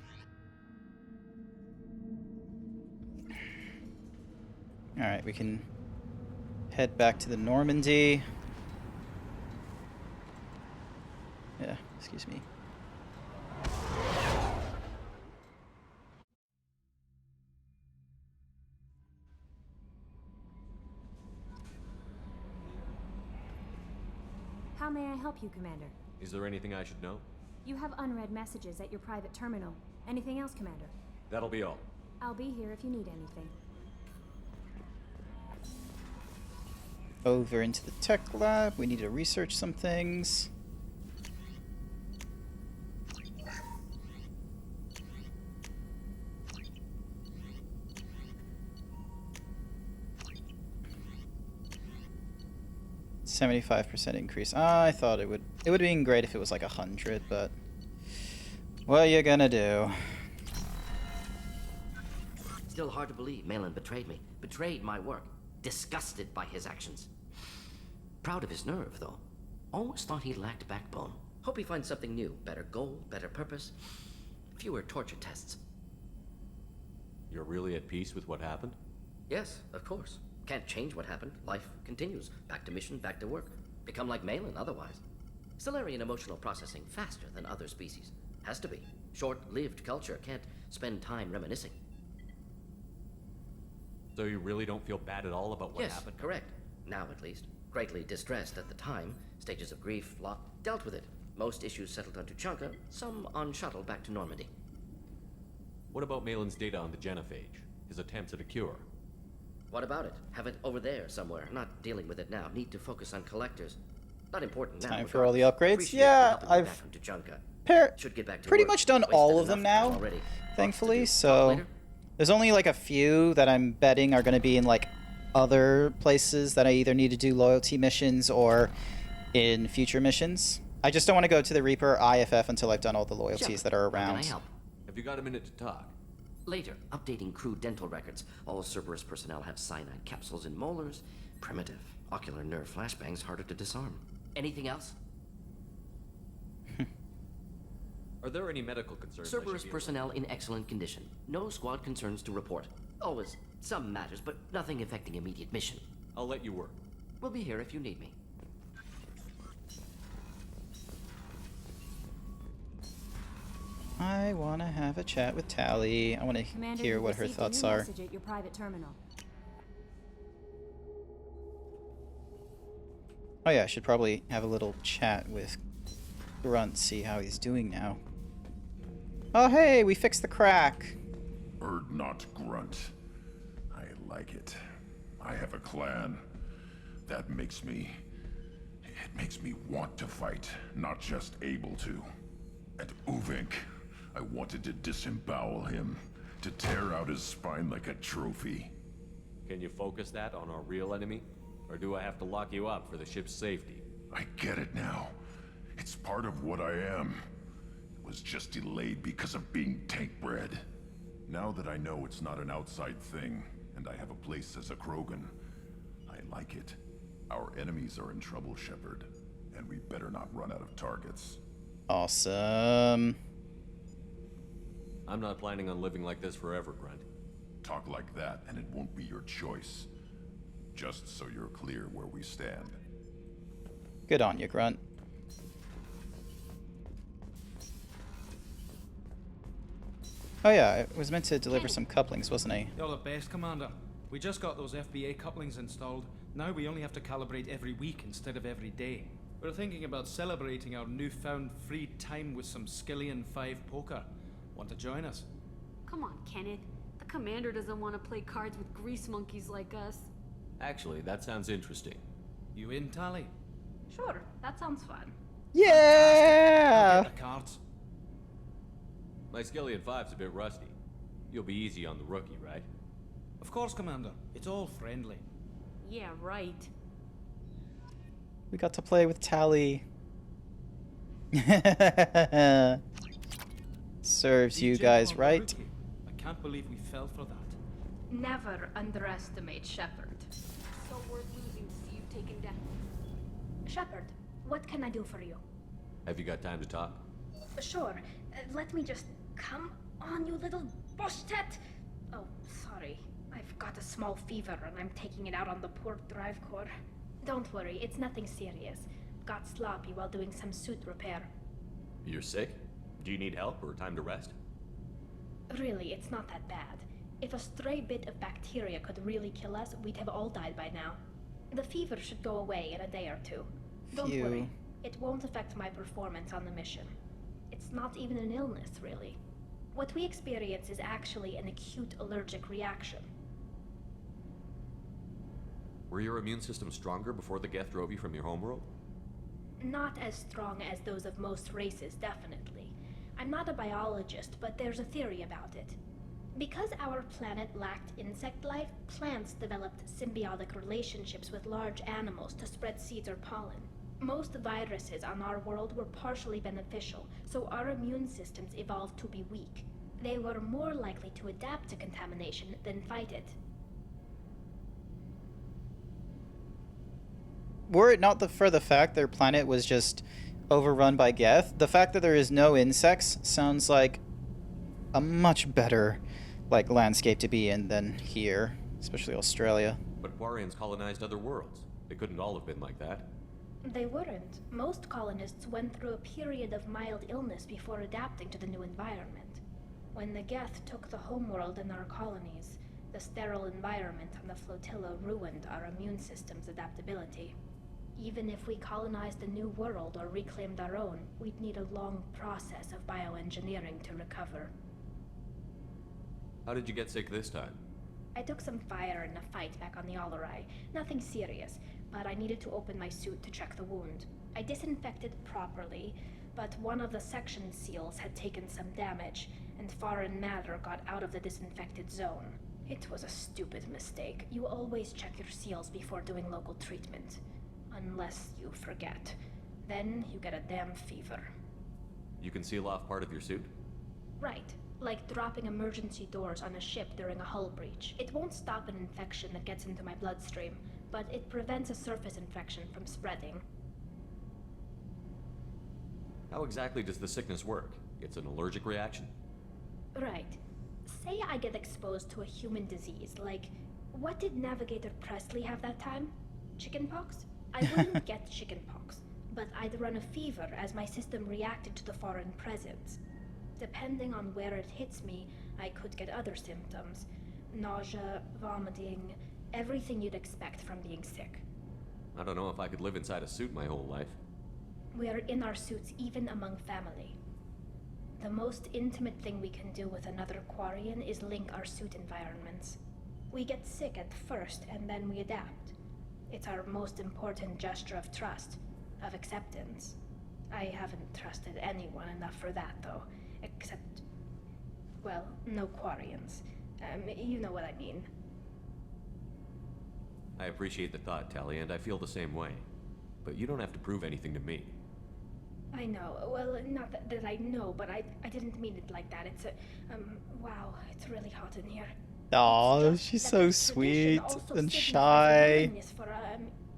Alright, we can head back to the Normandy. Yeah, excuse me. How may I help you, Commander? Is there anything I should know? You have unread messages at your private terminal. Anything else, Commander? That'll be all. I'll be here if you need anything. over into the tech lab. We need to research some things. %75% increase. I thought it would have been great if it was like 100, but what you gonna do? Still hard to believe Malin betrayed me. Betrayed my work. Disgusted by his actions. Proud of his nerve, though. Almost thought he lacked backbone. Hope he finds something new. Better goal, better purpose. Fewer torture tests. You're really at peace with what happened? Yes, of course. Can't change what happened. Life continues. Back to mission, back to work. Become like Malin otherwise. Salarian emotional processing faster than other species. Has to be. Short-lived culture can't spend time reminiscing. So you really don't feel bad at all about what happened? Yes, correct. Now at least. Greatly distressed at the time. Stages of grief, lot. Dealt with it. Most issues settled on Tuchanka, some on shuttle back to Normandy. What about Malin's data on the genophage? His attempts at a cure? What about it? Have it over there somewhere. Not dealing with it now. Need to focus on collectors. Not important now. Time for all the upgrades? Appreciate Yeah, helping me I've back on Tuchanka. Should get back to pretty work. much done Wasted all of enough them time now, already. thankfully, so there's only like a few that I'm betting are going to be in like other places that I either need to do loyalty missions or in future missions. I just don't want to go to the Reaper IFF until I've done all the loyalties that are Can I around. help? Have you got a minute to talk? Later, updating crew dental records. All Cerberus personnel have cyanide capsules in molars. Primitive. Ocular nerve flashbangs harder to disarm. Anything else? Are there any medical concerns? Cerberus personnel in excellent condition. No squad concerns to report. Always some matters, but nothing affecting immediate mission. I'll let you work. We'll be here if you need me. I want to have a chat with Tali. I want to Commander, hear you what her received a thoughts new are. message at your private terminal. Oh yeah, I should probably have a little chat with Grunt, see how he's doing now. Oh hey, we fixed the crack. Erd not Grunt. I like it. I have a clan. That makes me... It makes me want to fight, not just able to. And Uvink, I wanted to disembowel him, to tear out his spine like a trophy. Can you focus that on our real enemy? Or do I have to lock you up for the ship's safety? I get it now. It's part of what I am. It was just delayed because of being tank-bred. Now that I know it's not an outside thing, and I have a place as a Krogan, I like it. Our enemies are in trouble, Shepard, and we better not run out of targets. Awesome. I'm not planning on living like this forever, Grunt. Talk like that, and it won't be your choice. Just so you're clear where we stand. Good on you, Grunt. Oh yeah, I was meant to deliver some couplings, wasn't I? You're the best, Commander. We just got those FBA couplings installed. Now we only have to calibrate every week instead of every day. We're thinking about celebrating our newfound free time with some Skillian 5 poker. Want to join us? Come on, Kenneth. The commander doesn't want to play cards with grease monkeys like us. Actually, that sounds interesting. You in, Tali? Sure, that sounds fun. Yeah! I'll get the cards. My Skillian 5's a bit rusty. You'll be easy on the rookie, right? Of course, Commander. It's all friendly. Yeah, right. We got to play with Tali. Serves you guys right. I can't believe we fell for that. Never underestimate Shepard. So worth losing to see you taken down. Shepard, what can I do for you? Have you got time to talk? Sure. Let me just... Come on, you little bush-tat! Oh, sorry. I've got a small fever and I'm taking it out on the poor drive core. Don't worry, it's nothing serious. Got sloppy while doing some suit repair. You're sick? Do you need help or time to rest? Really, it's not that bad. If a stray bit of bacteria could really kill us, we'd have all died by now. The fever should go away in a day or two. Don't Phew. worry, it won't affect my performance on the mission. It's not even an illness, really. What we experience is actually an acute allergic reaction. Were your immune system stronger before the Geth drove you from your homeworld? Not as strong as those of most races, definitely. I'm not a biologist, but there's a theory about it. Because our planet lacked insect life, plants developed symbiotic relationships with large animals to spread seeds or pollen. Most viruses on our world were partially beneficial, so our immune systems evolved to be weak. They were more likely to adapt to contamination than fight it. Were it not for the fact their planet was just overrun by Geth, the fact that there is no insects sounds like a much better landscape to be in than here, especially Australia. But Quarians colonized other worlds. They couldn't all have been like that. They weren't. Most colonists went through a period of mild illness before adapting to the new environment. When the Geth took the homeworld and our colonies, the sterile environment on the flotilla ruined our immune system's adaptability. Even if we colonized a new world or reclaimed our own, we'd need a long process of bioengineering to recover. How did you get sick this time? I took some fire in a fight back on the Alarai. Nothing serious, but I needed to open my suit to check the wound. I disinfected properly, but one of the section seals had taken some damage, and foreign matter got out of the disinfected zone. It was a stupid mistake. You always check your seals before doing local treatment. Unless you forget. Then you get a damn fever. You can seal off part of your suit? Right. Like dropping emergency doors on a ship during a hull breach. It won't stop an infection that gets into my bloodstream, but it prevents a surface infection from spreading. How exactly does the sickness work? It's an allergic reaction? Right. Say I get exposed to a human disease, like, what did Navigator Presley have that time? Chickenpox? I wouldn't get chickenpox, but I'd run a fever as my system reacted to the foreign presence. Depending on where it hits me, I could get other symptoms. Nausea, vomiting, everything you'd expect from being sick. I don't know if I could live inside a suit my whole life. We are in our suits even among family. The most intimate thing we can do with another Quarian is link our suit environments. We get sick at first, and then we adapt. It's our most important gesture of trust, of acceptance. I haven't trusted anyone enough for that, though. Except, well, no Quarians. You know what I mean. I appreciate the thought, Tali, and I feel the same way. But you don't have to prove anything to me. I know. Well, not that I know, but I didn't mean it like that. It's a, wow, it's really hot in here. Aw, she's so sweet and shy. For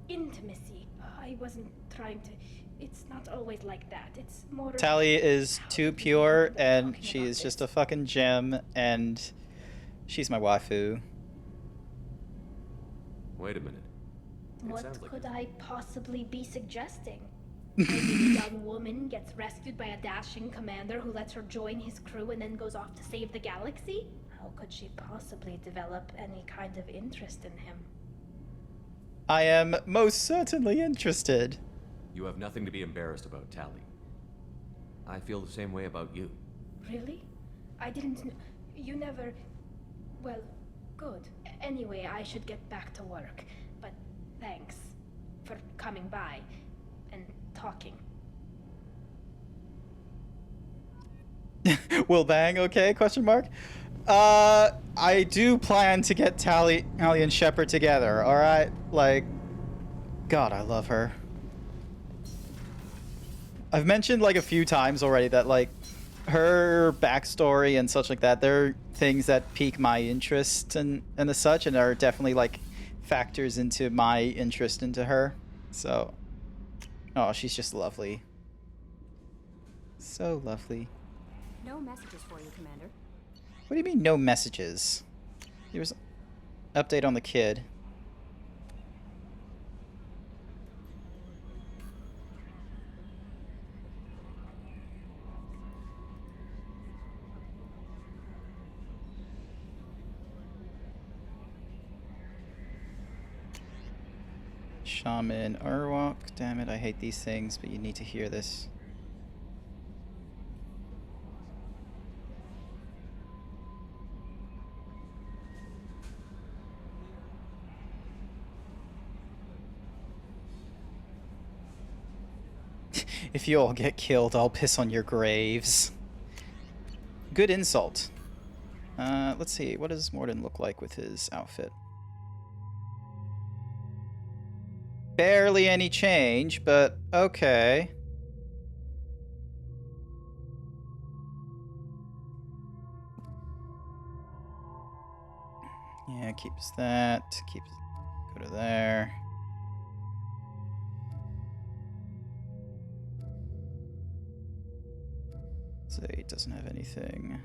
intimacy. I wasn't trying to. It's not always like that. It's more. Tali is too pure, and she is just a fucking gem, and she's my waifu. Wait a minute. What could I possibly be suggesting? Maybe a young woman gets rescued by a dashing commander who lets her join his crew and then goes off to save the galaxy? How could she possibly develop any kind of interest in him? I am most certainly interested. You have nothing to be embarrassed about, Tali. I feel the same way about you. Really? I didn't know. You never. Well, good. Anyway, I should get back to work. But thanks for coming by and talking. Will bang, okay? Question mark. I do plan to get Tali and Shepard together, alright? God, I love her. I've mentioned a few times already that her backstory and such like that, they're things that pique my interest and the such, and are definitely factors into my interest into her. So, oh, she's just lovely. So lovely. No messages for you, Commander. What do you mean, no messages? There was an update on the kid. Shaman Urwalk. Damn it, I hate these things, but you need to hear this. If you all get killed, I'll piss on your graves. Good insult. Let's see. What does Mordin look like with his outfit? Barely any change, but okay. Yeah, keeps that. Keeps. Go to there. So he doesn't have anything.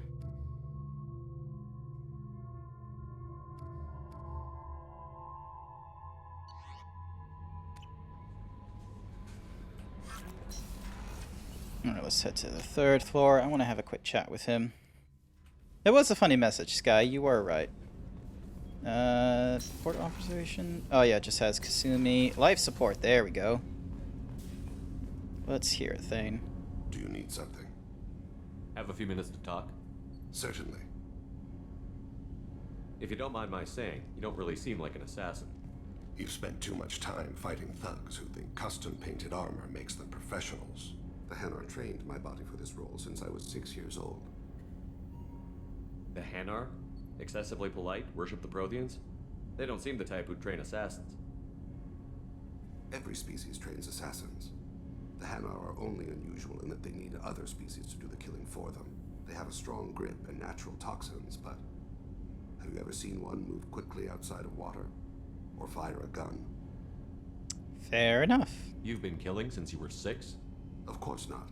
Alright, let's head to the 3rd floor. I want to have a quick chat with him. It was a funny message, Sky. You were right. Port authorization. Oh yeah, it just has Kasumi. Life support. There we go. Let's hear it, Thane. Do you need something? Have a few minutes to talk? Certainly. If you don't mind my saying, you don't really seem like an assassin. You've spent too much time fighting thugs who think custom-painted armor makes them professionals. The Hanar trained my body for this role since I was 6 years old. The Hanar? Excessively polite, worship the Protheans? They don't seem the type who'd train assassins. Every species trains assassins. The Hanar are only unusual in that they need other species to do the killing for them. They have a strong grip and natural toxins, but have you ever seen one move quickly outside of water? Or fire a gun? Fair enough. You've been killing since you were 6? Of course not.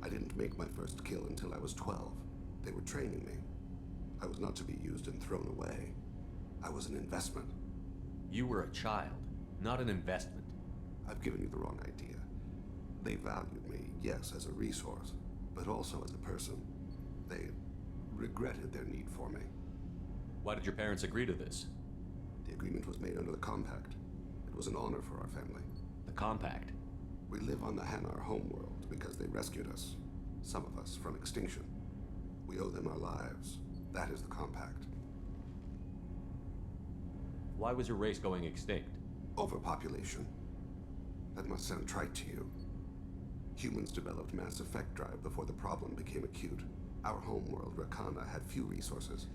I didn't make my first kill until I was 12. They were training me. I was not to be used and thrown away. I was an investment. You were a child, not an investment. I've given you the wrong idea. They valued me, yes, as a resource, but also as a person. They regretted their need for me. Why did your parents agree to this? The agreement was made under the Compact. It was an honor for our family. The Compact? We live on the Hanar homeworld because they rescued us. Some of us from extinction. We owe them our lives. That is the Compact. Why was your race going extinct? Overpopulation. That must sound trite to you. Humans developed Mass Effect Drive before the problem became acute. Our homeworld, Rakana, had few resources.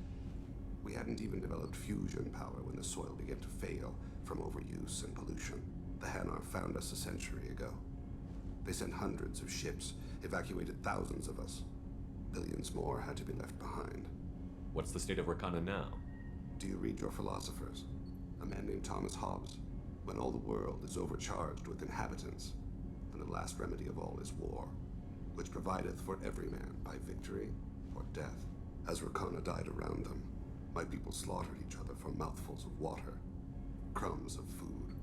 We hadn't even developed fusion power when the soil began to fail from overuse and pollution. The Hanar found us a century ago. They sent hundreds of ships, evacuated thousands of us. Billions more had to be left behind. What's the state of Rakana now? Do you read your philosophers? A man named Thomas Hobbes. When all the world is overcharged with inhabitants, and the last remedy of all is war, which provideth for every man by victory or death. As Rakana died around them, my people slaughtered each other for mouthfuls of water, crumbs of food.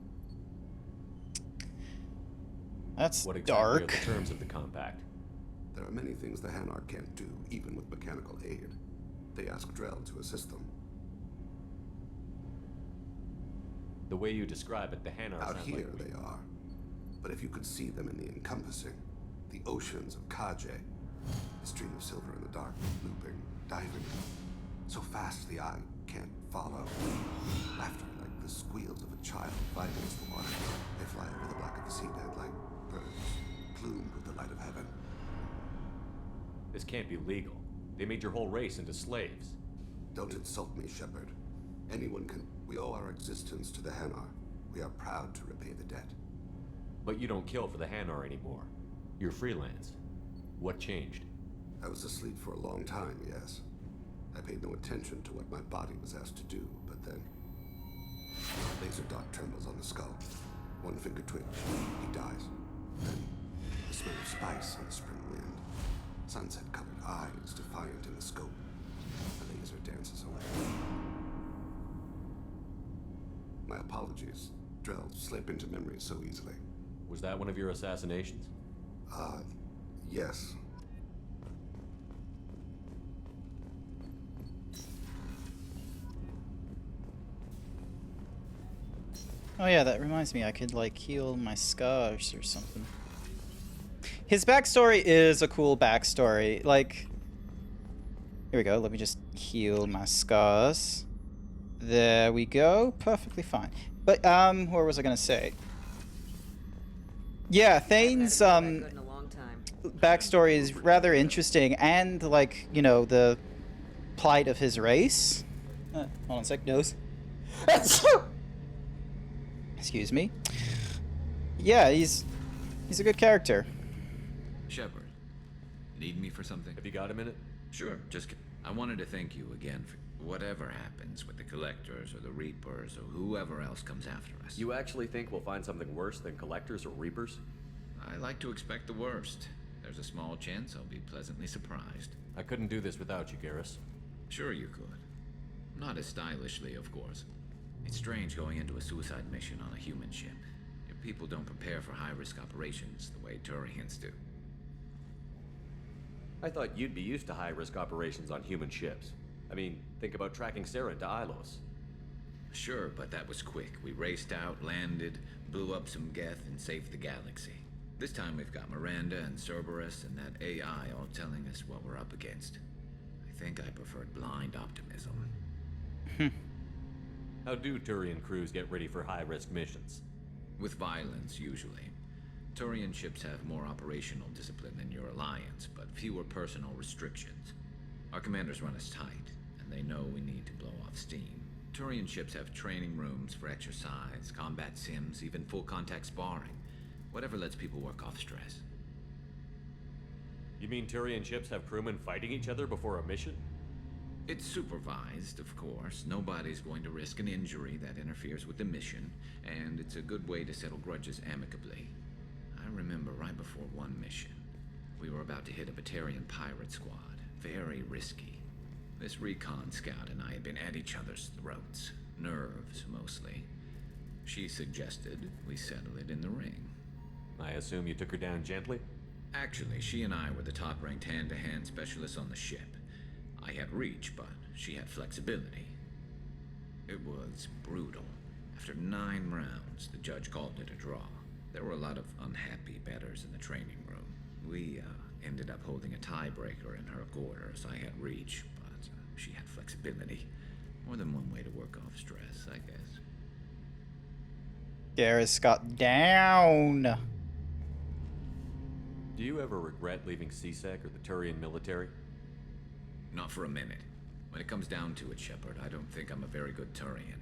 That's what exactly dark. Are the terms of the Compact? There are many things the Hanar can't do, even with mechanical aid. They ask Drell to assist them. The way you describe it, the Hanar Out sound here like they are. But if you could see them in the encompassing, the oceans of Kaje, a stream of silver in the dark, looping, diving, so fast the eye can't follow. Laughter like the squeals of a child fighting against the water. They fly over the black of the seabed like birds, plumed with the light of heaven. This can't be legal. They made your whole race into slaves. Don't insult me, Shepard. Anyone can. We owe our existence to the Hanar. We are proud to repay the debt. But you don't kill for the Hanar anymore. You're freelance. What changed? I was asleep for a long time, yes. I paid no attention to what my body was asked to do, but then... Laser dot trembles on the skull. One finger twitch. He dies. Then, the smell of spice on the spring wind. Sunset-colored eyes defiant in the scope. The laser dances away. My apologies. Drell slip into memory so easily. Was that one of your assassinations? Yes. Oh yeah, that reminds me, I could like heal my scars or something. His backstory is a cool backstory. Like, here we go. Let me just heal my scars. There we go. Perfectly fine. But what was I gonna say? Yeah, Thane's backstory is rather interesting, and like, you know, the plight of his race. Hold on a sec, nose. Excuse me. Yeah, he's a good character. Shepard, need me for something? Have you got a minute? Sure, I wanted to thank you again for whatever happens with the Collectors or the Reapers or whoever else comes after us. You actually think we'll find something worse than Collectors or Reapers? I like to expect the worst. There's a small chance I'll be pleasantly surprised. I couldn't do this without you, Garrus. Sure you could. Not as stylishly, of course. It's strange going into a suicide mission on a human ship. Your people don't prepare for high-risk operations the way Turians do. I thought you'd be used to high-risk operations on human ships. I mean, think about tracking Saren to Ilos. Sure, but that was quick. We raced out, landed, blew up some Geth, and saved the galaxy. This time we've got Miranda and Cerberus and that AI all telling us what we're up against. I think I preferred blind optimism. How do Turian crews get ready for high-risk missions? With violence, usually. Turian ships have more operational discipline than your alliance, but fewer personal restrictions. Our commanders run us tight, and they know we need to blow off steam. Turian ships have training rooms for exercise, combat sims, even full-contact sparring. Whatever lets people work off stress. You mean Turian ships have crewmen fighting each other before a mission? It's supervised, of course. Nobody's going to risk an injury that interferes with the mission, and it's a good way to settle grudges amicably. I remember right before one mission, we were about to hit a Batarian pirate squad. Very risky. This recon scout and I had been at each other's throats. Nerves, mostly. She suggested we settle it in the ring. I assume you took her down gently? Actually, she and I were the top-ranked hand-to-hand specialists on the ship. I had reach, but she had flexibility. It was brutal. After 9 rounds, the judge called it a draw. There were a lot of unhappy bettors in the training room. We ended up holding a tiebreaker in her quarters. I had reach, but she had flexibility. More than one way to work off stress, I guess. Garrus got down. Do you ever regret leaving C-Sec or the Turian military? Not for a minute. When it comes down to it, Shepard, I don't think I'm a very good Turian.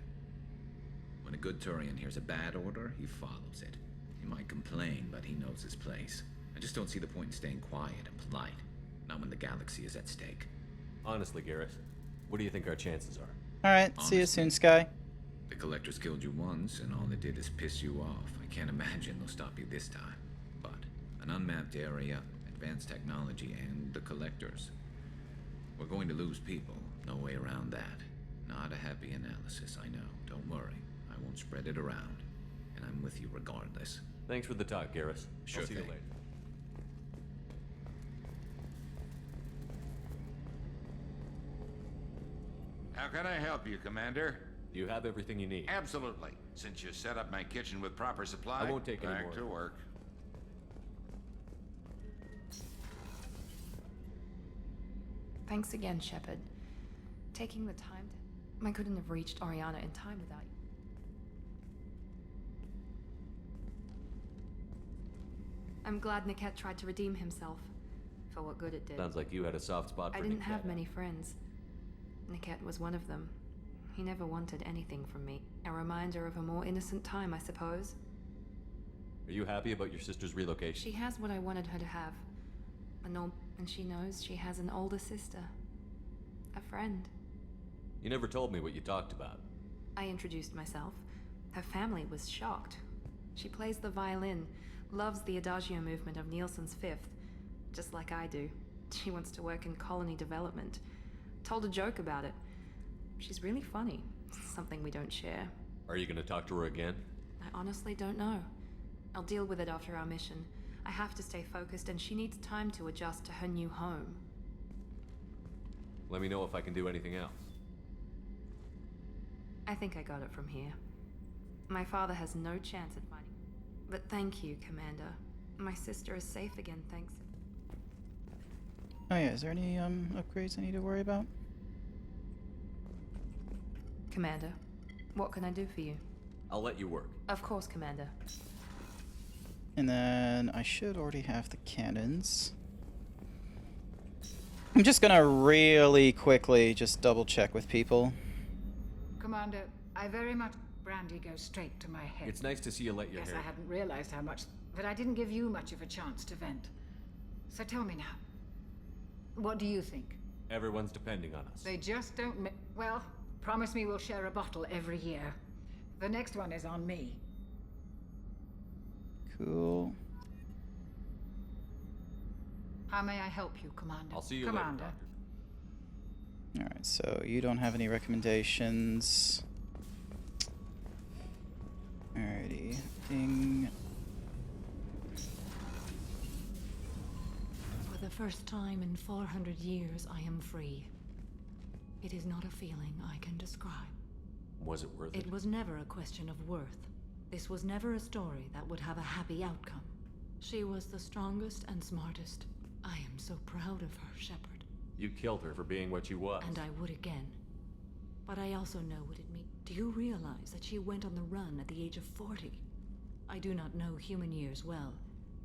When a good Turian hears a bad order, he follows it. He might complain, but he knows his place. I just don't see the point in staying quiet and polite. Not when the galaxy is at stake. Honestly, Garrus, what do you think our chances are? Alright, see you soon, Sky. The Collectors killed you once, and all they did is piss you off. I can't imagine they'll stop you this time. But an unmapped area, advanced technology, and the Collectors. We're going to lose people. No way around that. Not a happy analysis, I know. Don't worry. I won't spread it around. And I'm with you regardless. Thanks for the talk, Garrus. Sure I'll see you thing. later. How can I help you, Commander? Do you have everything you need? Absolutely. Since you set up my kitchen with proper supply, I won't take any back more. to work. Thanks again, Shepard. Taking the time to... I couldn't have reached Oriana in time without you. I'm glad Niket tried to redeem himself. For what good it did. Sounds like you had a soft spot for I didn't Niket. have many friends. Niket was one of them. He never wanted anything from me. A reminder of a more innocent time, I suppose. Are you happy about your sister's relocation? She has what I wanted her to have. And she knows she has an older sister. A friend. You never told me what you talked about. I introduced myself. Her family was shocked. She plays the violin, loves the Adagio movement of Nielsen's Fifth, just like I do. She wants to work in colony development. Told a joke about it. She's really funny. Something we don't share. Are you gonna talk to her again? I honestly don't know. I'll deal with it after our mission. I have to stay focused, and she needs time to adjust to her new home. Let me know if I can do anything else. I think I got it from here. My father has no chance at fighting. But thank you, Commander. My sister is safe again, thanks. Oh yeah, is there any upgrades I need to worry about? Commander, what can I do for you? I'll let you work. Of course, Commander. And then I should already have the cannons. I'm just gonna really quickly just double check with people. Commander, I very much... Brandy goes straight to my head. It's nice to see you let your Yes, hair... I hadn't realized how much... But I didn't give you much of a chance to vent. So tell me now. What do you think? Everyone's depending on us. They just don't well, promise me we'll share a bottle every year. The next one is on me. Cool. How may I help you, Commander? I'll see you Commander. later, Alright, so you don't have any recommendations. Alrighty. Ding. For the first time in 400 years, I am free. It is not a feeling I can describe. Was it worth it? It was never a question of worth. This was never a story that would have a happy outcome. She was the strongest and smartest. I am so proud of her, Shepard. You killed her for being what she was. And I would again. But I also know what it means. Do you realize that she went on the run at the age of 40? I do not know human years well,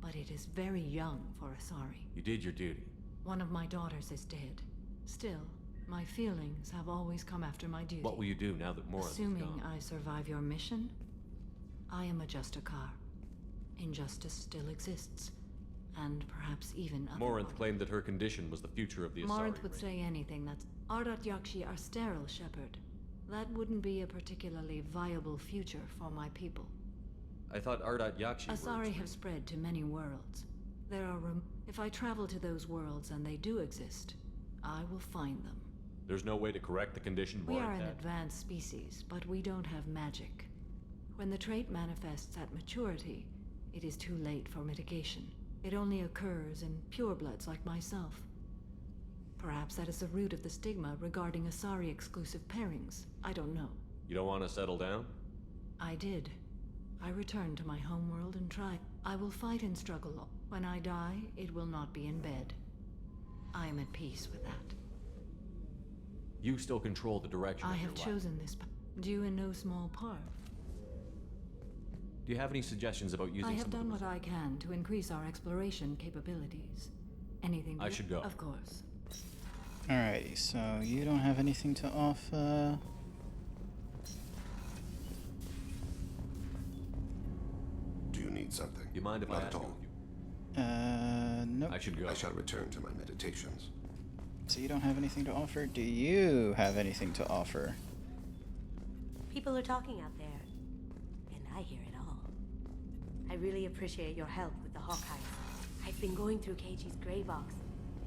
but it is very young for Asari. You did your duty. One of my daughters is dead. Still, my feelings have always come after my duty. What will you do now that Morinth is Assuming gone? I survive your mission, I am a Justicar. Injustice still exists. And perhaps even other Morinth claimed that her condition was the future of the Asari Morinth would race. say anything that's... Ardat Yakshi are sterile, Shepard. That wouldn't be a particularly viable future for my people. I thought Ardat Yakshi Asari have spread to many worlds. There are if I travel to those worlds and they do exist, I will find them. There's no way to correct the condition We Morinth are an had. advanced species, but we don't have magic. When the trait manifests at maturity, it is too late for mitigation. It only occurs in purebloods like myself. Perhaps that is the root of the stigma regarding Asari-exclusive pairings. I don't know. You don't want to settle down? I did. I returned to my homeworld and tried. I will fight and struggle. When I die, it will not be in bed. I am at peace with that. You still control the direction I of your have life. chosen this path, due in no small part. Do you have any suggestions about using I have some done of what I can to increase our exploration capabilities. Anything I should go. Of course. Alrighty, so you don't have anything to offer. Do you need something? You mind if I Not ask at all. Nope. I should go. I shall return to my meditations. So you don't have anything to offer? Do you have anything to offer? People are talking out there, and I hear it all. I really appreciate your help with the Hawkeyes. I've been going through Keiji's gray box.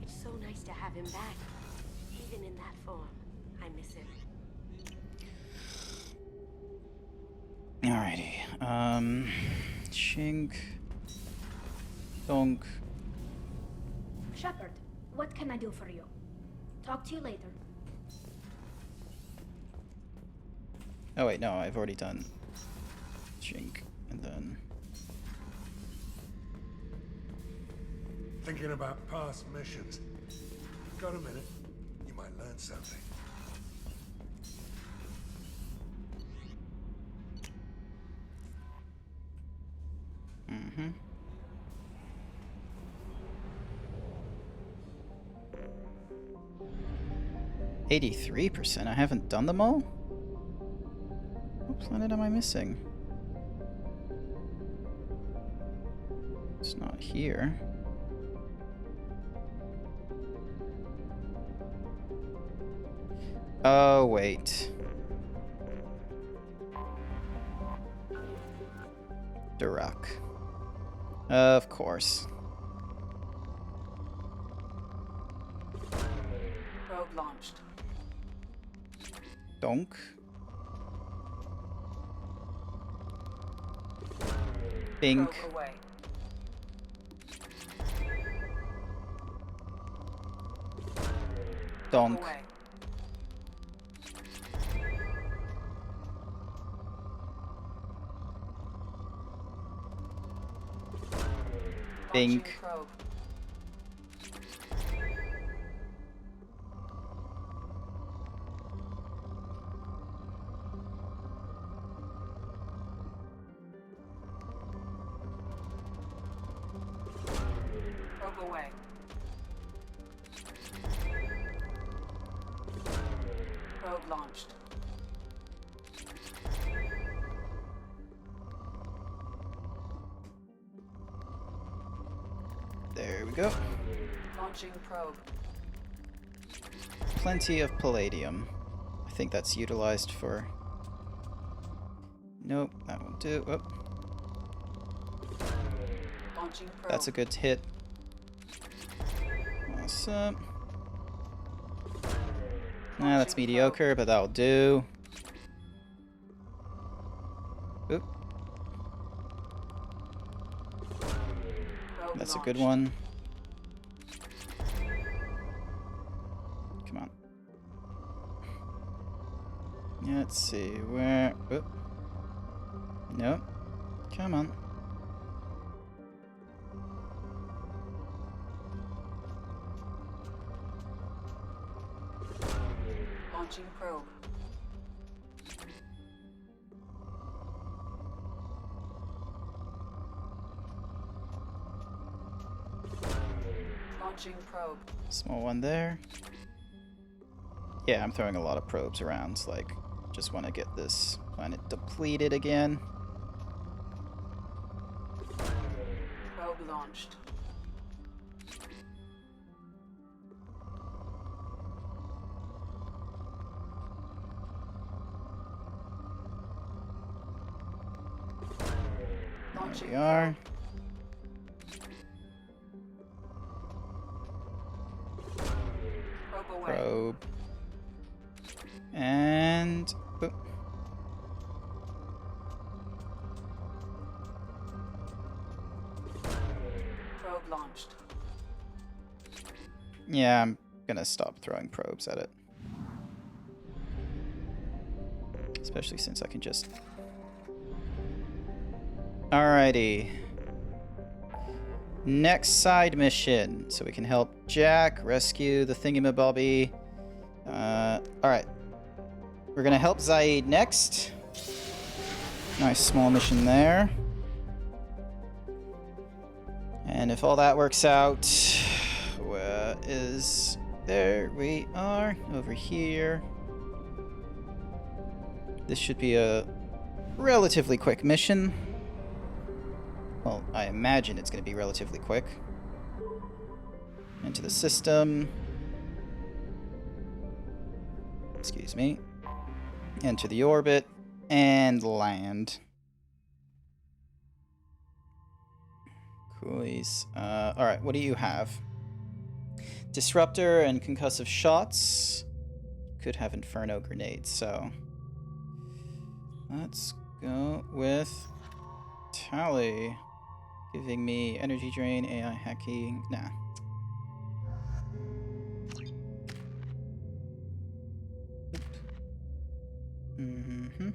It's so nice to have him back, even in that form. I miss him. Alrighty. Shink. Donk. Shepard, what can I do for you? Talk to you later. Oh wait, no, I've already done Shink, and then... Thinking about past missions. Got a minute? You might learn something. Mm-hmm. %. I haven't done them all? What planet am I missing? It's not here. Oh, wait. Durak. Of course. Probe launched. Donk. Bink. Probe away. Donk. Away. Bink. Probe. Probe away. Probe launched. There we go. Launching probe. Plenty of palladium. I think that's utilized for... Nope, that won't do. Oh. Launching probe. That's a good hit. Awesome. Nah, that's mediocre, but that'll do. Oop. That's a good one. Come on. Yeah, let's see where. Oop. Nope. Come on. Launching probe. Launching probe. Small one there. Yeah, I'm throwing a lot of probes around. Like, just want to get this planet depleted again. Probe launched. There we are. Probe away. Probe. And... oop. Probe launched. Yeah, I'm gonna stop throwing probes at it. Especially since I can just... Alrighty. Next side mission. So we can help Jack rescue the thingamabobby. Alright. We're gonna help Zaid next. Nice small mission there. And if all that works out, where is... There we are, over here. This should be a relatively quick mission. Well, I imagine it's going to be relatively quick. Into the system. Excuse me. Enter the orbit. And land. Coolies. Alright, what do you have? Disruptor and concussive shots. Could have Inferno grenades, so... Let's go with... Tally. Giving me energy drain, AI hacking. Nah. Mm-hmm.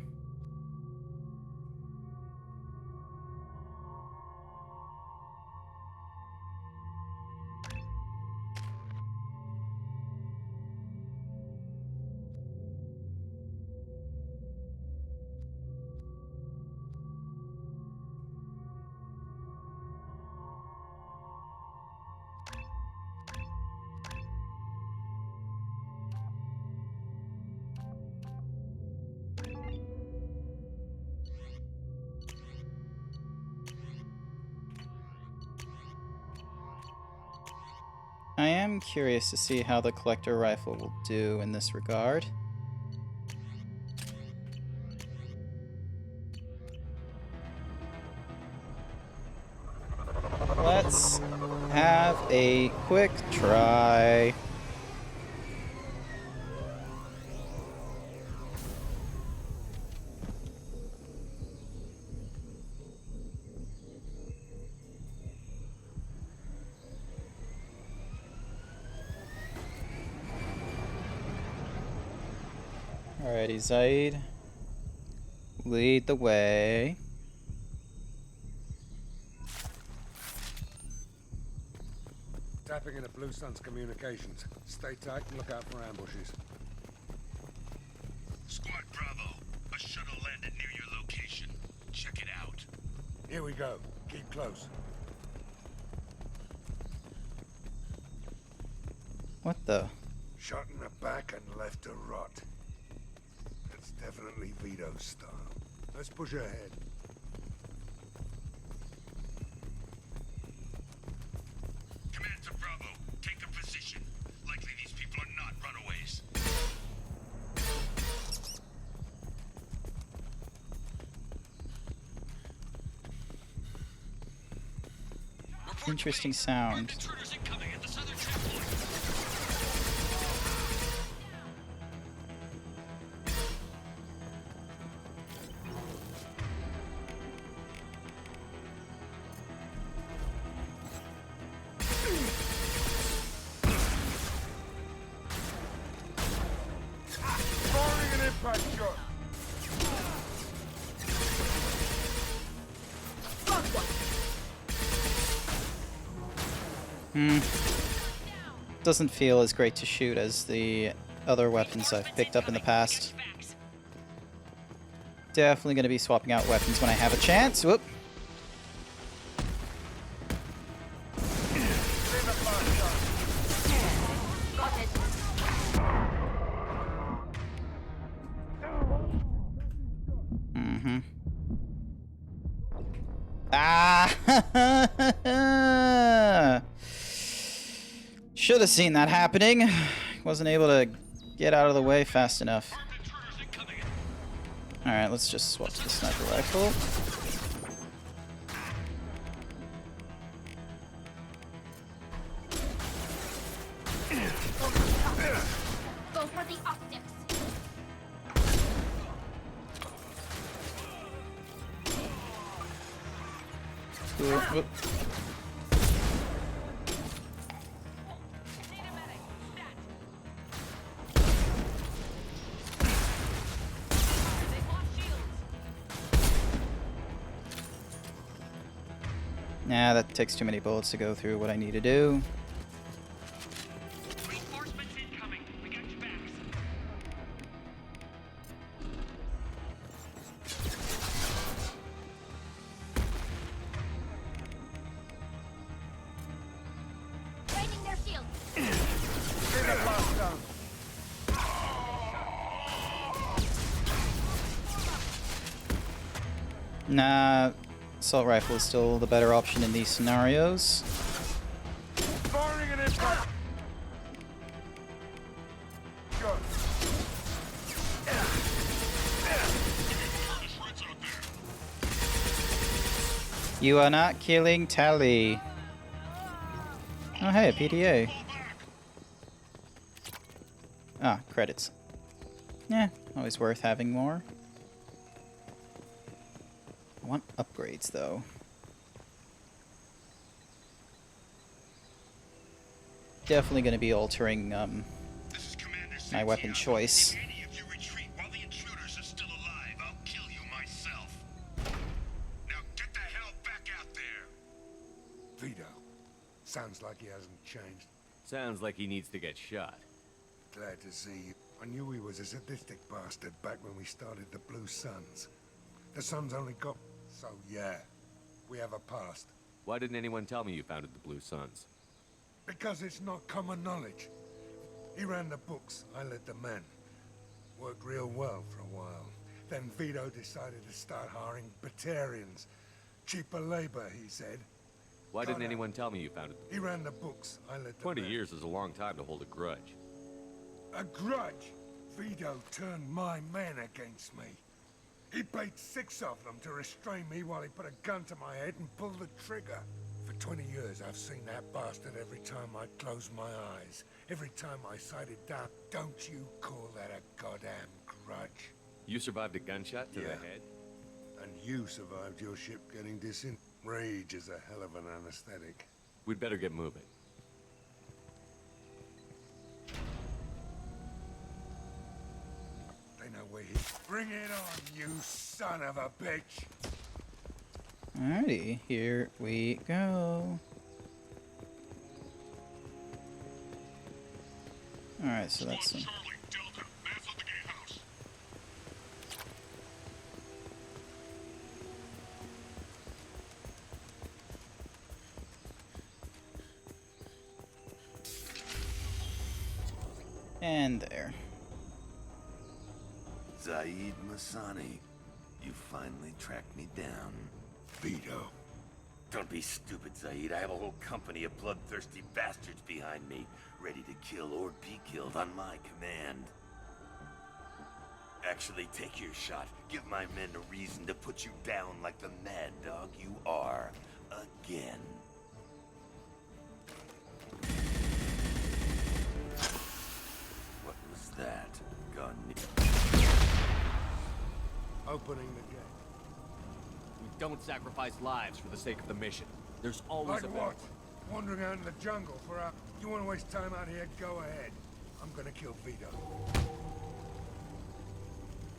I am curious to see how the collector rifle will do in this regard. Let's have a quick try. Alrighty, Zaid. Lead the way. Tapping into Blue Sun's communications. Stay tight and look out for ambushes. Squad Bravo, a shuttle landed near your location. Check it out. Here we go. Keep close. What the? Shot in the back and left to rot. That's definitely Vito's style. Let's push ahead. Command to Bravo. Take a position. Likely these people are not runaways. Interesting sound. Firing an impact shot. Doesn't feel as great to shoot as the other weapons I've picked up in the past. Definitely going to be swapping out weapons when I have a chance. Whoop. Mm-hmm. Ah! Should have seen that happening. Wasn't able to get out of the way fast enough. Alright, let's just swap to the sniper rifle. Go for the optics. Whoop. Nah, that takes too many bullets to go through what I need to do. Training their shields. Nah, assault rifle is still the better option in these scenarios. Firing an impact. Shot. You are not killing Tally. Oh hey, a PDA. Ah, credits. Yeah, always worth having more. I want upgrades though. Definitely going to be altering my weapon choice. Vito. Sounds like he hasn't changed. Sounds like he needs to get shot. Glad to see you. I knew he was a sadistic bastard back when we started the Blue Suns. The Suns only got... So yeah, we have a past. Why didn't anyone tell me you founded the Blue Suns? Because it's not common knowledge. He ran the books, I led the men. Worked real well for a while. Then Vito decided to start hiring Batarians. Cheaper labor, he said. Why didn't anyone tell me you founded He ran the books, I led the 20 men. years is a long time to hold a grudge. A grudge? Vito turned my men against me. He paid 6 of them to restrain me while he put a gun to my head and pulled the trigger. For 20 years, I've seen that bastard every time I closed my eyes. Every time I sighted down. Don't you call that a goddamn grudge? You survived a gunshot to the head? And you survived your ship getting disin... Rage is a hell of an anesthetic. We'd better get moving. They know where he... Bring it on, you son of a bitch! Alrighty, here we go. Alright, so that's some... And there. Zaid Masani, you finally tracked me down. Vito. Don't be stupid, Zaid. I have a whole company of bloodthirsty bastards behind me, ready to kill or be killed on my command. Actually, take your shot. Give my men a reason to put you down like the mad dog you are. Again. What was that? Gun. Opening the gate. We don't sacrifice lives for the sake of the mission. There's always Like a better what? Wandering out in the jungle for a... You want to waste time out here? Go ahead. I'm gonna kill Vito.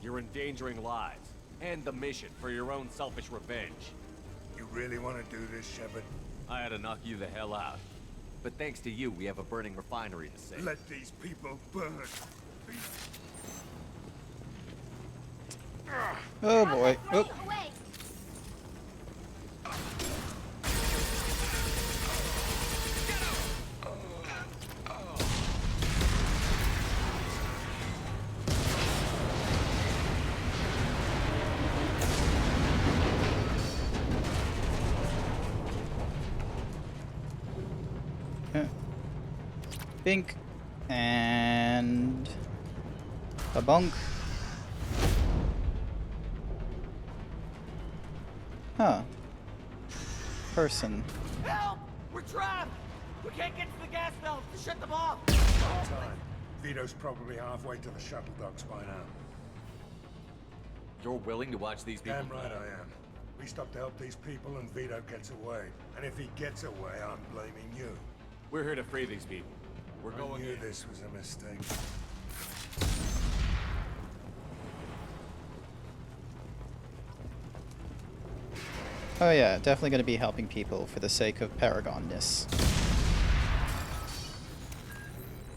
You're endangering lives and the mission for your own selfish revenge. You really want to do this, Shepard? I had to knock you the hell out. But thanks to you, we have a burning refinery to save. Let these people burn. Oh boy. Oh. Bink and a bunk. Huh. Person. Help! We're trapped! We can't get to the gas valves to shut them off! Time. Vito's probably halfway to the shuttle docks by now. You're willing to watch these people? Damn right I am. We stop to help these people and Vito gets away. And if he gets away, I'm blaming you. We're here to free these people. We're going I knew in. this was a mistake. Oh yeah, definitely going to be helping people for the sake of Paragonness.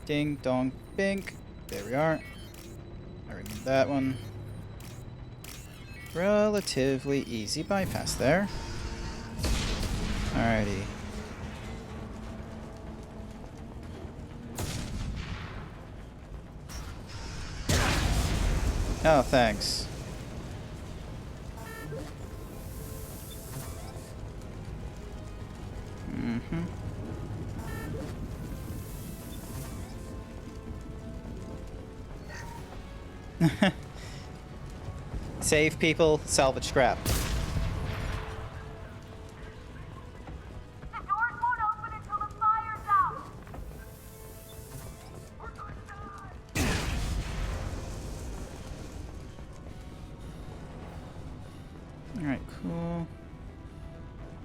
Ding dong bink. There we are. I remember that one. Relatively easy bypass there. Alrighty. Oh, thanks. Save people, salvage scrap. The doors won't open until the fire's out. We're gonna die. Alright, cool.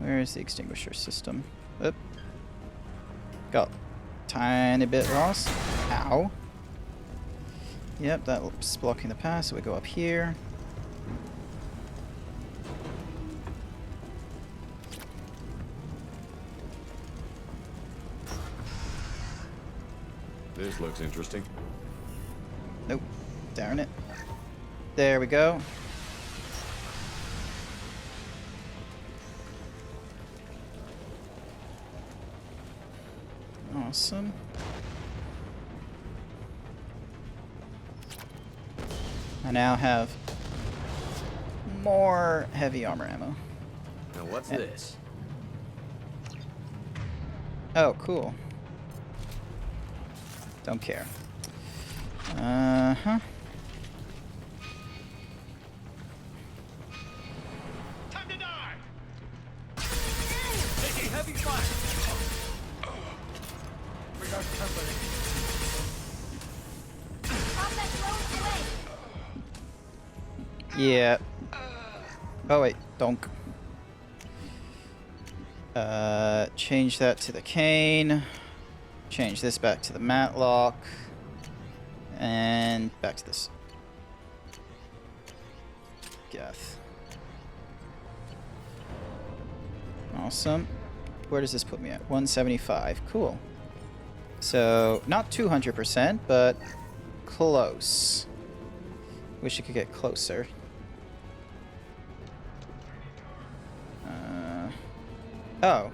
Where's the extinguisher system? Oop. Got tiny bit lost. Ow. Yep, that's blocking the path, so we go up here. This looks interesting. Nope. Darn it. There we go. Awesome. I now have more heavy armor ammo. Now what's this? Oh, cool. Don't care. Uh-huh. Time to die! Taking heavy fire! We got company. Yeah. Oh wait, donk. Change that to the cane. Change this back to the matlock. And back to this. Geth. Awesome. Where does this put me at? 175. Cool. So, not 200%, but close. Wish I could get closer. Oh.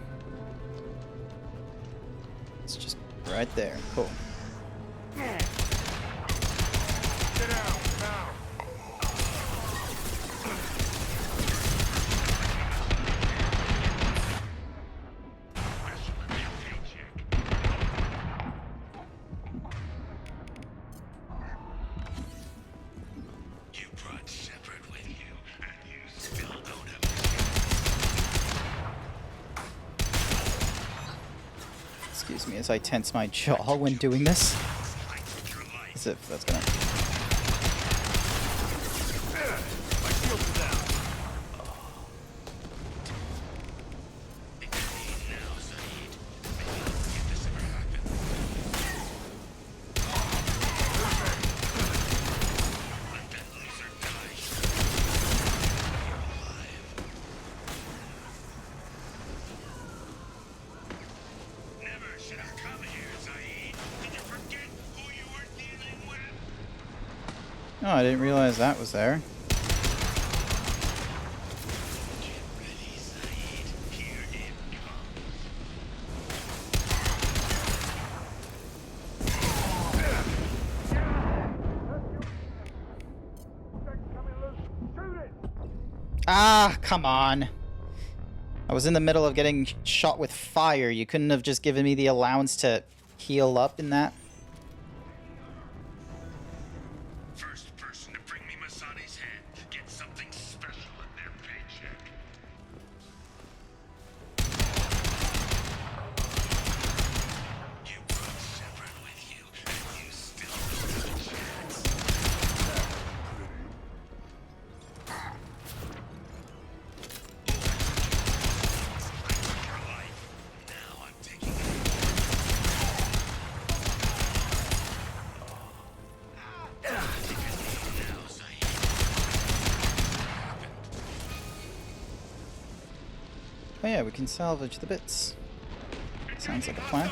It's just right there. Cool. Excuse me as I tense my jaw when doing this. As if that's gonna... Oh, I didn't realize that was there. Ah, come on. I was in the middle of getting shot with fire. You couldn't have just given me the allowance to heal up in that? Oh yeah, we can salvage the bits. Sounds like a plan.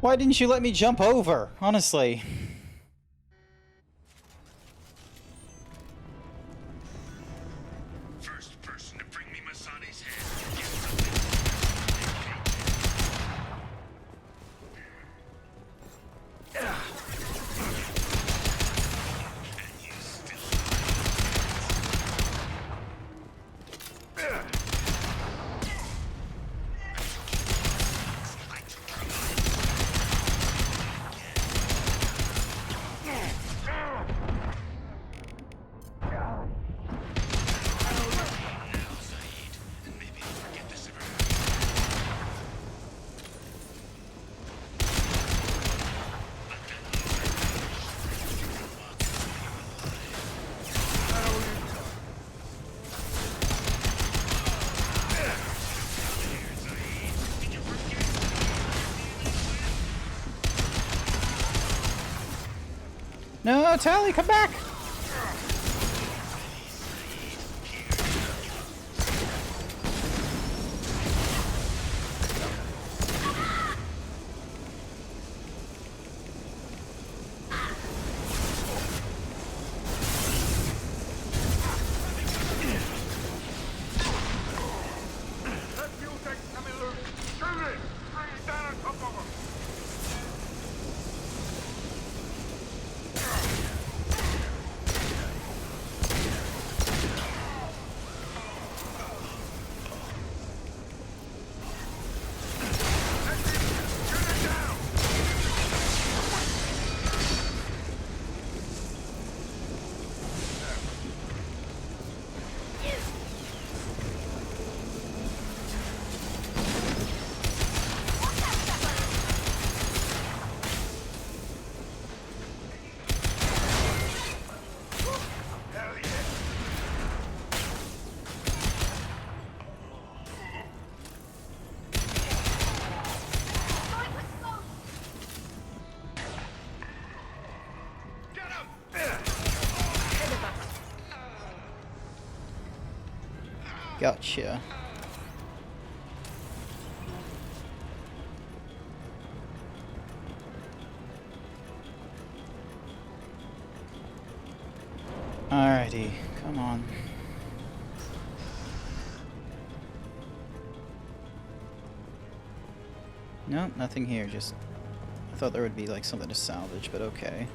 Why didn't you let me jump over? Honestly. No, Tali, come back! Gotcha. Alrighty, come on. Nope, nothing here, just... I thought there would be like something to salvage, but okay.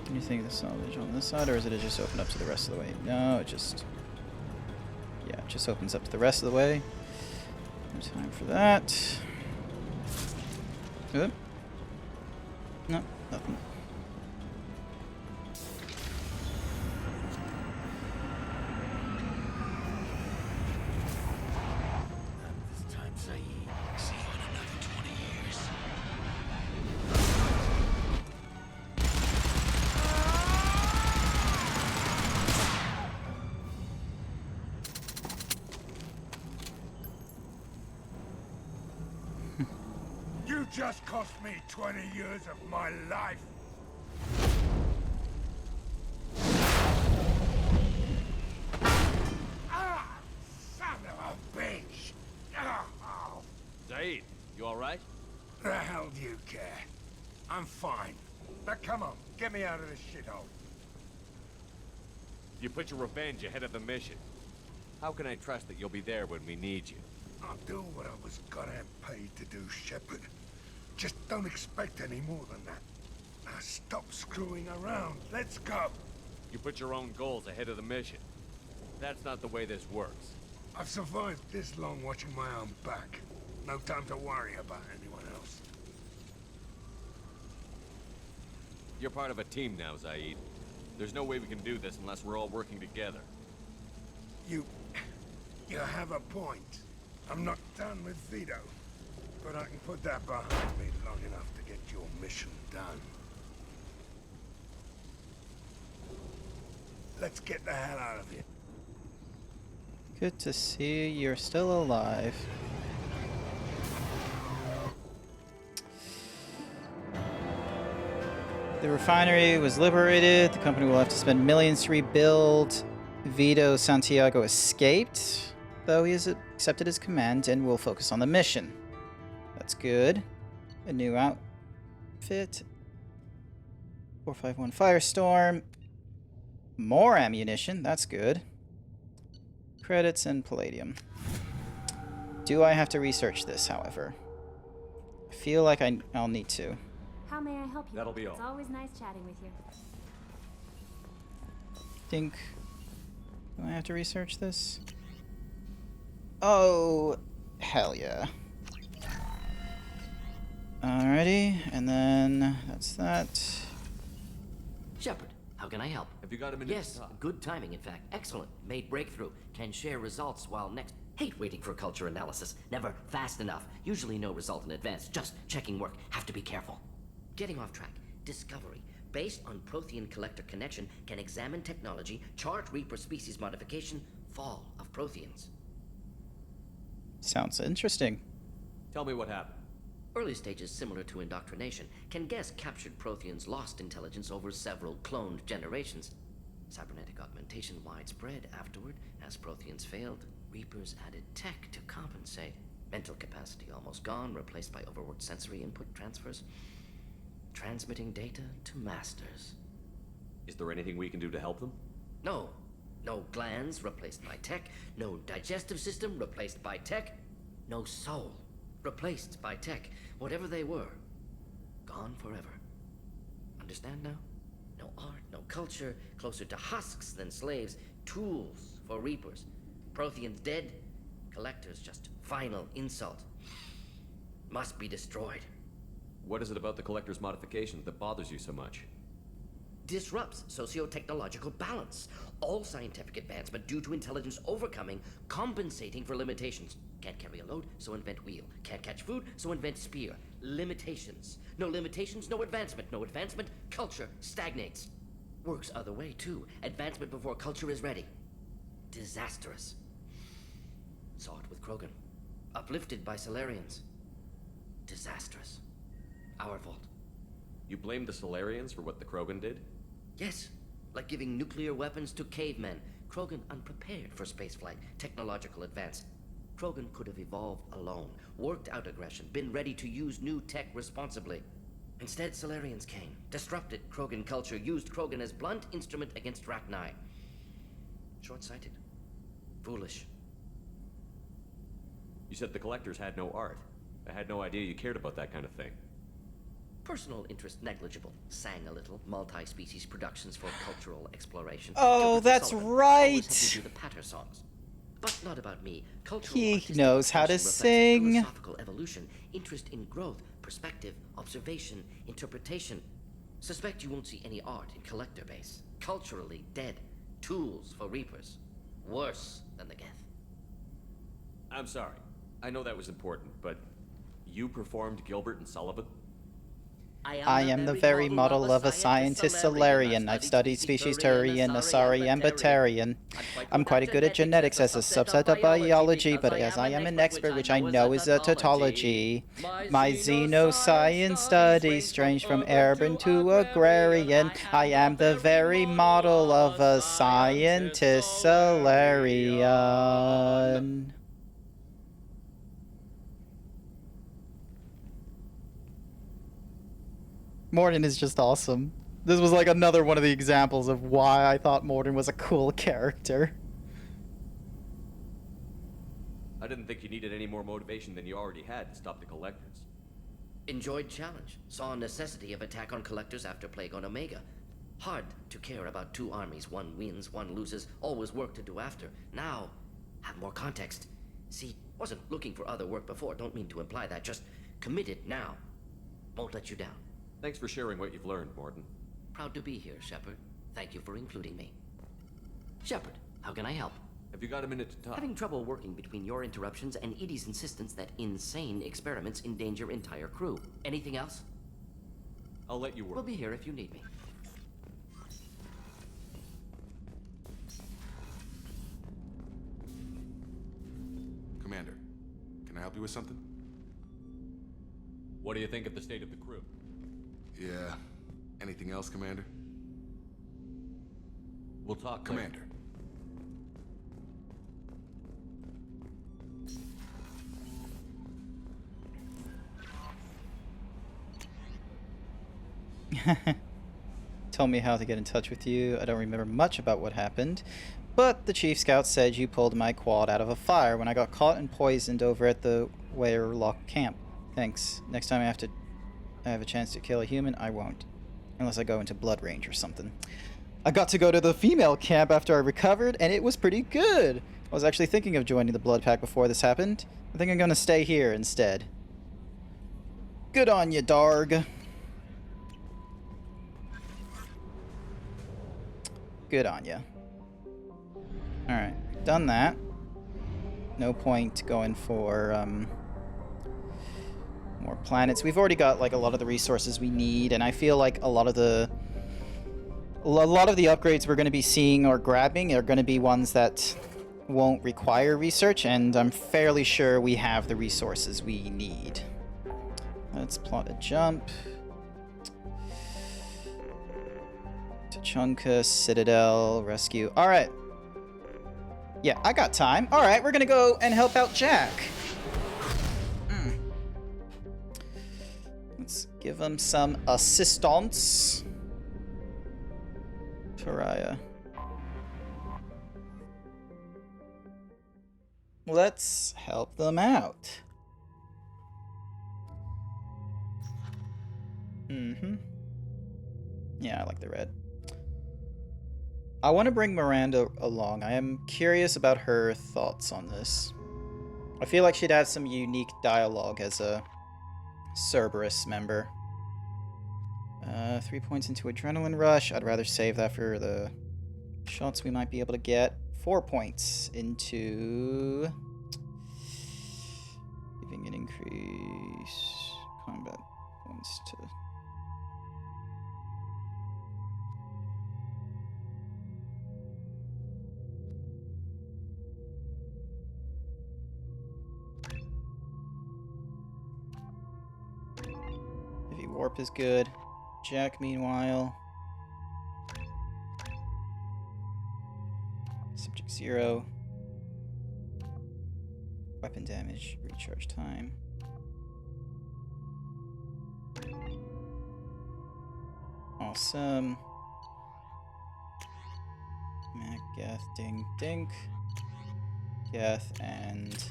Do you think the salvage on this side, or is it just open up to the rest of the way? No, it just... Yeah, it just opens up to the rest of the way. No time for that. Oop. No, nothing. This time, Saeed. See you in another 20 years. You just cost me 20 years of my life. Ah, son of a bitch. Oh. Zaid, you alright? The hell do you care? I'm fine. Now come on, get me out of this shithole. You put your revenge ahead of the mission. How can I trust that you'll be there when we need you? I'll do what I was goddamn paid to do, Shepard. Just don't expect any more than that. Now stop screwing around. Let's go. You put your own goals ahead of the mission. That's not the way this works. I've survived this long watching my own back. No time to worry about anyone else. You're part of a team now, Zaid. There's no way we can do this unless we're all working together. You have a point. I'm not done with Vito, but I can put that behind me long enough to get your mission done. Let's get the hell out of here. Good to see you're still alive. The refinery was liberated. The company will have to spend millions to rebuild. Vito Santiago escaped, though he has accepted his command and will focus on the mission. That's good. A new outfit. 451 Firestorm. More ammunition. That's good. Credits and palladium. Do I have to research this, however? I feel like I'll need to. How may I help you? That'll be all. It's always nice chatting with you. Do I have to research this? Oh, hell yeah. Alrighty, and then that's that. Shepard, how can I help? Have you got a minute? Yes, good timing, in fact. Excellent. Made breakthrough. Can share results while next... Hate waiting for culture analysis. Never fast enough. Usually no result in advance. Just checking work. Have to be careful. Getting off track. Discovery. Based on Prothean collector connection, can examine technology, chart Reaper species modification, fall of Protheans. Sounds interesting. Tell me what happened. Early stages similar to indoctrination. Can guess captured Protheans lost intelligence over several cloned generations. Cybernetic augmentation widespread afterward. As Protheans failed, Reapers added tech to compensate. Mental capacity almost gone, replaced by overworked sensory input transfers. Transmitting data to masters. Is there anything we can do to help them? No. No glands replaced by tech. No digestive system replaced by tech. No soul replaced by tech. Whatever they were, gone forever. Understand now? No art, no culture, closer to husks than slaves. Tools for Reapers. Protheans dead, collectors just final insult. Must be destroyed. What is it about the Collector's modification that bothers you so much? Disrupts socio-technological balance. All scientific advancement due to intelligence overcoming, compensating for limitations. Can't carry a load, so invent wheel. Can't catch food, so invent spear. Limitations. No limitations, no advancement. No advancement, culture stagnates. Works other way, too. Advancement before culture is ready. Disastrous. Saw it with Krogan. Uplifted by Solarians. Disastrous. Our fault. You blame the Solarians for what the Krogan did? Yes. Like giving nuclear weapons to cavemen. Krogan unprepared for spaceflight. Technological advance. Krogan could have evolved alone, worked out aggression, been ready to use new tech responsibly. Instead, Solarians came, disrupted Krogan culture, used Krogan as blunt instrument against Rachni. Short-sighted. Foolish. You said the collectors had no art. I had no idea you cared about that kind of thing. Personal interest negligible. Sang a little. Multi-species productions for cultural exploration. Oh, Gilbert that's Sullivan right. always had to do the patter songs. But not about me. Cultural He artistic knows how to expression reflects sing. Philosophical evolution, interest in growth, perspective, observation, interpretation. Suspect you won't see any art in collector base. Culturally dead. Tools for reapers. Worse than the Geth. I'm sorry. I know that was important, but you performed Gilbert and Sullivan? I am the very model of a scientist Solarian. I've studied species Turian, Asari, and Batarian. I'm quite good at genetics as a subset of biology, but as I am an expert, which I know is a tautology, my xenoscience studies range from urban to agrarian. I am the very model of a scientist Solarian. Mordin is just awesome. This was like another one of the examples of why I thought Mordin was a cool character. I didn't think you needed any more motivation than you already had to stop the collectors. Enjoyed challenge. Saw necessity of attack on collectors after Plague on Omega. Hard to care about two armies. One wins, one loses. Always work to do after. Now, have more context. See, wasn't looking for other work before. Don't mean to imply that. Just committed now. Won't let you down. Thanks for sharing what you've learned, Mordin. Proud to be here, Shepard. Thank you for including me. Shepard, how can I help? Have you got a minute to talk? Having trouble working between your interruptions and EDI's insistence that insane experiments endanger entire crew. Anything else? I'll let you work. We'll be here if you need me. Commander, can I help you with something? What do you think of the state of the crew? Yeah. Anything else, Commander? We'll talk, Commander. Told me how to get in touch with you. I don't remember much about what happened, but the Chief Scout said you pulled my quad out of a fire when I got caught and poisoned over at the Weyrloch camp. Thanks. Next time I have a chance to kill a human, I won't. Unless I go into Blood Range or something. I got to go to the female camp after I recovered, and it was pretty good. I was actually thinking of joining the Blood Pack before this happened. I think I'm gonna stay here instead. Good on you, Darg. Good on ya. Alright, done that. No point going for, more planets. We've already got, like, a lot of the resources we need, and I feel like a lot of the upgrades we're going to be seeing or grabbing are going to be ones that won't require research, and I'm fairly sure we have the resources we need. Let's plot a jump. Tuchanka, Citadel, Rescue. Alright. Yeah, I got time. Alright, we're gonna go and help out Jack. Let's give him some assistance. Pariah. Let's help them out. Yeah, I like the red. I want to bring Miranda along. I am curious about her thoughts on this. I feel like she'd have some unique dialogue as a Cerberus member. 3 points into Adrenaline Rush. I'd rather save that for the shots we might be able to get. 4 points into giving an increase combat points to Heavy Warp is good. Jack, meanwhile. Subject 0. Weapon damage, recharge time. Awesome. Mac, Geth, Dink, Dink. Geth, and...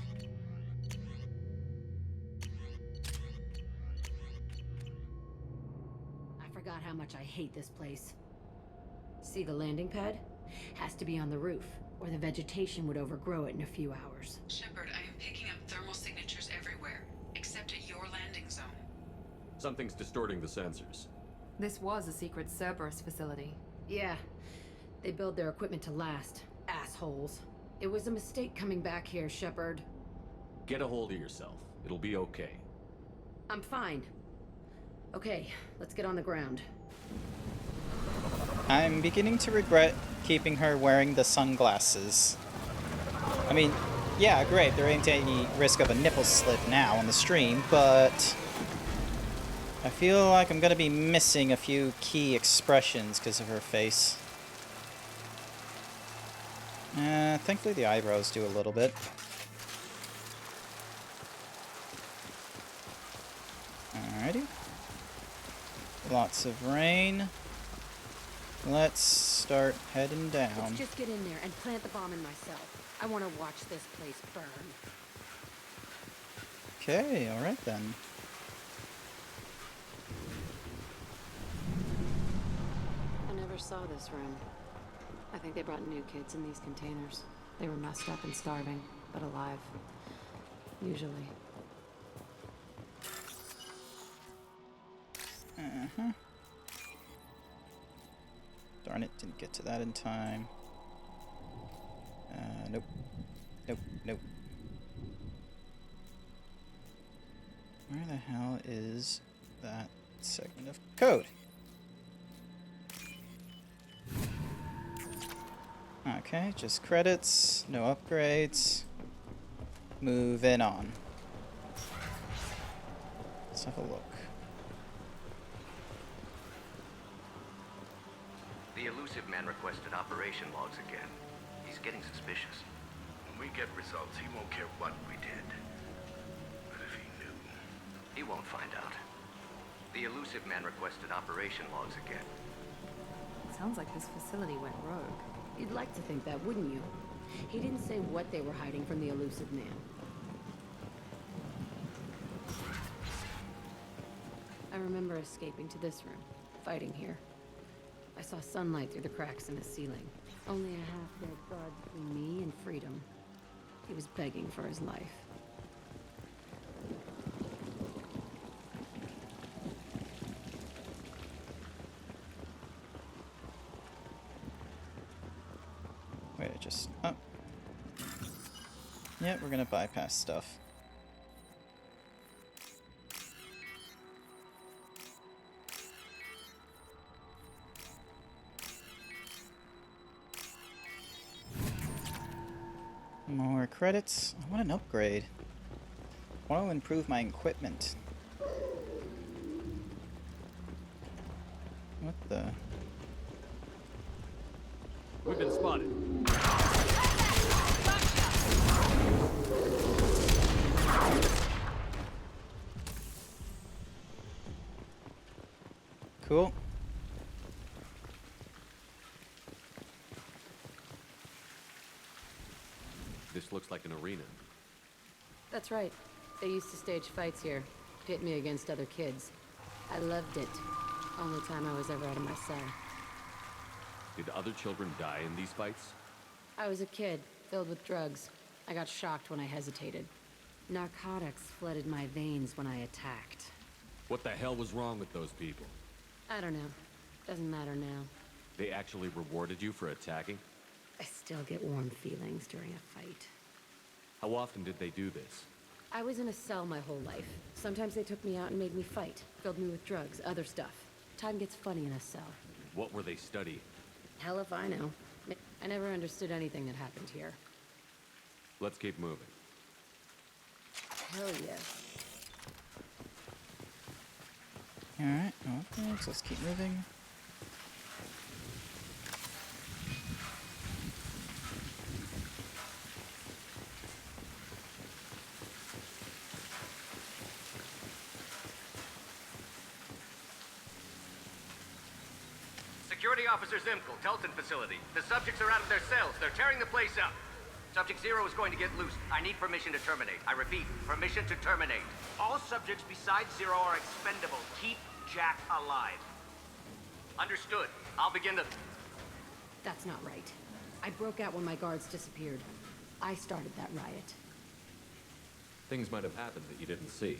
I forgot how much I hate this place. See the landing pad? Has to be on the roof, or the vegetation would overgrow it in a few hours. Shepard, I am picking up thermal signatures everywhere, except at your landing zone. Something's distorting the sensors. This was a secret Cerberus facility. Yeah, they build their equipment to last. Assholes. It was a mistake coming back here, Shepard. Get a hold of yourself. It'll be okay. I'm fine. Okay, let's get on the ground. I'm beginning to regret keeping her wearing the sunglasses. I mean, yeah, great, there ain't any risk of a nipple slip now on the stream, but I feel like I'm gonna be missing a few key expressions because of her face. Thankfully the eyebrows do a little bit. Alrighty. Lots of rain. Let's start heading down. Let's just get in there and plant the bomb in myself. I want to watch this place burn. Okay, alright then. I never saw this room. I think they brought new kids in these containers. They were messed up and starving, but alive. Usually. Uh-huh. Darn it, didn't get to that in time. Nope. Nope, nope. Where the hell is that segment of code? Okay, just credits, no upgrades. Moving on. Let's have a look. The elusive man requested operation logs again. He's getting suspicious. When we get results, he won't care what we did. But if he knew... He won't find out. The elusive man requested operation logs again. Sounds like this facility went rogue. You'd like to think that, wouldn't you? He didn't say what they were hiding from the elusive man. I remember escaping to this room, fighting here. I saw sunlight through the cracks in the ceiling. Only a half-dead guard between me and freedom. He was begging for his life. Wait, I just... Oh. Yeah, we're gonna bypass stuff. More credits. I want an upgrade. I want to improve my equipment. What the? We've been spotted. Cool. This looks like an arena. That's right. They used to stage fights here. Pit me against other kids. I loved it. Only time I was ever out of my cell. Did other children die in these fights? I was a kid, filled with drugs. I got shocked when I hesitated. Narcotics flooded my veins when I attacked. What the hell was wrong with those people? I don't know. Doesn't matter now. They actually rewarded you for attacking? I still get warm feelings during a fight. How often did they do this? I was in a cell my whole life. Sometimes they took me out and made me fight. Filled me with drugs, other stuff. Time gets funny in a cell. What were they studying? Hell if I know. I never understood anything that happened here. Let's keep moving. Hell yeah. Alright, no upgrades. Let's keep moving. Security Officer Zimkel, Telton facility. The subjects are out of their cells. They're tearing the place up. Subject 0 is going to get loose. I need permission to terminate. I repeat, permission to terminate. All subjects besides 0 are expendable. Keep Jack alive. Understood. I'll begin the... That's not right. I broke out when my guards disappeared. I started that riot. Things might have happened that you didn't see.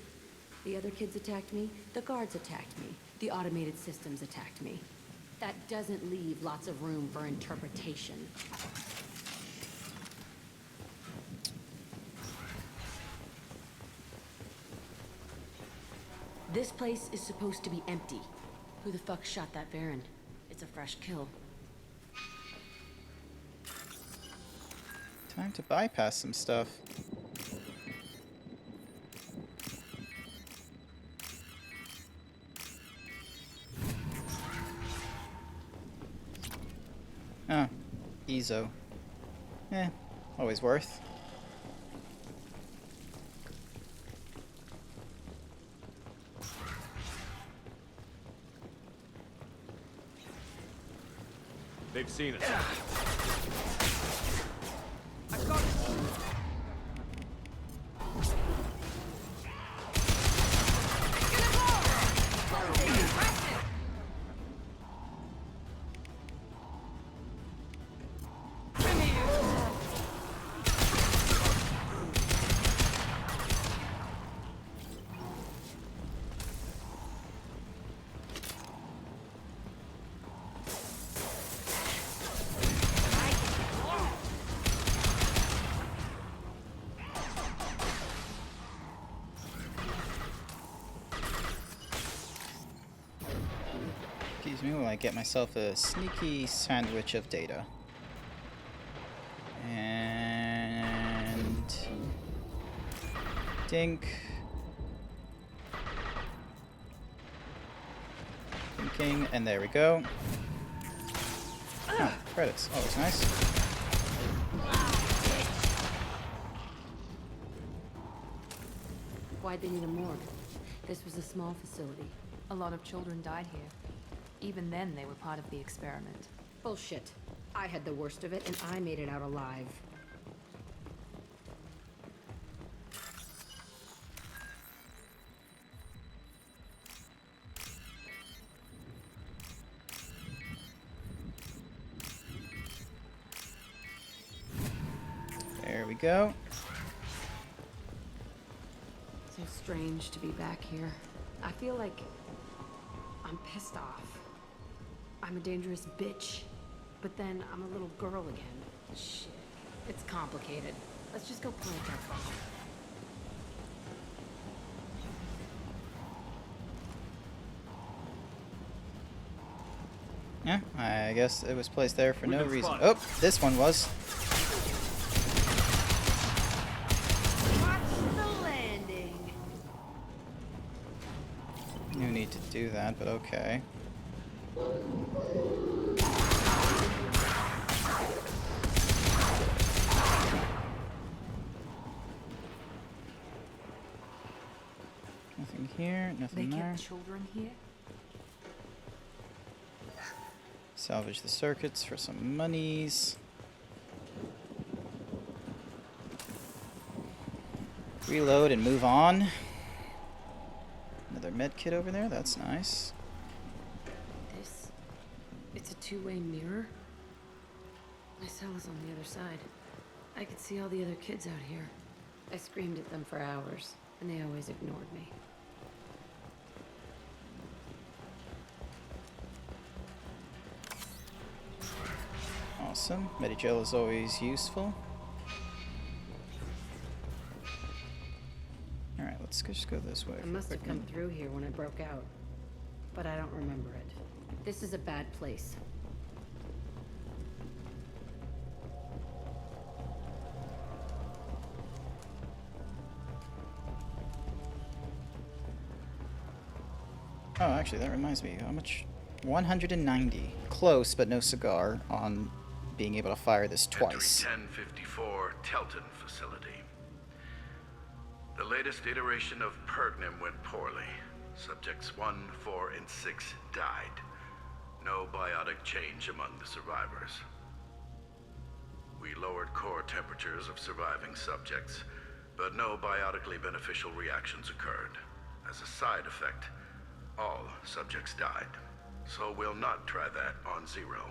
The other kids attacked me, the guards attacked me, the automated systems attacked me. That doesn't leave lots of room for interpretation. This place is supposed to be empty. Who the fuck shot that Baron? It's a fresh kill. Time to bypass some stuff. Oh, Ezo. Always worth. They've seen us. Excuse me while I get myself a sneaky sandwich of data. And... dink. Thinking, and there we go. Oh, credits. Always nice. Why'd they need a morgue? This was a small facility. A lot of children died here. Even then, they were part of the experiment. Bullshit. I had the worst of it, and I made it out alive. There we go. So strange to be back here. I feel like I'm pissed off. I'm a dangerous bitch. But then I'm a little girl again. Shit. It's complicated. Let's just go plant that bomb. Yeah, I guess it was placed there for no reason. spotted. Oh, this one was. Watch the landing. No need to do that, but okay. Nothing here, They nothing there. kept children here? Salvage the circuits for some monies. Reload and move on. Another med kit over there, that's nice. It's a two-way mirror. My cell is on the other side. I could see all the other kids out here. I screamed at them for hours, and they always ignored me. Awesome. Medigel is always useful. Alright, let's just go this way. I for must have quick come minute. through here when I broke out, but I don't remember it. This is a bad place. Oh, actually, that reminds me. How much? 190. Close, but no cigar on being able to fire this twice. Entry 1054, Telton facility. The latest iteration of Pergnum went poorly. Subjects 1, 4, and 6 died. No biotic change among the survivors. We lowered core temperatures of surviving subjects, but no biotically beneficial reactions occurred. As a side effect, all subjects died. So we'll not try that on Zero.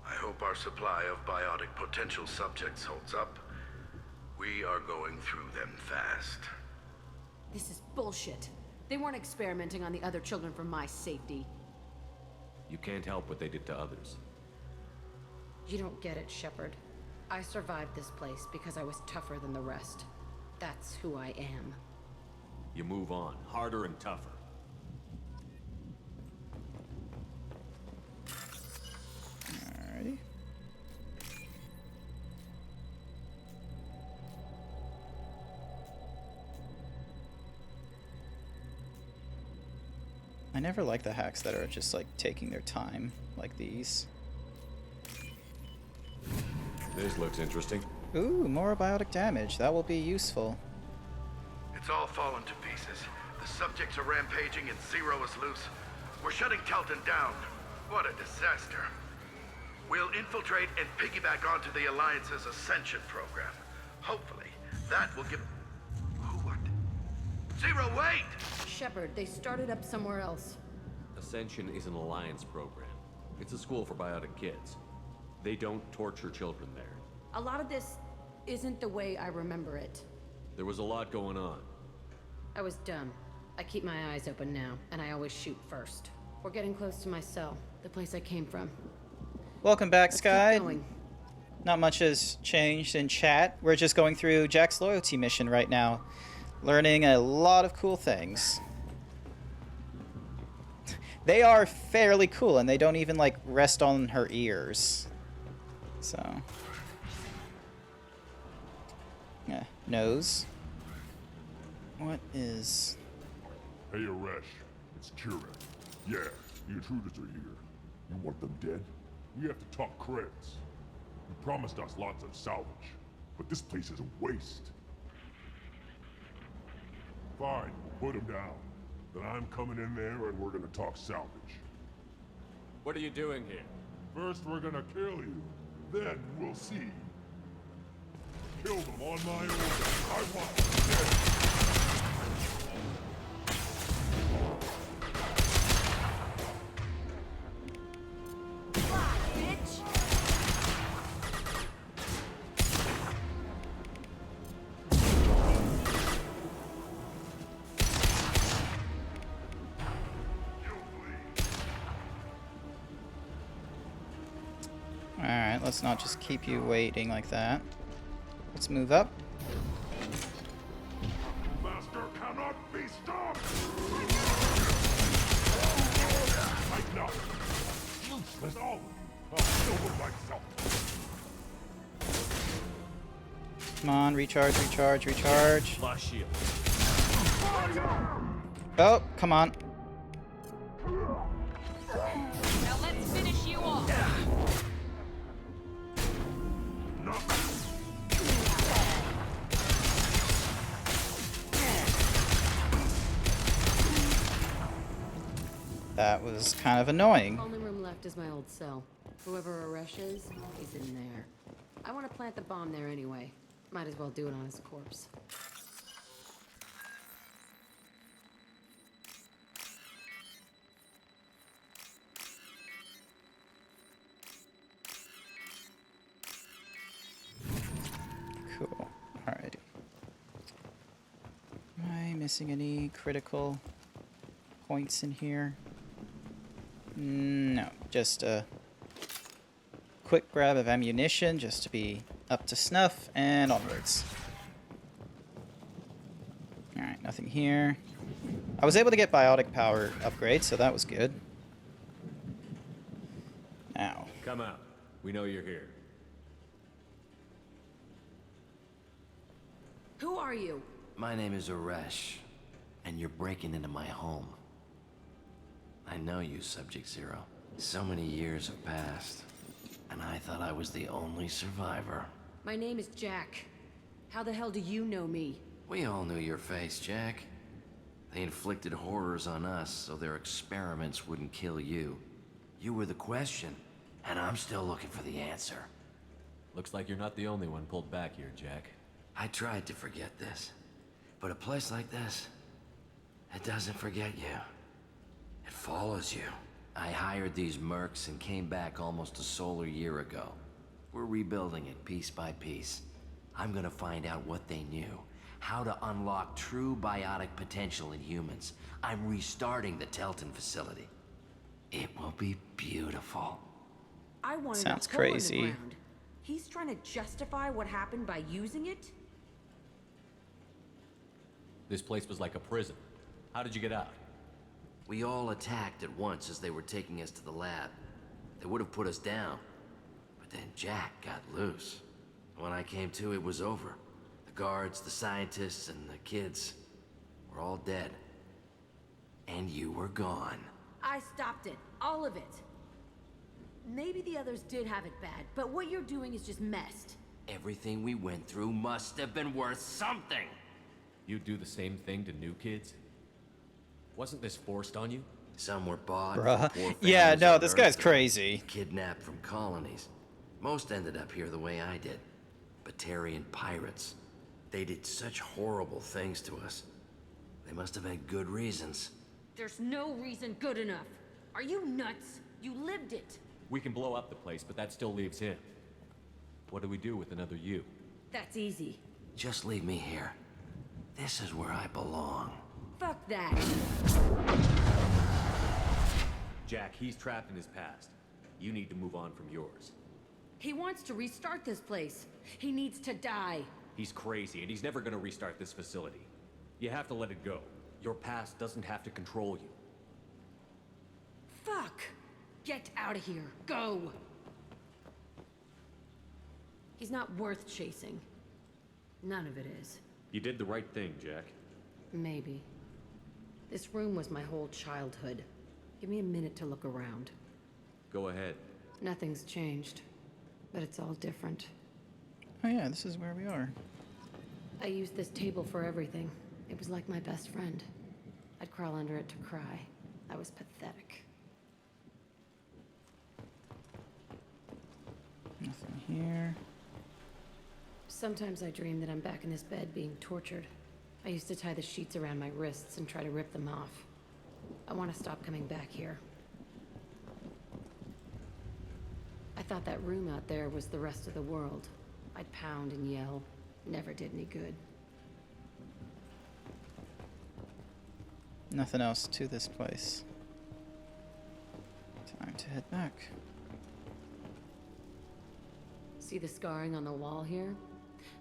I hope our supply of biotic potential subjects holds up. We are going through them fast. This is bullshit. They weren't experimenting on the other children for my safety. You can't help what they did to others. You don't get it, Shepard. I survived this place because I was tougher than the rest. That's who I am. You move on, harder and tougher. Alrighty. I never like the hacks that are just like taking their time, like these. This looks interesting. Ooh, more biotic damage. That will be useful. It's all fallen to pieces. The subjects are rampaging and Zero is loose. We're shutting Telton down. What a disaster. We'll infiltrate and piggyback onto the Alliance's Ascension program. Hopefully, that will give... What? Zero, wait! Shepard, they started up somewhere else. Ascension is an Alliance program. It's a school for biotic kids. They don't torture children there. A lot of this isn't the way I remember it. There was a lot going on. I was dumb. I keep my eyes open now, and I always shoot first. We're getting close to my cell, the place I came from. Welcome back, Let's Sky. keep going. Not much has changed in chat. We're just going through Jack's loyalty mission right now, learning a lot of cool things. They are fairly cool, and they don't even like rest on her ears. So, yeah, nose. What is? Hey, Aresh. It's Kira. Yeah, the intruders are here. You want them dead? We have to talk credits. You promised us lots of salvage, but this place is a waste. Fine, put them down. Then I'm coming in there and we're gonna talk salvage. What are you doing here? First, we're gonna kill you. Then we'll see. Kill them on my order. I want them dead. Alright, let's not just keep you waiting like that. Let's move up. Master cannot be stopped! Right now. Useless, all of you. I'll kill them myself. Come on, recharge, recharge, recharge. Lost shield. Oh, come on. Now let's finish you off. That was kind of annoying. Only room left is my old cell. Whoever Aresh is, he's in there. I want to plant the bomb there anyway. Might as well do it on his corpse. Cool. Alrighty. Am I missing any critical points in here? No, just a quick grab of ammunition just to be up to snuff and onwards. Alright, nothing here. I was able to get biotic power upgrade, so that was good. Now. Come out. We know you're here. Who are you? My name is Aresh, and you're breaking into my home. I know you, Subject Zero. So many years have passed, and I thought I was the only survivor. My name is Jack. How the hell do you know me? We all knew your face, Jack. They inflicted horrors on us so their experiments wouldn't kill you. You were the question, and I'm still looking for the answer. Looks like you're not the only one pulled back here, Jack. I tried to forget this, but a place like this, it doesn't forget you. It follows you. I hired these mercs and came back almost a solar year ago. We're rebuilding it piece by piece. I'm gonna find out what they knew, how to unlock true biotic potential in humans. I'm restarting the Telton facility. It will be beautiful. I wanted Sounds a hole in the crazy. ground. He's trying to justify what happened by using it? This place was like a prison. How did you get out? We all attacked at once as they were taking us to the lab. They would have put us down, but then Jack got loose. When I came to, it was over. The guards, the scientists, and the kids were all dead. And you were gone. I stopped it. All of it. Maybe the others did have it bad, but what you're doing is just messed. Everything we went through must have been worth something. You do the same thing to new kids? Wasn't this forced on you? Some were bought. Bruh. from poor Yeah, families no, on this Earth guy's or crazy. Kidnapped from colonies. Most ended up here the way I did. Batarian pirates. They did such horrible things to us. They must have had good reasons. There's no reason good enough. Are you nuts? You lived it. We can blow up the place, but that still leaves him. What do we do with another you? That's easy. Just leave me here. This is where I belong. Fuck that. Jack, he's trapped in his past. You need to move on from yours. He wants to restart this place. He needs to die. He's crazy, and he's never gonna restart this facility. You have to let it go. Your past doesn't have to control you. Fuck! Get out of here. Go! He's not worth chasing. None of it is. You did the right thing, Jack. Maybe. This room was my whole childhood. Give me a minute to look around. Go ahead. Nothing's changed, but it's all different. Oh yeah, this is where we are. I used this table for everything. It was like my best friend. I'd crawl under it to cry. I was pathetic. Nothing here. Sometimes I dream that I'm back in this bed being tortured. I used to tie the sheets around my wrists and try to rip them off. I want to stop coming back here. I thought that room out there was the rest of the world. I'd pound and yell. Never did any good. Nothing else to this place. Time to head back. See the scarring on the wall here?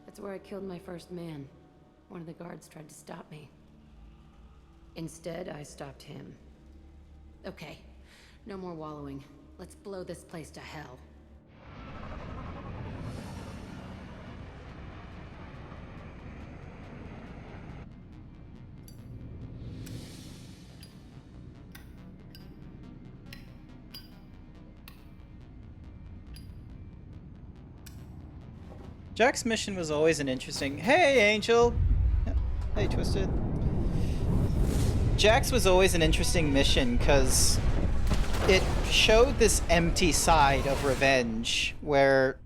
That's where I killed my first man. One of the guards tried to stop me. Instead, I stopped him. Okay, no more wallowing. Let's blow this place to hell. Jack's mission was always an interesting... Hey, Angel! Hey, Twisted. Jack's was always an interesting mission, because it showed this empty side of revenge, where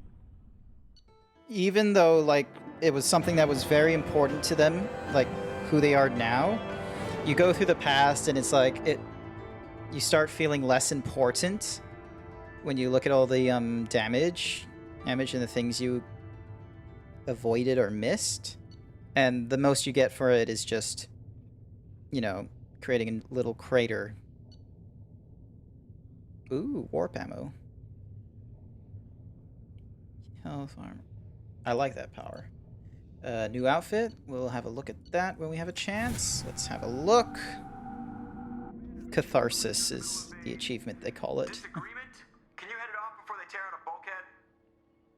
even though, like, it was something that was very important to them, like, who they are now, you go through the past, and it's like, you start feeling less important when you look at all the damage and the things you avoided or missed, and the most you get for it is just, you know, creating a little crater. Ooh, warp ammo. Health armor. I like that power. New outfit. We'll have a look at that when we have a chance. Let's have a look. Catharsis is the achievement they call it. Disagreement? Can you head it off before they tear out a bulkhead?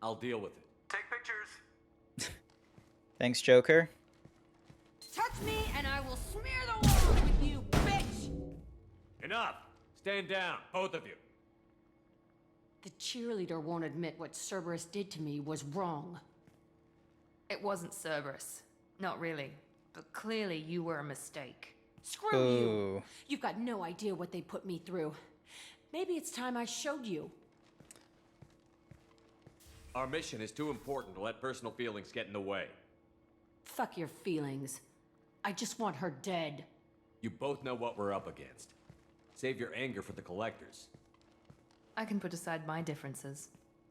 I'll deal with it. Take pictures. Thanks, Joker. Touch me and I will smear the walls with you, bitch! Enough! Stand down, both of you. The cheerleader won't admit what Cerberus did to me was wrong. It wasn't Cerberus. Not really. But clearly you were a mistake. Screw you! You've got no idea what they put me through. Maybe it's time I showed you. Our mission is too important to let personal feelings get in the way. Fuck your feelings. I just want her dead. You both know what we're up against. Save your anger for the collectors. I can put aside my differences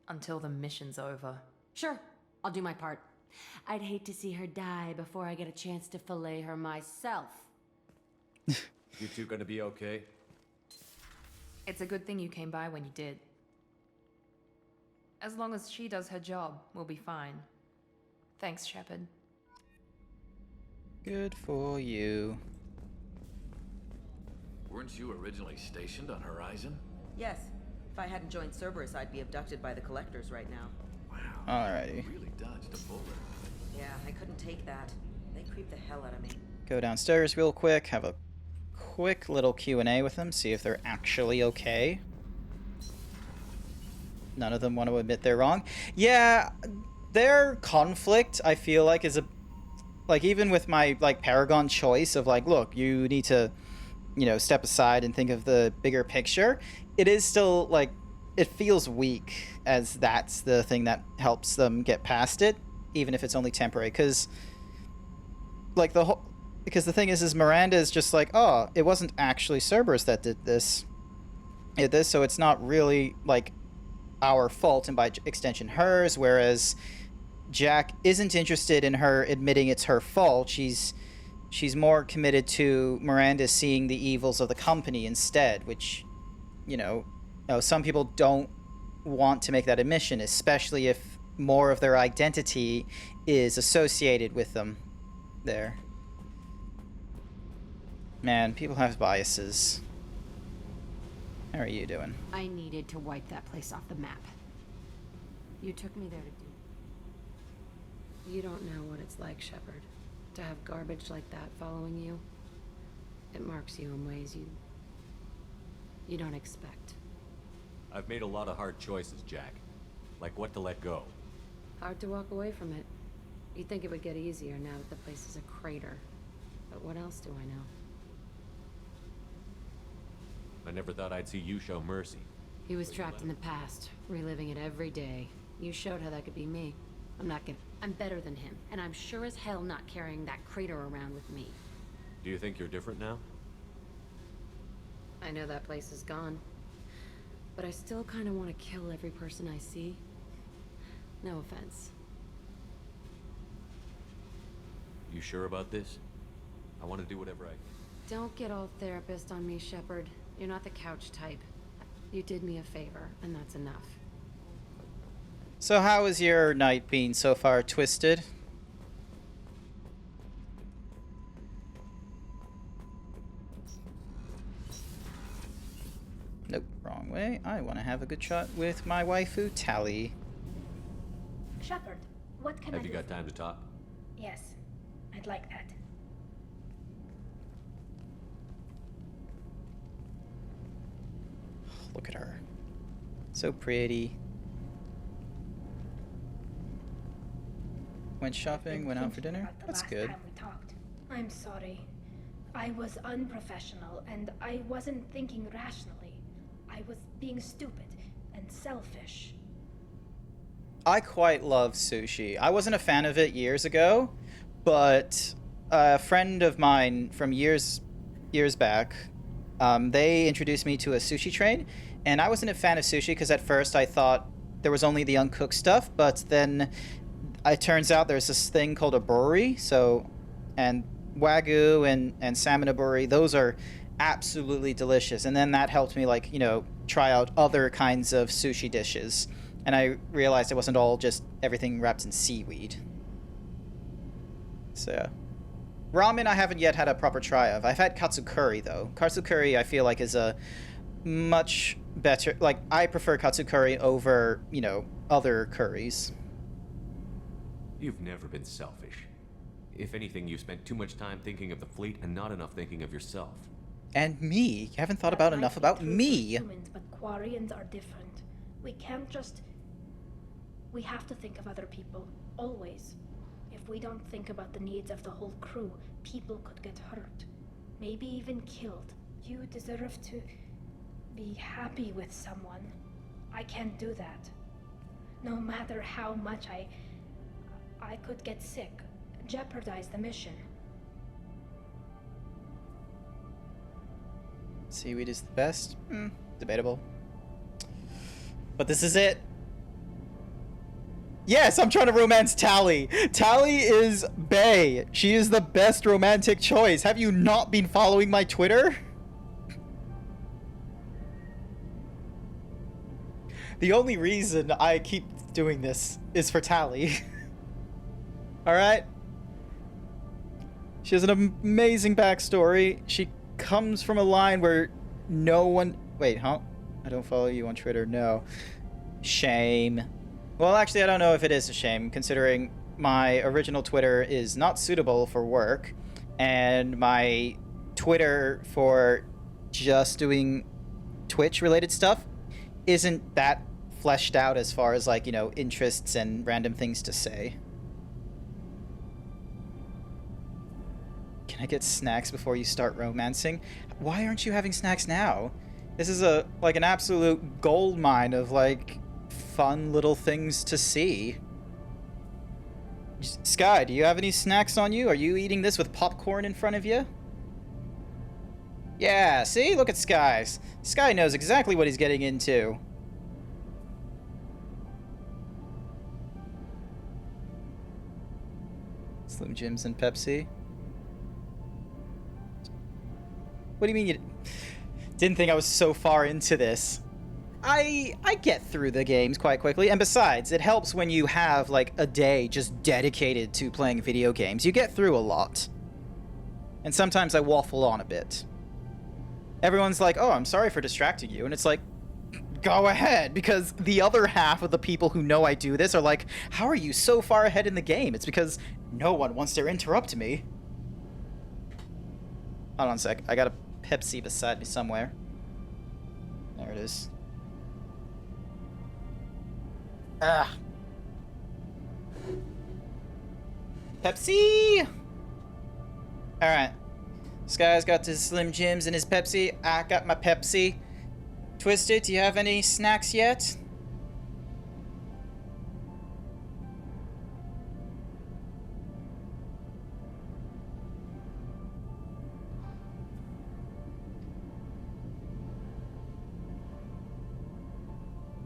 until the mission's over. Sure, I'll do my part. I'd hate to see her die before I get a chance to fillet her myself. You two gonna be okay? It's a good thing you came by when you did. As long as she does her job, we'll be fine. Thanks, Shepard. Good for you. Weren't you originally stationed on Horizon? Yes. If I hadn't joined Cerberus, I'd be abducted by the Collectors right now. Alrighty. Really dodged a bullet. Yeah, I couldn't take that. They creep the hell out of me. Go downstairs real quick, have a quick little Q&A with them, see if they're actually okay. None of them want to admit they're wrong. Yeah, their conflict, I feel like, is a... Like, even with my, like, Paragon choice of, like, look, you need to, you know, step aside and think of the bigger picture, it is still, like, it feels weak, as that's the thing that helps them get past it, even if it's only temporary, because, like, the whole... Because the thing is Miranda is just like, oh, it wasn't actually Cerberus that did this. So it's not really, like, our fault, and by extension hers, whereas Jack isn't interested in her admitting it's her fault. She's more committed to Miranda seeing the evils of the company instead, which, you know, some people don't want to make that admission, especially if more of their identity is associated with them there. Man, people have biases. How are you doing? I needed to wipe that place off the map. You took me there to do it. You don't know what it's like, Shepard, to have garbage like that following you. It marks you in ways you don't expect. I've made a lot of hard choices, Jack. Like what to let go. Hard to walk away from it. You'd think it would get easier now that the place is a crater. But what else do I know? I never thought I'd see you show mercy. He was trapped in the past, reliving it every day. You showed how that could be me. I'm better than him, and I'm sure as hell not carrying that crater around with me. Do you think you're different now? I know that place is gone. But I still kind of want to kill every person I see. No offense. You sure about this? I want to do whatever I can. Don't get all therapist on me, Shepard. You're not the couch type. You did me a favor, and that's enough. So how has your night been so far, Twisted? Nope, wrong way. I want to have a good shot with my waifu, Tally. Shepard, what can I do? Have you got time to talk? Yes, I'd like that. Look at her. So pretty. Went shopping, went out for dinner. That's good. Time we talked. I'm sorry. I was unprofessional, and I wasn't thinking rationally. I was being stupid and selfish. I quite love sushi. I wasn't a fan of it years ago, but a friend of mine from years back, they introduced me to a sushi train, and I wasn't a fan of sushi because at first I thought there was only the uncooked stuff, but then it turns out there's this thing called a aburi, and wagyu and salmon aburi, those are absolutely delicious. And then that helped me, like, you know, try out other kinds of sushi dishes. And I realized it wasn't all just everything wrapped in seaweed. So, ramen I haven't yet had a proper try of. I've had katsu curry, though. Katsu curry I feel like is a much better... Like, I prefer katsu curry over, you know, other curries. You've never been selfish. If anything, you spent too much time thinking of the fleet and not enough thinking of yourself. And me. You haven't thought about enough about me. Humans, but Quarians are different. We can't just... We have to think of other people, always. If we don't think about the needs of the whole crew, people could get hurt. Maybe even killed. You deserve to... be happy with someone. I can't do that. No matter how much I could get sick, jeopardize the mission. Seaweed is the best? Debatable. But this is it. Yes, I'm trying to romance Tali. Tali is bae. She is the best romantic choice. Have you not been following my Twitter? The only reason I keep doing this is for Tali. Alright? She has an amazing backstory. She comes from a line where no one... Wait, huh? I don't follow you on Twitter. No. Shame. Well, actually, I don't know if it is a shame, considering my original Twitter is not suitable for work, and my Twitter for just doing Twitch-related stuff isn't that fleshed out as far as, like, you know, interests and random things to say. Can I get snacks before you start romancing? Why aren't you having snacks now? This is like an absolute gold mine of, like, fun little things to see. Sky, do you have any snacks on you? Are you eating this with popcorn in front of you? Yeah, see? Look at Sky. Sky knows exactly what he's getting into. Slim Jims and Pepsi. What do you mean you didn't think I was so far into this? I get through the games quite quickly, and besides, it helps when you have, like, a day just dedicated to playing video games. You get through a lot. And sometimes I waffle on a bit. Everyone's like, oh, I'm sorry for distracting you, and it's like, go ahead, because the other half of the people who know I do this are like, how are you so far ahead in the game? It's because no one wants to interrupt me. Hold on a sec, I got a Pepsi beside me somewhere. There it is. Ah. Pepsi! Alright. Sky's got his Slim Jims and his Pepsi. I got my Pepsi. Twisted, do you have any snacks yet?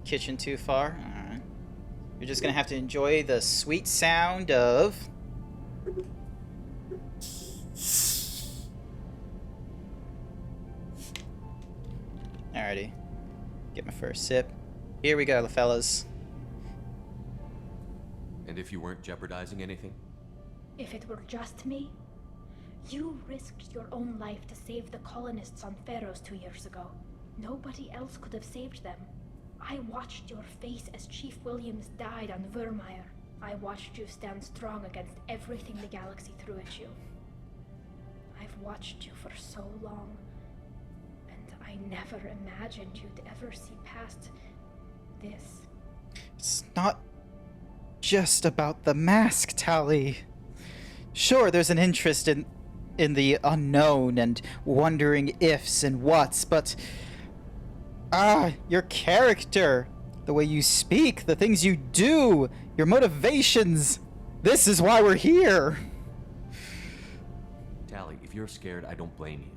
Kitchen too far? Alright. You're just gonna have to enjoy the sweet sound of... Alrighty. Get my first sip. Here we go, fellas. And if you weren't jeopardizing anything? If it were just me, you risked your own life to save the colonists on Pharos 2 years ago. Nobody else could have saved them. I watched your face as Chief Williams died on Vermeer. I watched you stand strong against everything the galaxy threw at you. I've watched you for so long, and I never imagined you'd ever see past this. It's not just about the mask, Tali. Sure, there's an interest in the unknown and wondering ifs and whats, but... your character, the way you speak, the things you do, your motivations. This is why we're here. Tali, if you're scared, I don't blame you.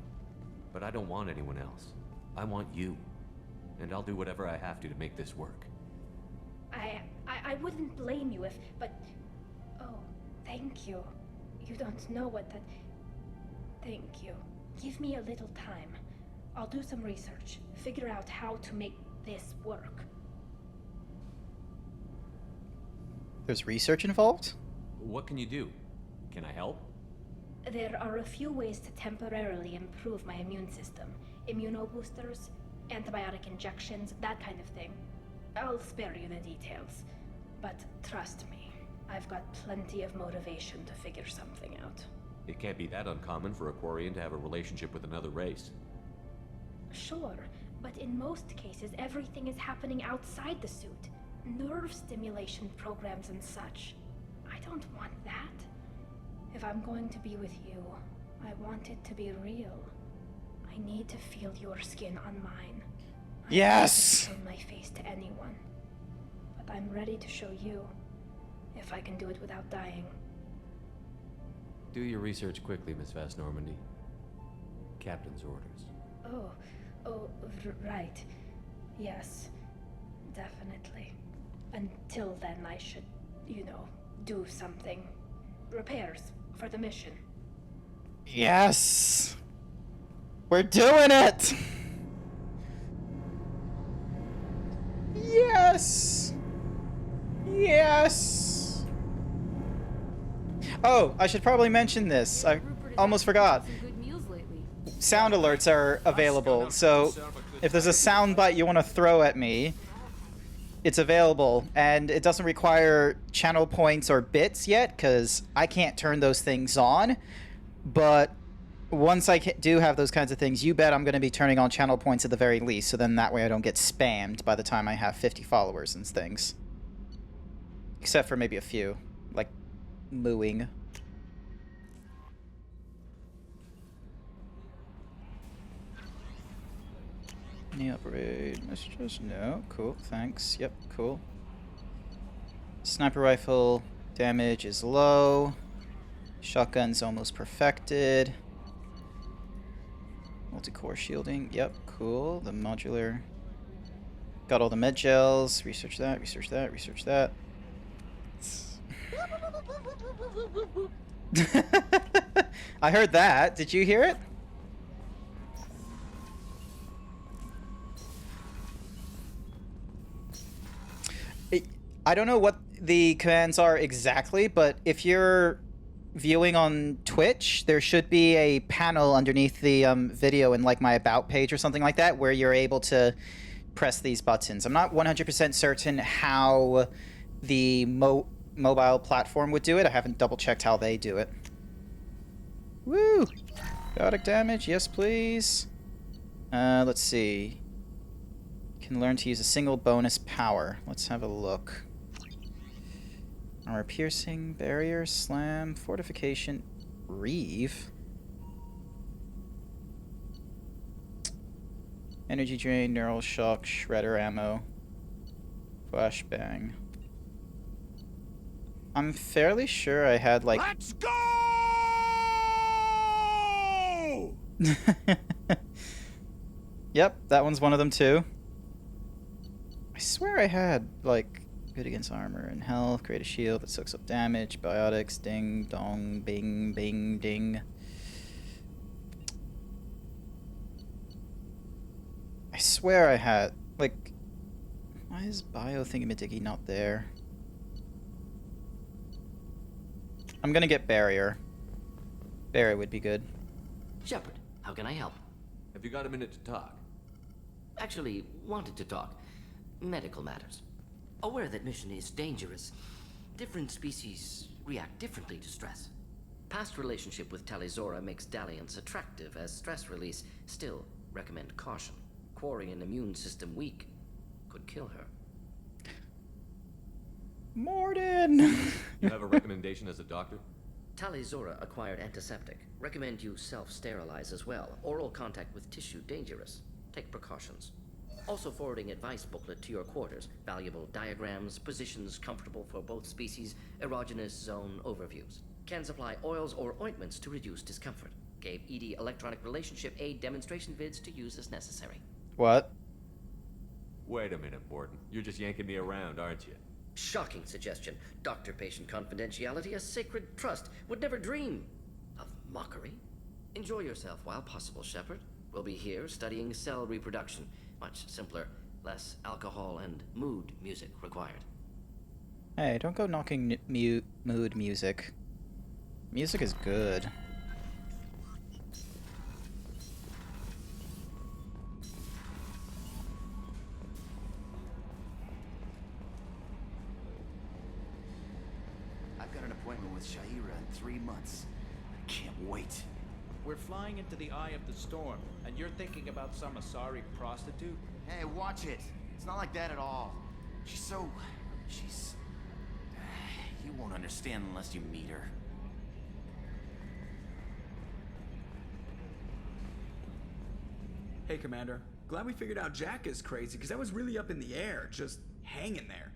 But I don't want anyone else. I want you. And I'll do whatever I have to make this work. I wouldn't blame you if, but... Oh, thank you. You don't know what that... Thank you. Give me a little time. I'll do some research, figure out how to make this work. There's research involved? What can you do? Can I help? There are a few ways to temporarily improve my immune system. Immunoboosters, antibiotic injections, that kind of thing. I'll spare you the details. But trust me, I've got plenty of motivation to figure something out. It can't be that uncommon for a Quarian to have a relationship with another race. Sure, but in most cases everything is happening outside the suit. Nerve stimulation programs and such. I don't want that. If I'm going to be with you, I want it to be real. I need to feel your skin on mine. Yes! I won't show my face to anyone. But I'm ready to show you, if I can do it without dying. Do your research quickly, Miss Vast Normandy. Captain's orders. Right. Yes, definitely. Until then, I should, do something. Repairs for the mission. Yes! We're doing it! Yes! Yes! Oh, I should probably mention this. I almost forgot. Sound alerts are available, so if there's a sound bite you want to throw at me, it's available, and it doesn't require channel points or bits yet, because I can't turn those things on, but once I do have those kinds of things, you bet I'm going to be turning on channel points at the very least, so then that way I don't get spammed by the time I have 50 followers and things. Except for maybe a few, like mooing. Any upgrade messages? No. Cool. Thanks. Yep. Cool. Sniper rifle damage is low. Shotgun's almost perfected. Multi-core shielding. Yep. Cool. The modular. Got all the med gels. Research that. Research that. Research that. I heard that. Did you hear it? I don't know what the commands are exactly, but if you're viewing on Twitch, there should be a panel underneath the video in like my About page or something like that where you're able to press these buttons. I'm not 100% certain how the mobile platform would do it. I haven't double-checked how they do it. Woo! Chaotic damage, yes please. Let's see. Can learn to use a single bonus power. Let's have a look. Armor piercing, barrier, slam, fortification, reeve. Energy drain, neural shock, shredder ammo, flashbang. I'm fairly sure I had like. Let's go! Yep, that one's one of them too. I swear I had like good against armor and health, create a shield that soaks up damage, biotics, ding, dong, bing, bing, ding. I swear I had like. Why is bio thingamadiggy not there? I'm gonna get barrier. Barrier would be good. Shepard, how can I help? Have you got a minute to talk? Actually, wanted to talk. Medical matters. Aware that mission is dangerous. Different species react differently to stress. Past relationship with Talizora makes dalliance attractive as stress release. Still, recommend caution. Quarry an immune system weak could kill her. Mordin! You have a recommendation as a doctor? Talizora acquired antiseptic. Recommend you self-sterilize as well. Oral contact with tissue dangerous. Take precautions. Also forwarding advice booklet to your quarters. Valuable diagrams, positions comfortable for both species, erogenous zone overviews. Can supply oils or ointments to reduce discomfort. Gave ED electronic relationship aid demonstration vids to use as necessary. What? Wait a minute, Mordin. You're just yanking me around, aren't you? Shocking suggestion. Doctor-patient confidentiality, a sacred trust. Would never dream of mockery. Enjoy yourself while possible, Shepard. We'll be here studying cell reproduction. Much simpler, less alcohol and mood music required. Hey, don't go knocking mood music. Music is good. I've got an appointment with Sha'ira in 3 months. I can't wait. We're flying into the eye of the storm, and you're thinking about some Asari prostitute? Hey, watch it. It's not like that at all. She's... You won't understand unless you meet her. Hey, Commander. Glad we figured out Jack is crazy, because that was really up in the air, just hanging there.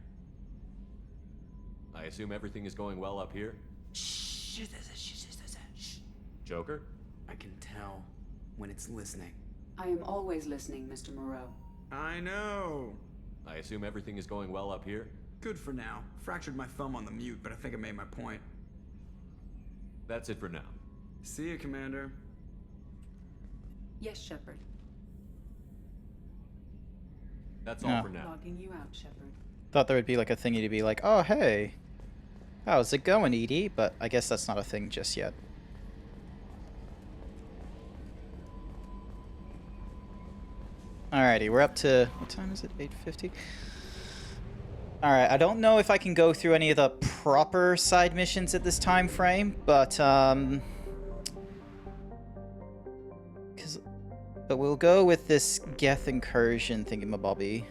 I assume everything is going well up here? Shh. Joker? I can tell when it's listening. I am always listening, Mr. Moreau. I know. I assume everything is going well up here? Good for now. Fractured my thumb on the mute, but I think I made my point. That's it for now. See you, Commander. Yes, Shepard. That's all for now. Logging you out, Shepard. Thought there would be like a thingy to be like, oh hey, how's it going, EDI? But I guess that's not a thing just yet. Alrighty, we're up to, what time is it? 8:50? Alright, I don't know if I can go through any of the proper side missions at this time frame, but we'll go with this Geth incursion thingamabobby.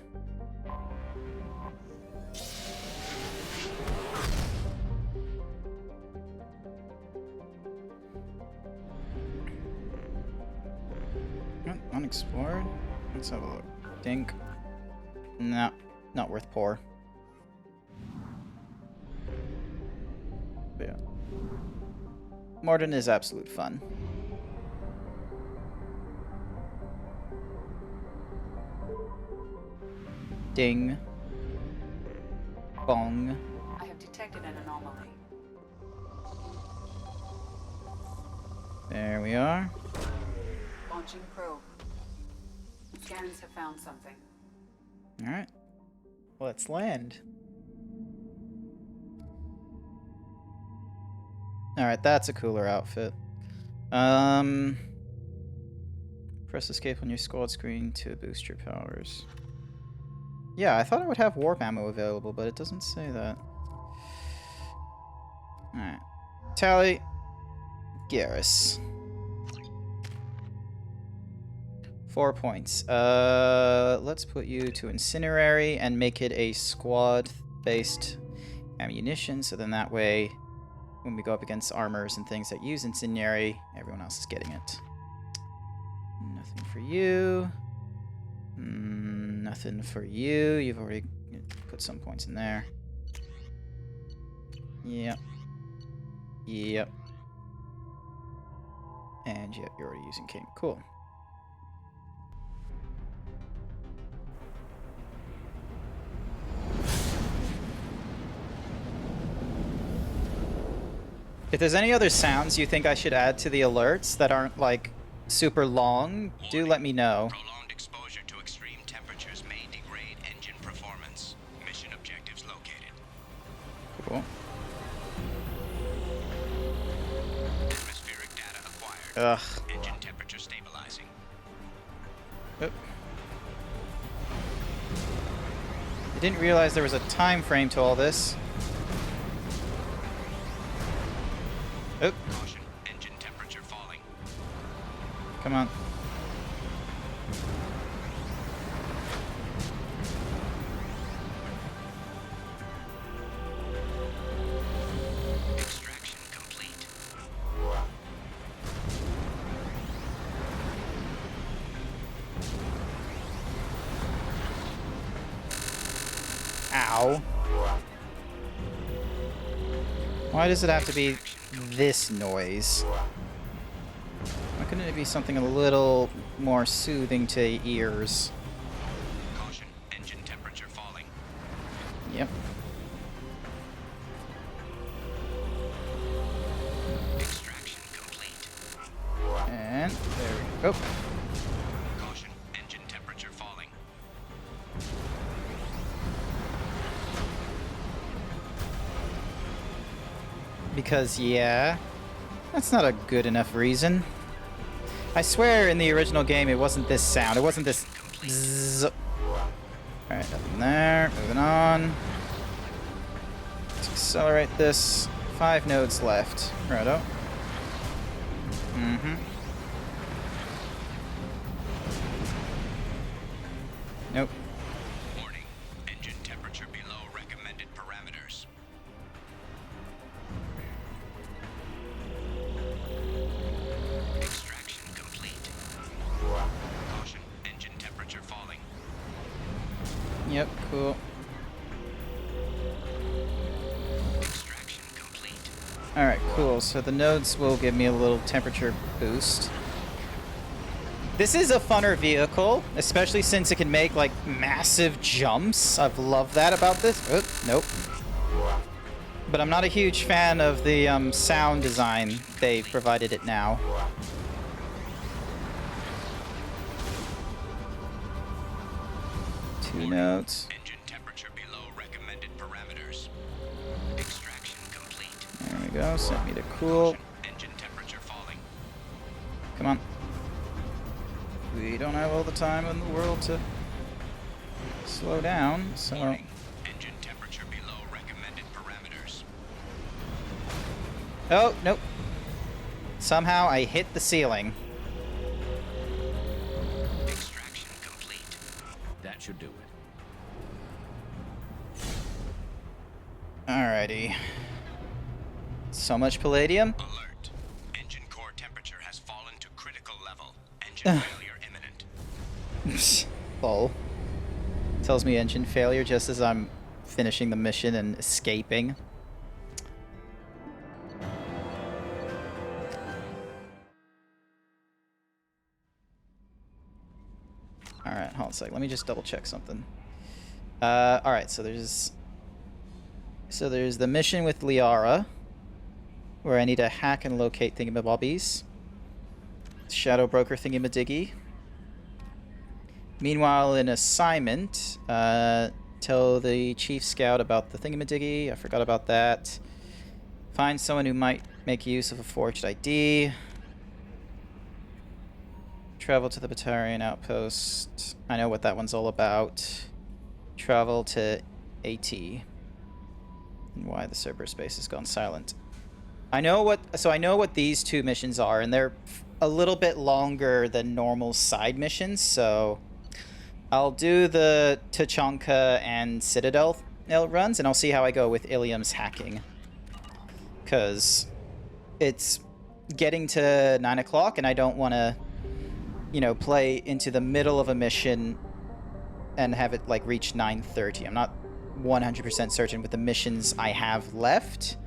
Oh, unexplored. Let's have a look. Dink. No, not worth pour. But yeah. Mordin is absolute fun. Ding. Bong. I have detected an anomaly. There we are. Launching probe. Scans have found something. Alright. Let's land. Alright, that's a cooler outfit. Press escape on your squad screen to boost your powers. Yeah, I thought I would have warp ammo available, but it doesn't say that. Alright. Tally. Garrus. 4 points. Let's put you to Incinerary and make it a squad-based ammunition, so then that way, when we go up against armors and things that use Incendiary, everyone else is getting it. Nothing for you. Nothing for you. You've already put some points in there. Yep. Yep. And yep, you're already using King. Cool. If there's any other sounds you think I should add to the alerts that aren't, like, super long, do let me know. Prolonged exposure to extreme temperatures may degrade engine performance. Mission objectives located. Cool. Atmospheric data acquired. Ugh. Engine temperature stabilizing. Oop. I didn't realize there was a time frame to all this. Oop. Caution, engine temperature falling. Come on. Extraction complete. Ow. Why does it have to be this noise? Why couldn't it be something a little more soothing to ears? Caution, engine temperature falling. Yep. Extraction complete. And there we go. Caution, engine temperature falling. Because, yeah, that's not a good enough reason. I swear in the original game it wasn't this sound. It wasn't this zzz. Alright, nothing there. Moving on. Let's accelerate this. 5 nodes left. Righto. Mm-hmm. Nope. Warning, engine temperature below recommended parameters. Extraction complete. Caution, engine temperature cool. Alright, cool. So the nodes will give me a little temperature boost. This is a funner vehicle, especially since it can make, like, massive jumps. I've loved that about this. Oh, nope. But I'm not a huge fan of the sound design they provided it now. Two nodes. Engine temperature below recommended parameters. Extraction complete. There we go. Set me to cool. Engine temperature falling. Come on. We don't have all the time in the world to slow down, so... Engine temperature below recommended parameters. Oh, nope. Somehow I hit the ceiling. Extraction complete. That should do it. Alrighty. So much palladium. Alert. Engine core temperature has fallen to critical level. Engine failure imminent. Lol. Tells me engine failure just as I'm finishing the mission and escaping. Alright, hold on a sec. Let me just double check something. Alright, so there's the mission with Liara, where I need to hack and locate thingamabobbies. Shadow Broker thingamadiggy. Meanwhile, an assignment, tell the Chief Scout about the thingamadiggy. I forgot about that. Find someone who might make use of a forged ID. Travel to the Batarian outpost. I know what that one's all about. Travel to AT. And why the server space has gone silent. I know what these two missions are, and they're a little bit longer than normal side missions, so I'll do the Tachanka and Citadel runs, and I'll see how I go with Ilium's hacking. Because it's getting to 9 o'clock, and I don't want to, you know, play into the middle of a mission and have it, like, reach 9:30. I'm not 100% certain with the missions I have left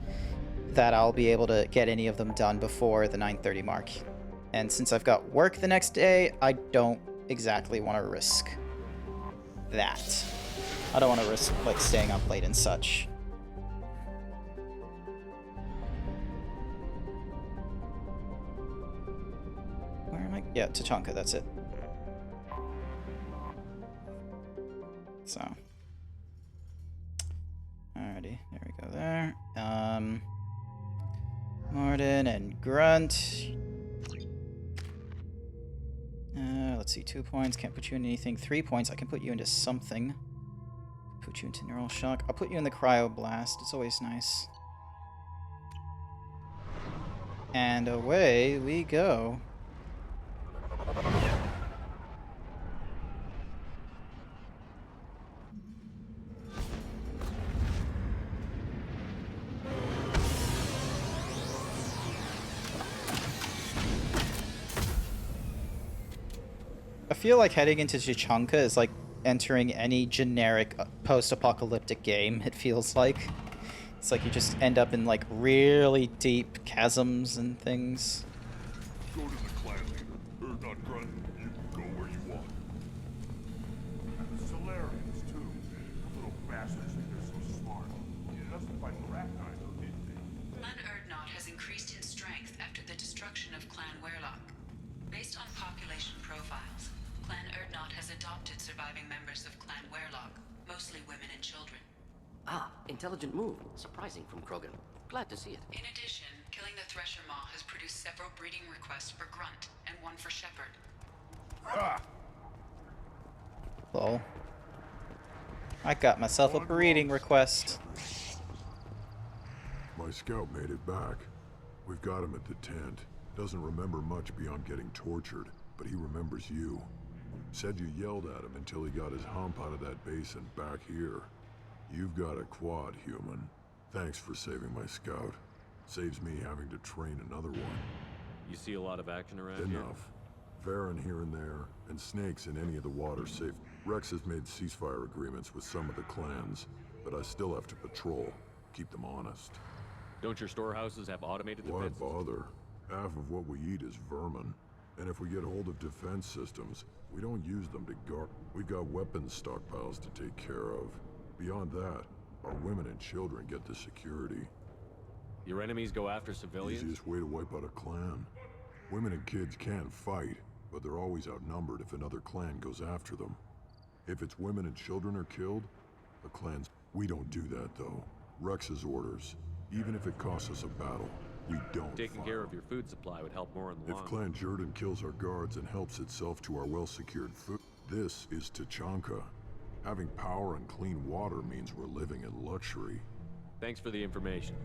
that I'll be able to get any of them done before the 9:30 mark. And since I've got work the next day, I don't exactly want to risk that. I don't want to risk, like, staying up late and such. Where am I? Yeah, Tachanka, that's it. So. Alrighty, there we go there. Morden and Grunt. Let's see, 2 points. Can't put you in anything. 3 points. I can put you into something. Put you into Neural Shock. I'll put you in the Cryoblast. It's always nice. And away we go. I feel like heading into Tachanka is like entering any generic post-apocalyptic game, it feels like. It's like you just end up in like really deep chasms and things. Go to the clan leader. Not Grunt. You can go where you want. And the Solarians, too. Little bastards think they're so smart. He doesn't fight Arachnite, though, did they? Clan Erdnot has increased in strength after the destruction of Clan Werlock. Based on population profiles, Clan Erdnot has adopted surviving members of Clan Werlock, mostly women and children. Ah, intelligent move. Surprising from Krogan. Glad to see it. In addition, killing the Thresher Maw has produced several breeding requests for Grunt and one for Shepard. Ah! Lol. I got myself a breeding request. My scout made it back. We've got him at the tent. Doesn't remember much beyond getting tortured, but he remembers you. Said you yelled at him until he got his hump out of that basin back here. You've got a quad, human. Thanks for saving my scout. Saves me having to train another one. You see a lot of action around here? Enough. Varen here and there, and snakes in any of the water safe. Rex has made ceasefire agreements with some of the clans, but I still have to patrol, keep them honest. Don't your storehouses have automated Why defenses? bother? Half of what we eat is vermin. And if we get hold of defense systems, we don't use them to guard. We've got weapons stockpiles to take care of. Beyond that, our women and children get the security. Your enemies go after civilians? Easiest way to wipe out a clan. Women and kids can fight, but they're always outnumbered if another clan goes after them. If it's women and children are killed, the clans... We don't do that, though. Rex's orders. Even if it costs us a battle, we don't Taking care of your food supply would help more in the If long run. Clan Jordan kills our guards and helps itself to our well-secured food, this is Tachanka. Having power and clean water means we're living in luxury. Thanks for the information.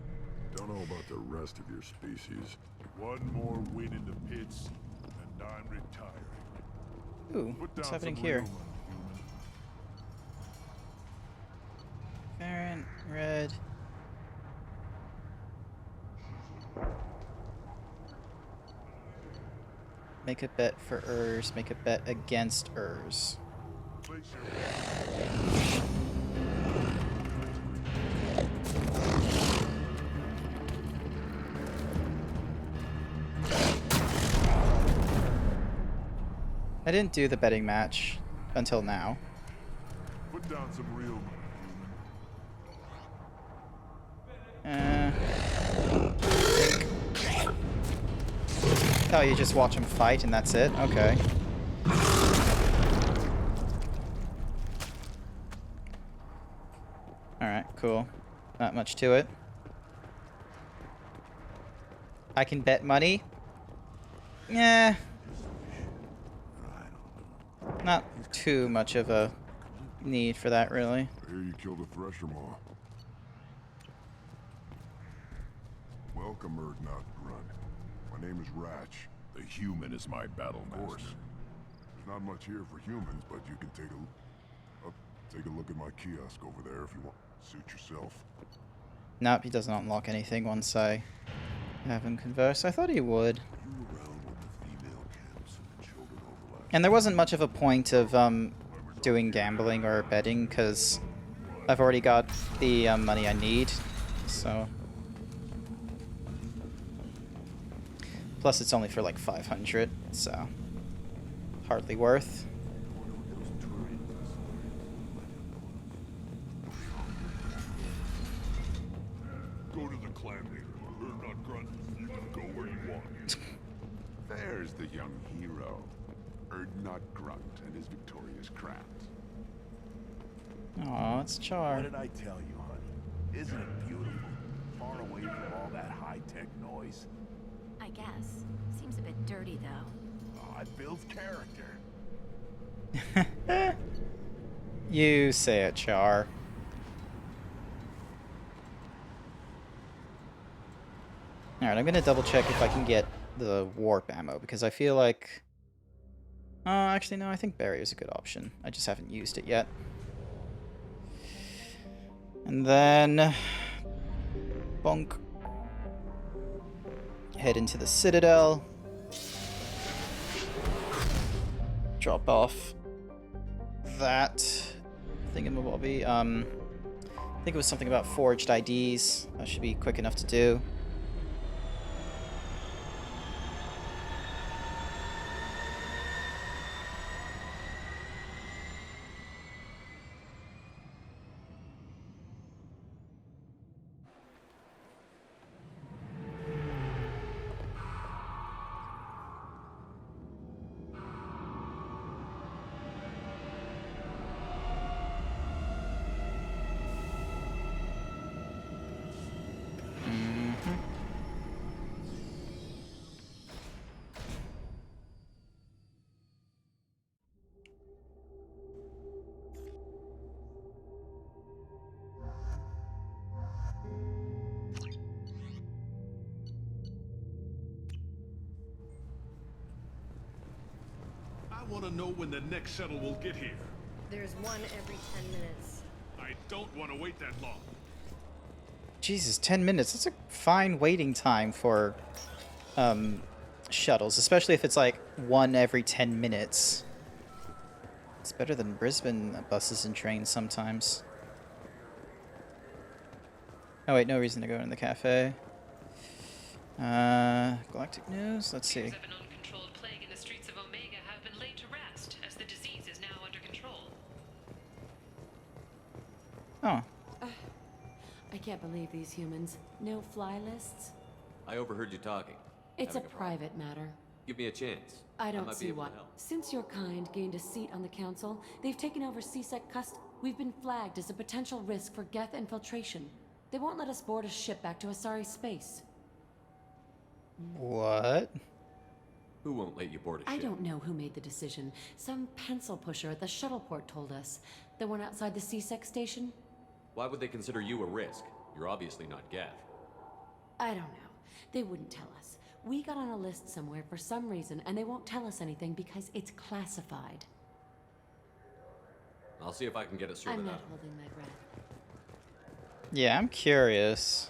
Don't know about the rest of your species. One more win in the pits, and I'm retiring. Ooh, Put what's down happening some here? real money, Varen, red. Make a bet for Urs. Make a bet against Urs. human. I didn't do the betting match until now. Put down some real money, Oh, you just watch them fight and that's it? Okay. Alright, cool. Not much to it. I can bet money? Yeah. Not too much of a need for that, really. I hear you killed a Thresher Maw. Welcome, Erdnot Grunt. My name is Ratch. The human is my battle master. There's not much here for humans, but you can take a look at my kiosk over there if you want. Suit yourself. Nope, he doesn't unlock anything once I have him converse. I thought he would. And there wasn't much of a point of doing gambling or betting because I've already got the money I need. So plus it's only for like 500, so hardly worth. Go to the clan leader. Erdnot Grunt, you can go where you want. There's the young hero. Erdnot Grunt and his victorious crowns. Aw, it's Char. What did I tell you, honey? Isn't it beautiful? Far away from all that high-tech noise. I guess. Seems a bit dirty, though. Oh, it builds character. You say it, Char. Alright, I'm gonna double check if I can get the warp ammo because I feel like... actually no, I think Barrier is a good option. I just haven't used it yet. And then... bonk. Head into the Citadel. Drop off that thingamabobby. I think it was something about forged IDs. That should be quick enough to do. I want to know when the next shuttle will get here. There's one every 10 minutes. I don't want to wait that long. Jesus, 10 minutes. That's a fine waiting time for shuttles, especially if it's like one every 10 minutes. It's better than Brisbane buses and trains sometimes. Oh wait, no reason to go in the cafe. Galactic news. Let's see. Fears of an uncontrolled plague in the streets of Omega have been laid to rest, as the disease is now under control. Oh. I can't believe these humans. No fly lists? I overheard you talking. It's a Having private matter. Give me a chance. I don't might see be able why. to help. Since your kind gained a seat on the council, they've taken over CSEC We've been flagged as a potential risk for Geth infiltration. They won't let us board a ship back to Asari space. What? Who won't let you board a I ship? don't know who made the decision. Some pencil pusher at the shuttle port told us. The one outside the CSEC station? Why would they consider you a risk? You're obviously not Geth. I don't know. They wouldn't tell us. We got on a list somewhere for some reason, and they won't tell us anything because it's classified. I'll see if I can get it sorted I'm out. not holding my breath. Yeah, I'm curious.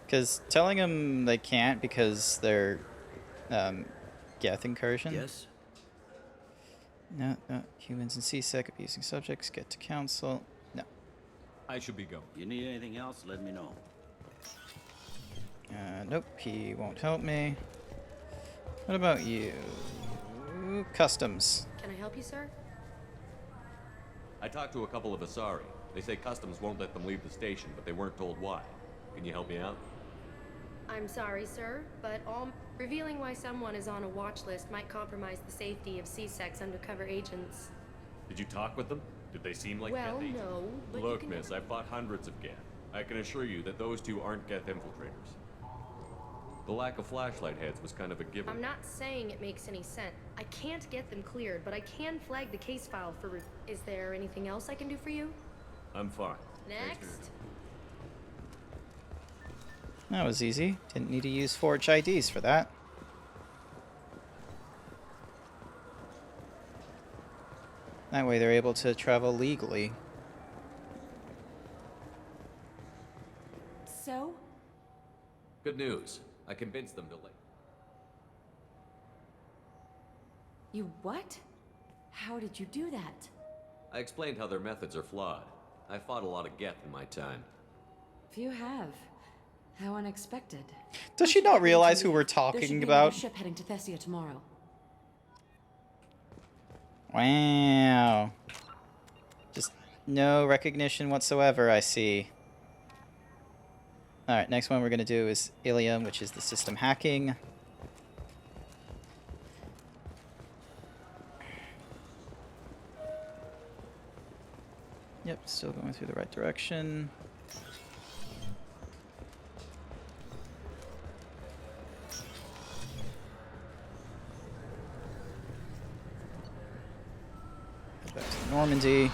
Because telling them they can't because they're Geth incursion. Yes. No, humans and CSEC abusing subjects get to council. No. I should be going. You need anything else, let me know. Nope, he won't help me. What about you? Customs. Can I help you, sir? I talked to a couple of Asari. They say customs won't let them leave the station, but they weren't told why. Can you help me out? I'm sorry, sir, but revealing why someone is on a watch list might compromise the safety of CSEC's undercover agents. Did you talk with them? Did they seem like Well, Geth agents? no, but you Look, can miss, I've fought hundreds of Geth. I can assure you that those two aren't Geth infiltrators. The lack of flashlight heads was kind of a given. I'm not saying it makes any sense. I can't get them cleared, but I can flag the case file for Is there anything else I can do for you? I'm fine. Next. That was easy. Didn't need to use Forge IDs for that. That way they're able to travel legally. So? Good news. I convinced them to leave. You what? How did you do that? I explained how their methods are flawed. I fought a lot of Geth in my time. Few have. How unexpected. Does she not realize who we're There should talking be about? another ship heading to Thessia tomorrow. Wow. Just no recognition whatsoever, I see. Alright, next one we're going to do is Ilium, which is the system hacking. Yep, still going through the right direction. Go back to Normandy.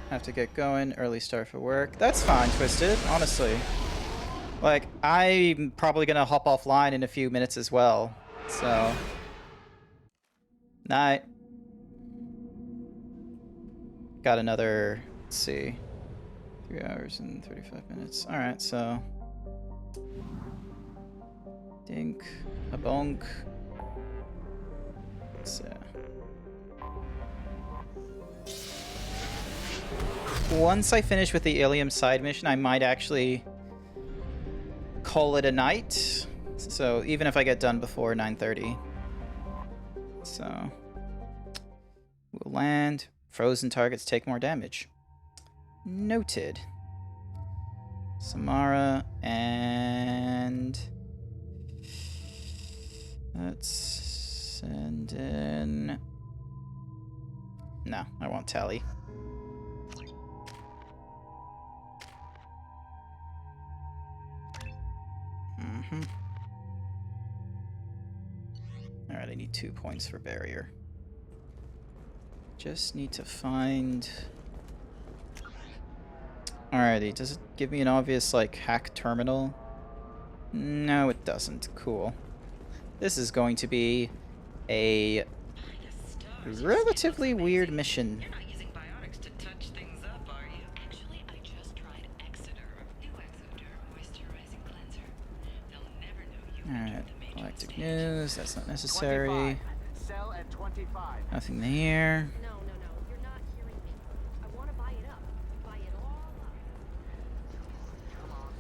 Have to get going. Early start for work. That's fine, Twisted, honestly. Like, I'm probably gonna hop offline in a few minutes as well. So. Night. Got another, let's see, 3 hours and 35 minutes. Alright, so. Dink. A bonk. Let's see. Once I finish with the Ilium side mission, I might actually call it a night. So even if I get done before 9:30. So we'll land. Frozen targets take more damage. Noted. Samara and let's send in. No, I won't tally. Alright, I need 2 points for barrier. Just need to find... Alrighty, does it give me an obvious, like, hack terminal? No, it doesn't. Cool. This is going to be a relatively weird mission. You're not using biotics to touch things up, are you? Actually, I just Alright, galactic news, that's not necessary. 25. Sell at 25. Nothing there. No, you're not hearing me. I want to buy it up. Buy it all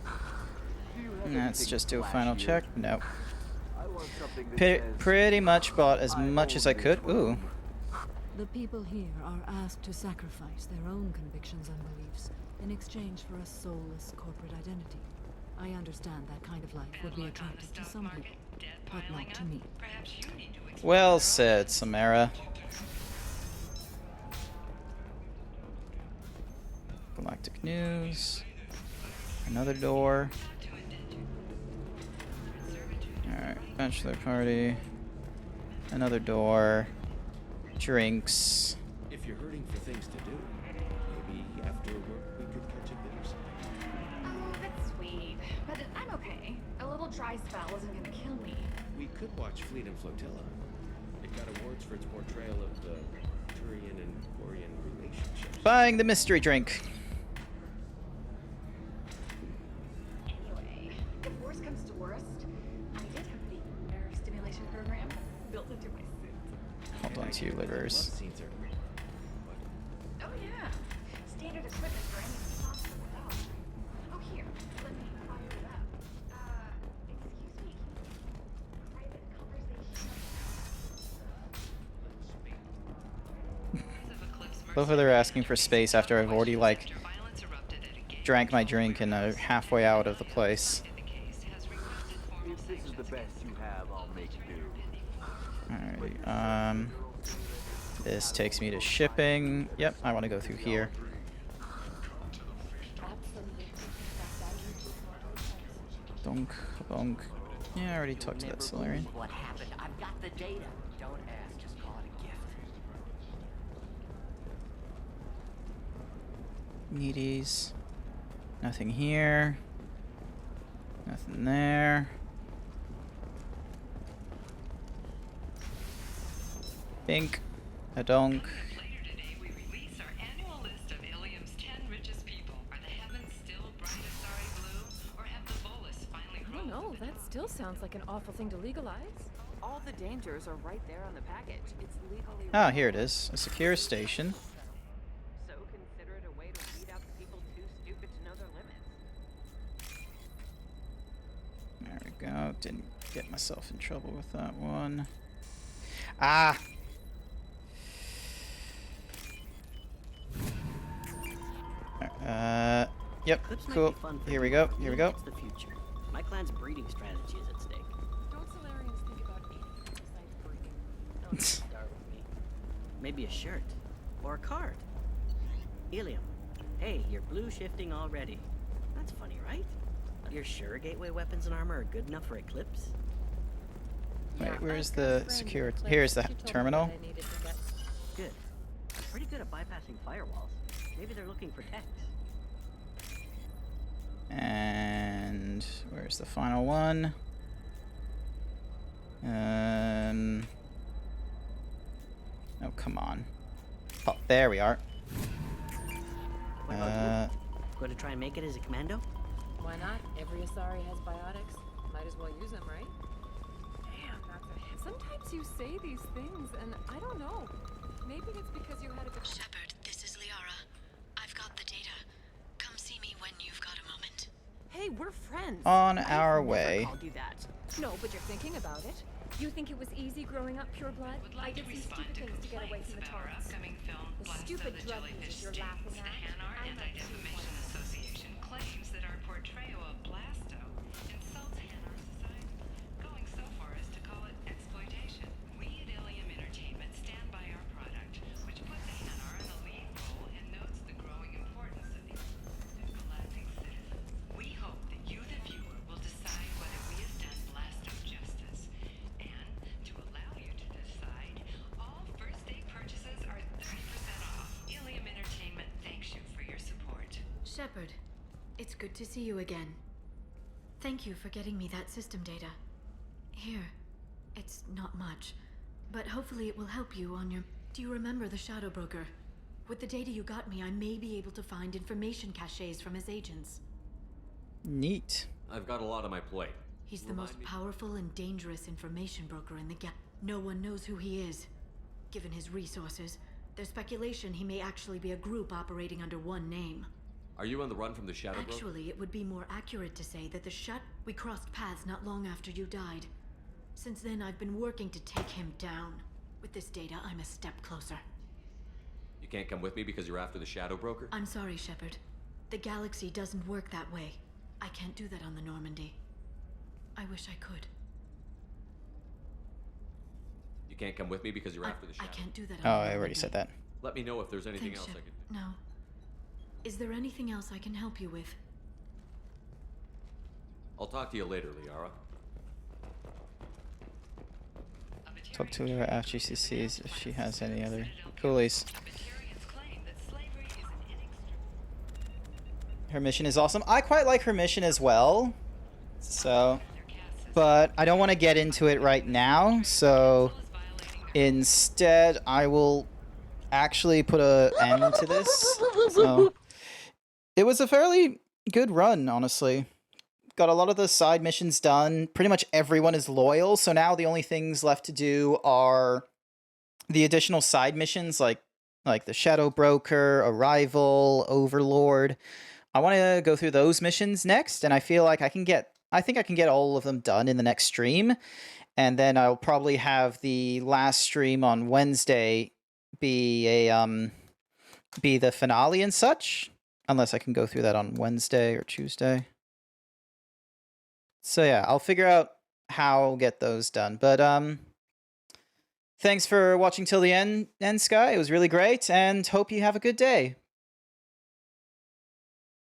up. Let's just do a final check. Nope. I want something that says, Pretty much bought as much as I could. Ooh. The people here are asked to sacrifice their own convictions and beliefs in exchange for a soulless corporate identity. I understand that kind of life would be attractive to some people, but not to me. Well said, Samara. Galactic news. Another door. Alright, bachelor party. Another door. Drinks. If you're hurting for things to do, maybe after work we could catch a bit or something. Oh, that's sweet. But I'm okay. A little dry spell isn't gonna kill me. We could watch Fleet and Flotilla. It got awards for its portrayal of the Turian and Quarian relationships. Buying the mystery drink. Anyway, if worst comes to worst, I did have the nerve stimulation program built into my suit. Hold on to your livers. Oh yeah, standard equipment for any possible dog. Oh here, let me fire it up. Excuse me. Private conversation. Both of them are asking for space after I've already, like, drank my drink and are halfway out of the place. if this is the best you have, I'll make do. Alright, this takes me to shipping. Yep, I want to go through here. Donk, bonk. Yeah, I already talked to that Solarian. What happened? I've got the data. Don't ask, just call it a gift. Needies. Nothing here. Nothing there. Bink. A donk. I don't know, that still sounds like an awful thing to legalize. All the dangers are right there on the package. It's legally. Ah, here it is. A secure station. So consider it a way to weed out the people too stupid to know their limits. There we go. Didn't get myself in trouble with that one. Ah! Yep, Clips might cool. be fun for Here we you, go, but here we go. it's the future. My clan's breeding strategy is at stake. Don't Solarians think about anything besides breeding? Don't start with me. Maybe a shirt. Or a card. Ilium. Hey, you're blue shifting already. That's funny, right? You're sure gateway weapons and armor are good enough for Eclipse? Wait, where's the secure? Here's the terminal. Good. Pretty good at bypassing firewalls. Maybe they're looking for techs. And where's the final one? Oh, come on. Oh, there we are. What about you? Going to try and make it as a commando? Why not? Every Asari has biotics. Might as well use them, right? Damn, that's a hit. Sometimes you say these things, and I don't know. Maybe it's because you had a good... Shepard, this is Liara. I've got the data. Come see me when you've got a moment. Hey, we're friends. On I've our never way. called you that. No, but you're thinking about it. You think it was easy growing up pure blood? I did some stupid things to get away from the Taurus. The stupid drug users you're laughing at. I'm Anti-Defamation Association claims that our portrayal of Blasto insults Hanar society, going so far as to call it exploitation. We at Ilium Entertainment stand by our product, which puts Hanar in the lead role and notes the growing importance of these galactic citizens. We hope that you, the viewer, will decide whether we have done Blasto justice. And to allow you to decide, all first-day purchases are 30% off. Ilium Entertainment thanks you for your support. Shepard, it's good to see you again. Thank you for getting me that system data. Here, it's not much, but hopefully it will help you on your... Do you remember the Shadow Broker? With the data you got me, I may be able to find information caches from his agents. Neat. I've got a lot on my plate. He's the most powerful and dangerous information broker in the gap. No one knows who he is. Given his resources, there's speculation he may actually be a group operating under one name. Are you on the run from the Shadow Broker? Actually, it would be more accurate to say that we crossed paths not long after you died. Since then, I've been working to take him down. With this data, I'm a step closer. You can't come with me because you're after the Shadow Broker? I'm sorry, Shepard. The galaxy doesn't work that way. I can't do that on the Normandy. I wish I could. You can't come with me because you're after the Shadow? I can't do that on Oh, the I already Normandy. said that. Let me know if there's anything Thanks, else I Shep- can do. No. Is there anything else I can help you with? I'll talk to you later, Liara. Talk to her after she sees if she has any other coolies. Her mission is awesome. I quite like her mission as well. So, but I don't want to get into it right now. So, instead, I will actually put an end to this. So, it was a fairly good run, honestly. Got a lot of the side missions done. Pretty much everyone is loyal, so now the only things left to do are the additional side missions like the Shadow Broker, Arrival, Overlord. I want to go through those missions next, and I feel like I think I can get all of them done in the next stream. And then I'll probably have the last stream on Wednesday be the finale and such, unless I can go through that on Wednesday or Tuesday. So yeah, I'll figure out how I'll get those done. But thanks for watching till the end, Sky. It was really great, and hope you have a good day.